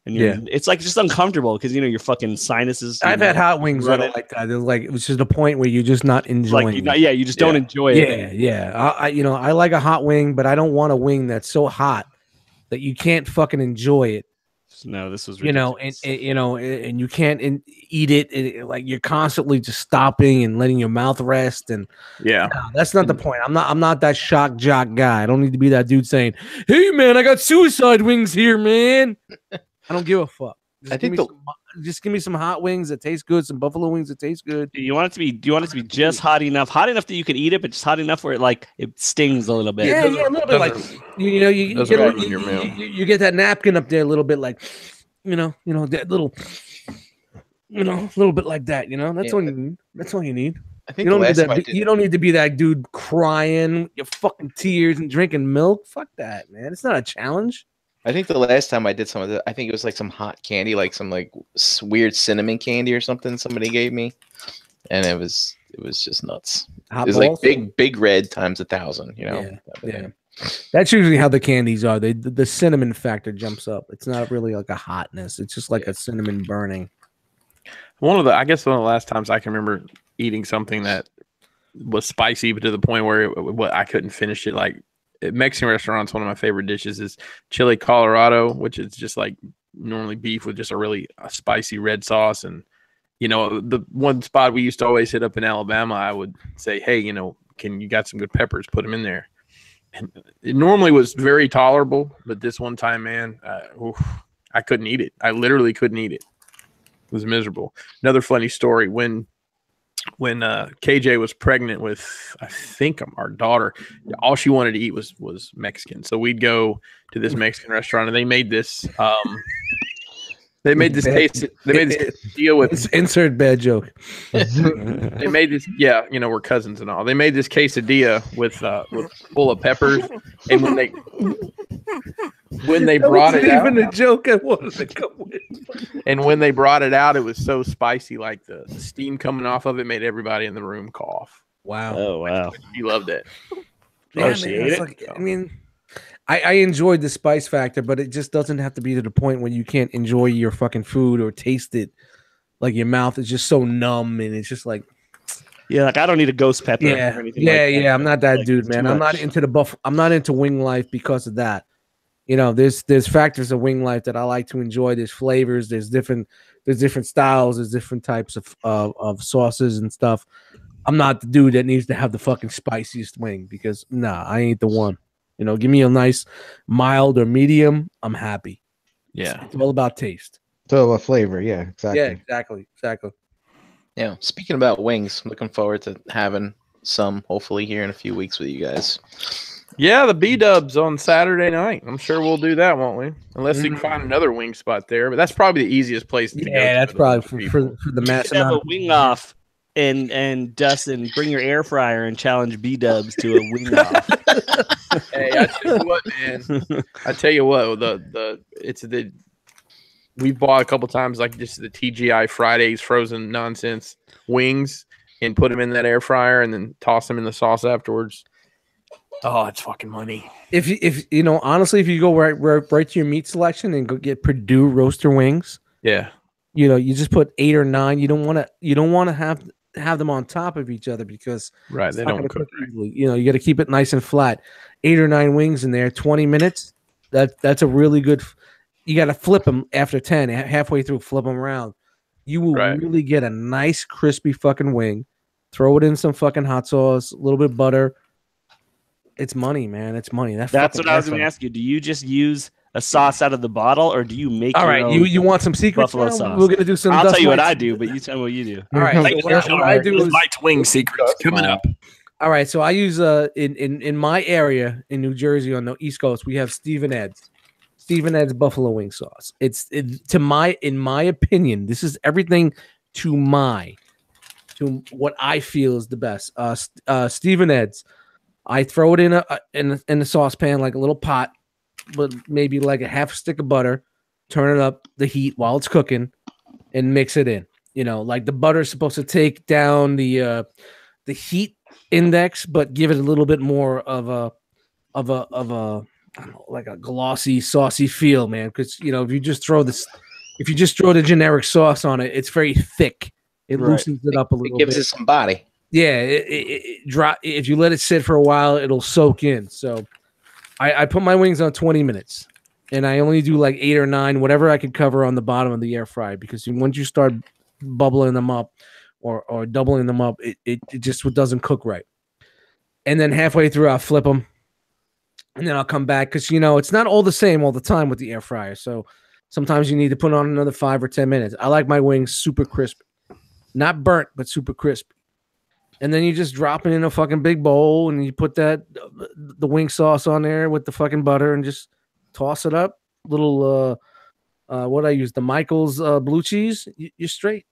And it's like just uncomfortable because your fucking sinuses. I've had hot wings that are like that. They're like it was just a point where you're just not enjoying. You just don't enjoy it. Yeah. I like a hot wing, but I don't want a wing that's so hot that you can't fucking enjoy it. No, this was ridiculous. And you can't eat it. Like you're constantly just stopping and letting your mouth rest. And that's not the point. I'm not that shock jock guy. I don't need to be that dude saying, "Hey man, I got suicide wings here, man." I don't give a fuck. Just give me some hot wings that taste good, some buffalo wings that taste good. Do you want it to be just hot enough that you can eat it, but just hot enough where it stings a little bit? Yeah, a little bit. Like you get that napkin up there a little bit, like that little, a little bit like that. That's all you need. That's all you need. I think You don't need to be that dude crying, your fucking tears and drinking milk. Fuck that, man. It's not a challenge. I think the last time I did some of that, I think it was like some hot candy, like some like weird cinnamon candy or something somebody gave me, and it was just nuts. Hot it was balls? like big red times 1,000. You know. Yeah. That's usually how the candies are. The cinnamon factor jumps up. It's not really like a hotness. It's just like a cinnamon burning. I guess one of the last times I can remember eating something that was spicy, but to the point where I couldn't finish it. Like at Mexican restaurants, one of my favorite dishes is chili Colorado, which is just like normally beef with just a spicy red sauce. And, you know, the one spot we used to always hit up in Alabama, I would say, hey, you know, you got some good peppers, put them in there. And it normally was very tolerable, but this one time, man, I couldn't eat it. I literally couldn't eat it. It was miserable. Another funny story, when KJ was pregnant with, I think, our daughter, all she wanted to eat was Mexican. So we'd go to this Mexican restaurant, and they made this deal with insert bad joke. They made this, yeah, you know, we're cousins and all. They made this quesadilla with full of peppers, and when they brought it out, even a joke I wanted to come with. And when they brought it out, it was so spicy, like the steam coming off of it made everybody in the room cough. Wow! Oh wow! She loved it. Yeah, she ate it. Like, I mean, I enjoyed the spice factor, but it just doesn't have to be to the point where you can't enjoy your fucking food or taste it. Like your mouth is just so numb, and it's just like, yeah, like I don't need a ghost pepper. Yeah, or anything like that. I'm not that like, dude, man. I'm not into I'm not into wing life because of that. You know, there's factors of wing life that I like to enjoy. There's flavors, there's different styles, there's different types of sauces and stuff. I'm not the dude that needs to have the fucking spiciest wing because I ain't the one. You know, give me a nice mild or medium. I'm happy. Yeah, it's all about taste. It's all about flavor. Yeah, exactly. Yeah, exactly. Yeah. Speaking about wings, I'm looking forward to having some hopefully here in a few weeks with you guys. Yeah, the B-dubs on Saturday night. I'm sure we'll do that, won't we? Unless you can find another wing spot there, but that's probably the easiest place to go. Yeah, that's probably for the mass have amount. A wing off. And Dustin, bring your air fryer and challenge B-dubs to a wing off. Hey, I tell you what, man. I tell you what, we bought a couple times like just the TGI Fridays frozen nonsense wings and put them in that air fryer and then toss them in the sauce afterwards. Oh, it's fucking money. If you know, honestly, if you go right to your meat selection and go get Purdue roaster wings, yeah, you know, you just put 8 or 9. You don't want to have them on top of each other because they don't cook easily. You know, you got to keep it nice and flat. 8 or 9 wings in there, 20 minutes. That's a really good. You got to flip them after 10, halfway through, flip them around. You will really get a nice crispy fucking wing. Throw it in some fucking hot sauce, a little bit of butter. It's money, man. It's money. That's what I was going to ask you. Do you just use a sauce out of the bottle, or do you make? All right, you want some secret buffalo sauce? We're gonna do some. I'll tell you what I do, but you tell me what you do. All right, so what I do is Mike's wing secrets coming up. All right, so I use in my area in New Jersey on the East Coast, we have Stephen Ed's buffalo wing sauce. In my opinion, this is everything to what I feel is the best. Stephen Ed's. I throw it in a saucepan, like a little pot, but maybe like a half a stick of butter. Turn it up the heat while it's cooking, and mix it in. You know, like the butter is supposed to take down the heat index, but give it a little bit more of a I don't know, like a glossy, saucy feel, man. Because you know, if you just throw the generic sauce on it, it's very thick. It loosens it up a little bit. It gives it some body. Yeah, if you let it sit for a while, it'll soak in. So I put my wings on 20 minutes, and I only do like 8 or 9, whatever I could cover on the bottom of the air fryer, because once you start bubbling them up or doubling them up, it just doesn't cook right. And then halfway through, I'll flip them, and then I'll come back because, you know, it's not all the same all the time with the air fryer. So sometimes you need to put on another 5 or 10 minutes. I like my wings super crisp, not burnt, but super crisp. And then you just drop it in a fucking big bowl, and you put the wing sauce on there with the fucking butter, and just toss it up. Little what I use, the Michael's blue cheese. You're straight.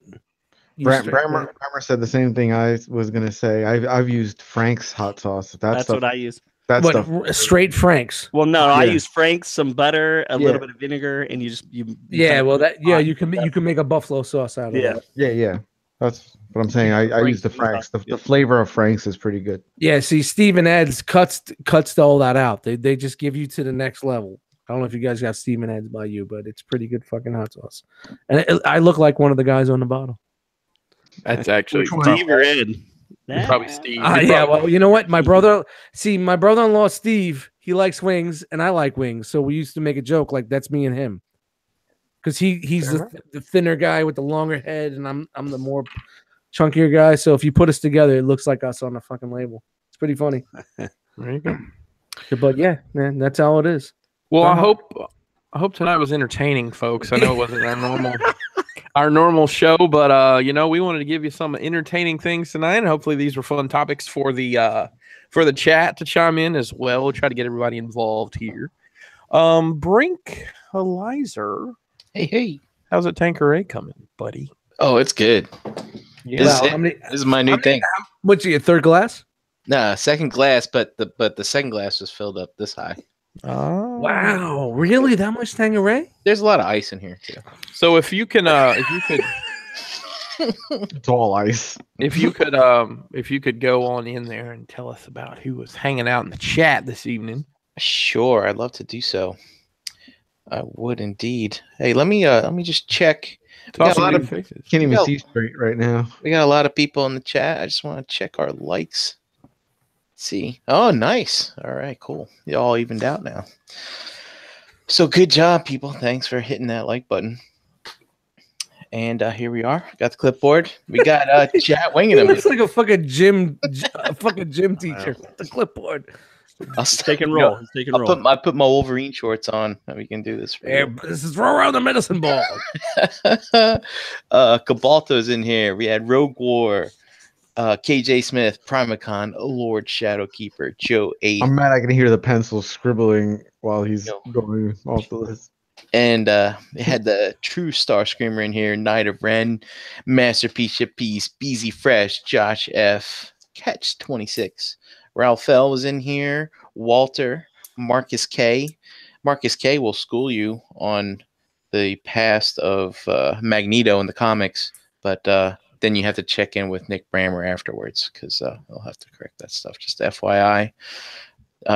Brammer said the same thing I was gonna say. I've used Frank's hot sauce. That's what I use. That's straight Frank's. Well, no, I use Frank's, some butter, a little bit of vinegar, and you you can make a buffalo sauce out of that. Yeah. That's what I'm saying. I use the Frank's. The flavor of Frank's is pretty good. Yeah, see, Steve and Ed's cuts all that out. They just give you to the next level. I don't know if you guys got Steve and Ed's by you, but it's pretty good fucking hot sauce. And I look like one of the guys on the bottle. That's actually Steve or Ed. Probably Steve. Yeah, well, you know what? My brother-in-law Steve, he likes wings, and I like wings. So we used to make a joke like that's me and him, because he's the thinner guy with the longer head, and I'm the more chunkier guy. So if you put us together, it looks like us on the fucking label. It's pretty funny. There you go. But yeah, man, that's how it is. Well, I hope tonight was entertaining, folks. I know it wasn't our normal show, but we wanted to give you some entertaining things tonight, and hopefully these were fun topics for the chat to chime in as well. We'll try to get everybody involved here. Brink Elizer. Hey. How's it Tanqueray coming, buddy? Oh, it's good. Yeah. This is my new thing. What's your third glass? Nah, second glass, but the second glass was filled up this high. Oh wow! Really, that much Tanqueray? There's a lot of ice in here too. So if you could, it's all ice. If you could go on in there and tell us about who was hanging out in the chat this evening. Sure, I'd love to do so. I would indeed. Hey, let me just check. Can't even see straight right now. We got a lot of people in the chat. I just want to check our likes. See. Oh, nice. All right, cool. You all evened out now. So good job, people. Thanks for hitting that like button. And here we are. Got the clipboard. We got chat winging him. Looks like a fucking gym teacher. The clipboard. I'll take and roll. I put my Wolverine shorts on, and we can do this. This is throw around the medicine ball. Cabalto's in here. We had Rogue War. KJ Smith, Primacon, Lord Shadowkeeper, Joe 8. I'm mad I can hear the pencil scribbling while he's going off the list. And it had the true Star Screamer in here, Knight of Ren, Masterpiece of Peace, Beezy Fresh, Josh F, Catch 26. Ralph L was in here, Walter, Marcus K. Marcus K will school you on the past of Magneto in the comics, but then you have to check in with Nick Brammer afterwards, because I'll have to correct that stuff. Just FYI.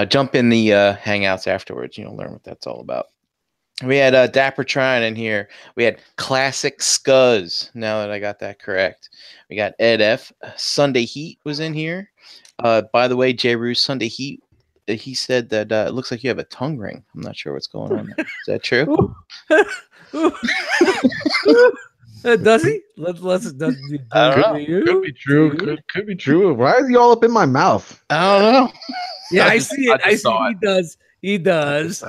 Jump in the Hangouts afterwards. Learn what that's all about. We had Dapper Trine in here. We had Classic Scuzz. Now that I got that correct. We got Ed F. Sunday Heat was in here. By the way, J. Ruse, Sunday Heat, he said that it looks like you have a tongue ring. I'm not sure what's going on there. Is that true? Does he? Let's I don't know. Could be true. Could be true. Why is he all up in my mouth? I don't know. Yeah, I see it. I see it. He does.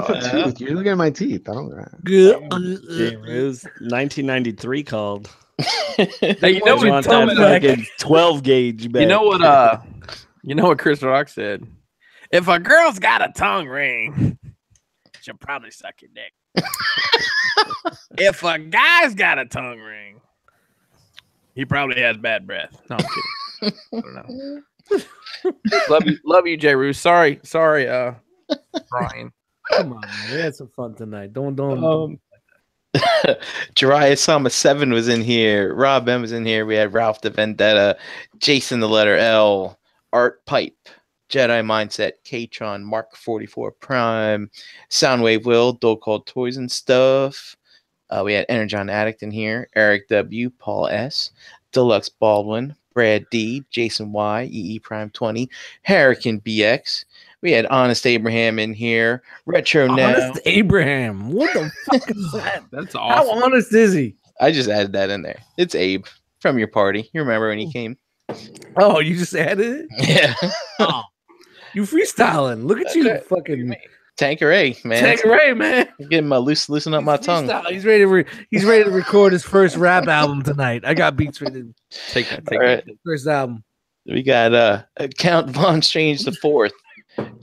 You're looking at my teeth. I don't know. It was 1993 called. Hey, you know what? 12 gauge. Back. You know what Chris Rock said? If a girl's got a tongue ring, she'll probably suck your dick. If a guy's got a tongue ring, he probably has bad breath. No, I'm kidding. I don't know. love you, J. Ruse. Sorry, Brian. Come on, man. We had some fun tonight. Don't. Jiraiya Sama 7 was in here. Rob M was in here. We had Ralph the Vendetta, Jason the letter L, Art Pipe, Jedi Mindset, Katron, Mark 44 Prime, Soundwave Will, Dole Called Toys and Stuff. We had Energon Addict in here, Eric W, Paul S, Deluxe Baldwin, Brad D, Jason Y, EE Prime 20, Hurricane BX. We had Honest Abraham in here, Retro Now. Honest Abraham, what the fuck is that? That's awesome. How honest is he? I just added that in there. It's Abe from your party. You remember when he came? Oh, you just added it? Yeah. Oh, you freestyling. Look at you, fucking Tanqueray, man. Tanqueray, man. I'm getting my loosen up my tongue. He's ready to record his first rap album tonight. I got beats ready. Take that. Right. First album. We got Count Von Strange the Fourth,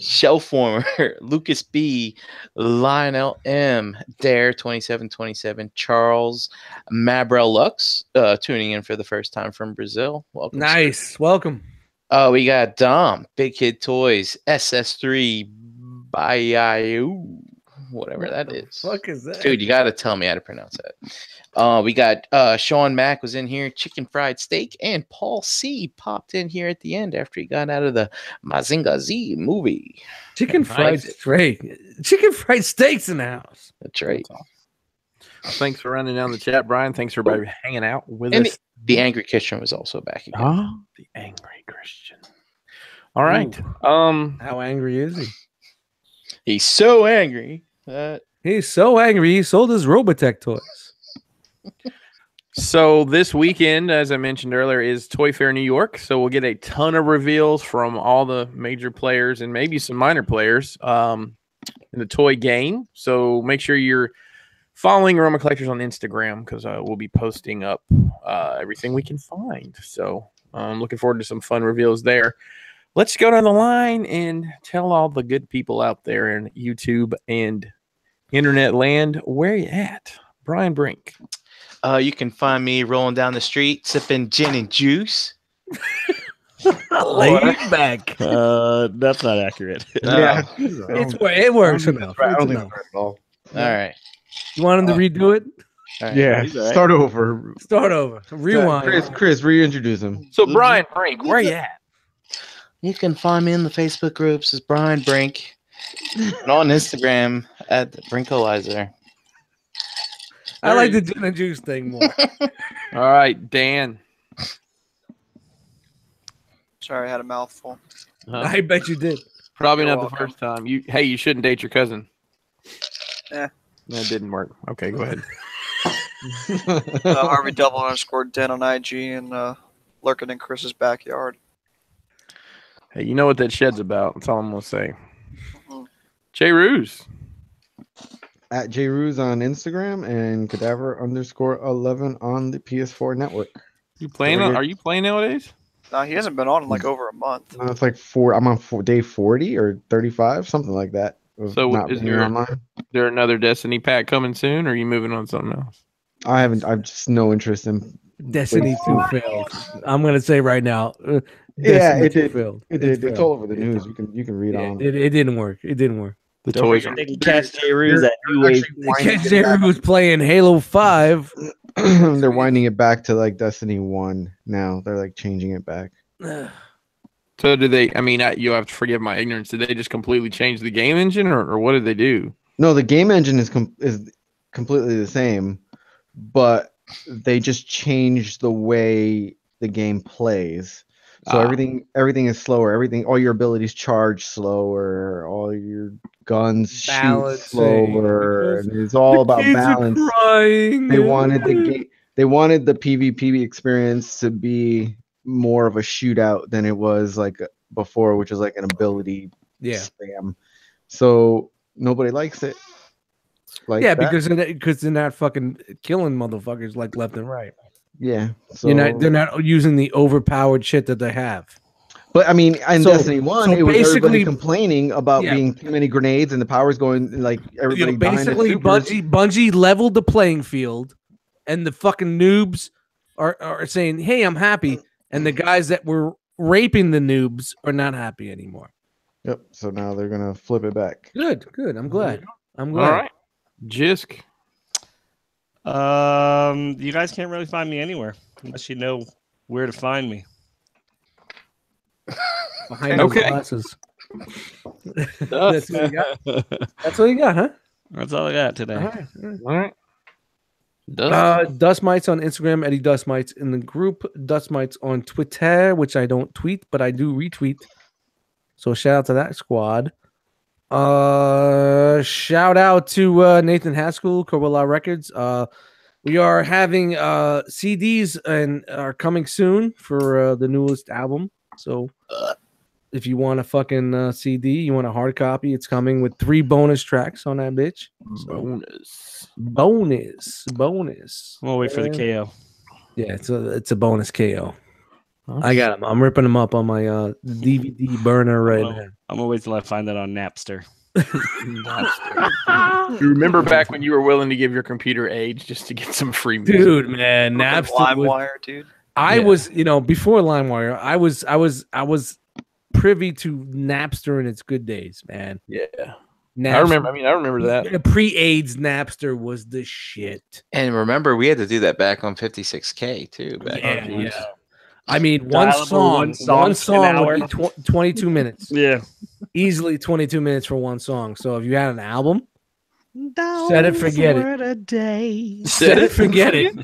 Shelf Warmer, Lucas B, Lionel M, Dare 2727, Charles Mabrel Lux, tuning in for the first time from Brazil. Welcome. Nice. Welcome. We got Dom, Big Kid Toys, SS3, Bayou, whatever that is. Fuck is that? Dude, you got to tell me how to pronounce that. We got Sean Mack was in here, Chicken Fried Steak, and Paul C popped in here at the end after he got out of the Mazinga Z movie. Chicken Fried Steak. Chicken Fried Steak's in the house. That's right. Thanks for running down the chat, Brian. Thanks for everybody hanging out with us. The Angry Christian was also back again. Oh, the Angry Christian. All right. How angry is he? He's so angry. He's so angry he sold his Robotech toys. So this weekend, as I mentioned earlier, is Toy Fair New York. So we'll get a ton of reveals from all the major players and maybe some minor players in the toy game. So make sure you're following Aroma Collectors on Instagram because we'll be posting up everything we can find. So I'm looking forward to some fun reveals there. Let's go down the line and tell all the good people out there in YouTube and internet land where you at. Brian Brink. You can find me rolling down the street sipping gin and juice. Laid back. That's not accurate. Yeah, It works enough. I don't think it's right at all. All right. You want him to redo it? All right. Yeah, He's all right. start over. Start over. Rewind. Chris, reintroduce him. So Brian Brink, where you at? You can find me in the Facebook groups as Brian Brink and on Instagram at Brinkolizer. I like the gin and juice thing more. All right, Dan. Sorry, I had a mouthful. I bet you did. Probably You're not welcome. the first time. You shouldn't date your cousin. Eh. That didn't work. Okay, go ahead. Harvey _Den on IG and lurking in Chris's backyard. Hey, you know what that shed's about. That's all I'm gonna say. Mhm. Jay Ruse. At JRuse on Instagram and Cadaver_11 on the PS4 network. You playing? Are you playing nowadays? No, he hasn't been on in like over a month. It's like I'm on day 40 or 35, something like that. of So not is being there- online. There another Destiny pack coming soon, or are you moving on to something else? I've just no interest in. Destiny 2 failed. I'm gonna say right now. Yeah, Destiny it 2 did. failed. It's failed. all over the news. You can read Yeah, on. it didn't work. It didn't work. The Don't toys. forget They can catch J. Ruse at New Age. Jared was playing Halo 5. They're winding it back to like Destiny 1 now. They're like changing it back. So do they? I mean, you have to forgive my ignorance. Did they just completely change the game engine, or what did they do? No, the game engine is completely the same, but they just changed the way the game plays. So everything is slower. All your abilities charge slower. All your guns shoot Balancing, slower. because And it's all about Kids are balance. crying. They wanted the PvP experience to be more of a shootout than it was like before, which was like an ability spam. So nobody likes it. Because they're not fucking killing motherfuckers like left and right. Yeah, so They're not using the overpowered shit that they have. But I mean, in Destiny 1, it was everybody basically- complaining about being too many grenades and the power's going like everybody. Basically, Bungie leveled the playing field, and the fucking noobs are saying, "Hey, I'm happy," and the guys that were raping the noobs are not happy anymore. Yep. So now they're gonna flip it back. Good. I'm glad. All right, Jisk. You guys can't really find me anywhere unless you know where to find me. Behind those glasses. That's what you got. That's what you got, huh? That's all I got today. All right. Dust Mites on Instagram, Eddie Dust Mites in the group, Dust Mites on Twitter, which I don't tweet, but I do retweet. So shout out to that squad. Shout out to Nathan Haskell, Cobra Records. We are having CDs and are coming soon for the newest album. So if you want a fucking CD, you want a hard copy, it's coming with 3 bonus tracks on that bitch. So, bonus. We'll wait for the KO. Yeah, it's a bonus KO. I got them. I'm ripping them up on my DVD burner right now. I'm gonna wait till I find that on Napster. You remember back when you were willing to give your computer age just to get some free music? Dude, man, Napster. LimeWire, dude. I was, before LimeWire, I was privy to Napster in its good days, man. Yeah. Napster, I remember that. Pre-AIDS Napster was the shit. And remember, we had to do that back on 56K too. Yeah. I mean, one song would be 22 minutes. Yeah. Easily 22 minutes for one song. So if you had an album, set it, forget it. Set it, forget it.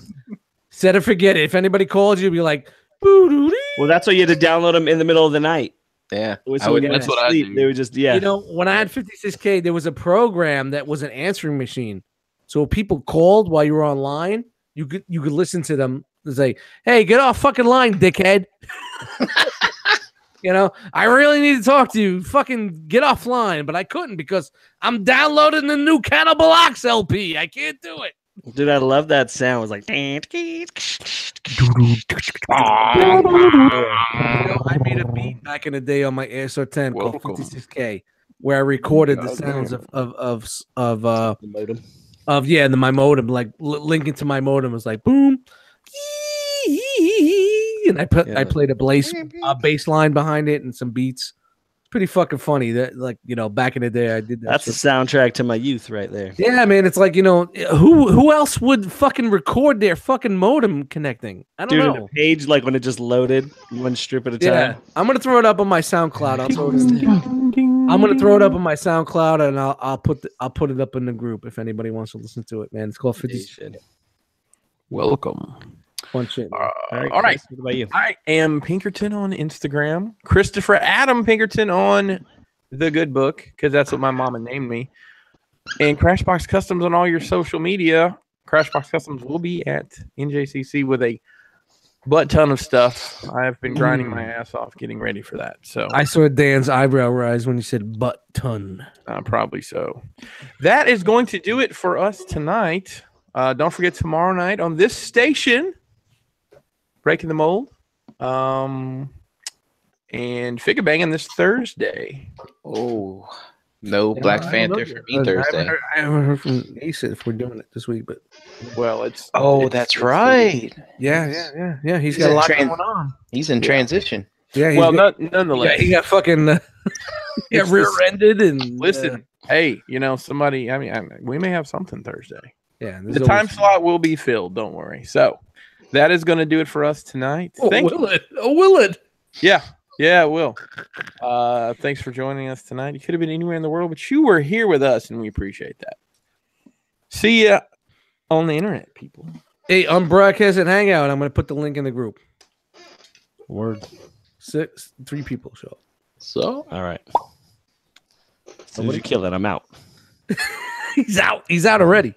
Set it, forget it. If anybody called you, be like, well, that's why you had to download them in the middle of the night. Yeah. That's what I do. They were just, when I had 56K, there was a program that was an answering machine. So if people called while you were online, you could listen to them and say, hey, get off fucking line, dickhead. I really need to talk to you. Fucking get offline. But I couldn't because I'm downloading the new Agabucks LP. I can't do it. Dude, I love that sound. It was like, I made a beat back in the day on my ASR10 called 56K, where I recorded the sounds of the modem. My modem, like linking to my modem was like boom, and I played a bass line behind it and some beats. Pretty fucking funny. That back in the day I did that. That's the soundtrack to my youth right there. Yeah, man. It's like, who else would fucking record their fucking modem connecting? I don't know. Dude, a page like when it just loaded one strip at a time. Yeah, I'm gonna throw it up on my SoundCloud. I'm gonna throw it up on my SoundCloud and I'll put it up in the group if anybody wants to listen to it, man. It's called 50. Welcome. Fun shit. All right. What about you? I am Pinkerton on Instagram. Christopher Adam Pinkerton on The Good Book, because that's what my mama named me. And Crashbox Customs on all your social media. Crashbox Customs will be at NJCC with a butt ton of stuff. I've been grinding my ass off getting ready for that. So I saw Dan's eyebrow rise when he said butt ton. Probably so. That is going to do it for us tonight. Don't forget tomorrow night on this station, Breaking the Mold, and Figure Banging this Thursday. Oh, no Black Panther for me Thursday. I haven't heard from Ace if we're doing it this week, but it's that's right. Yeah. He's got a lot going on. He's in transition. Yeah. Nonetheless, he got fucking rear-ended and listen. Hey, somebody. I mean, we may have something Thursday. Yeah, the time slot will be filled. Don't worry. So that is going to do it for us tonight. Will it? Yeah, it will. Thanks for joining us tonight. You could have been anywhere in the world, but you were here with us, and we appreciate that. See ya on the internet, people. Hey, on Broadcast and Hangout, I'm going to put the link in the group. Word. 3 people show up. So? All right. As soon as you kill it, I'm out. He's out already.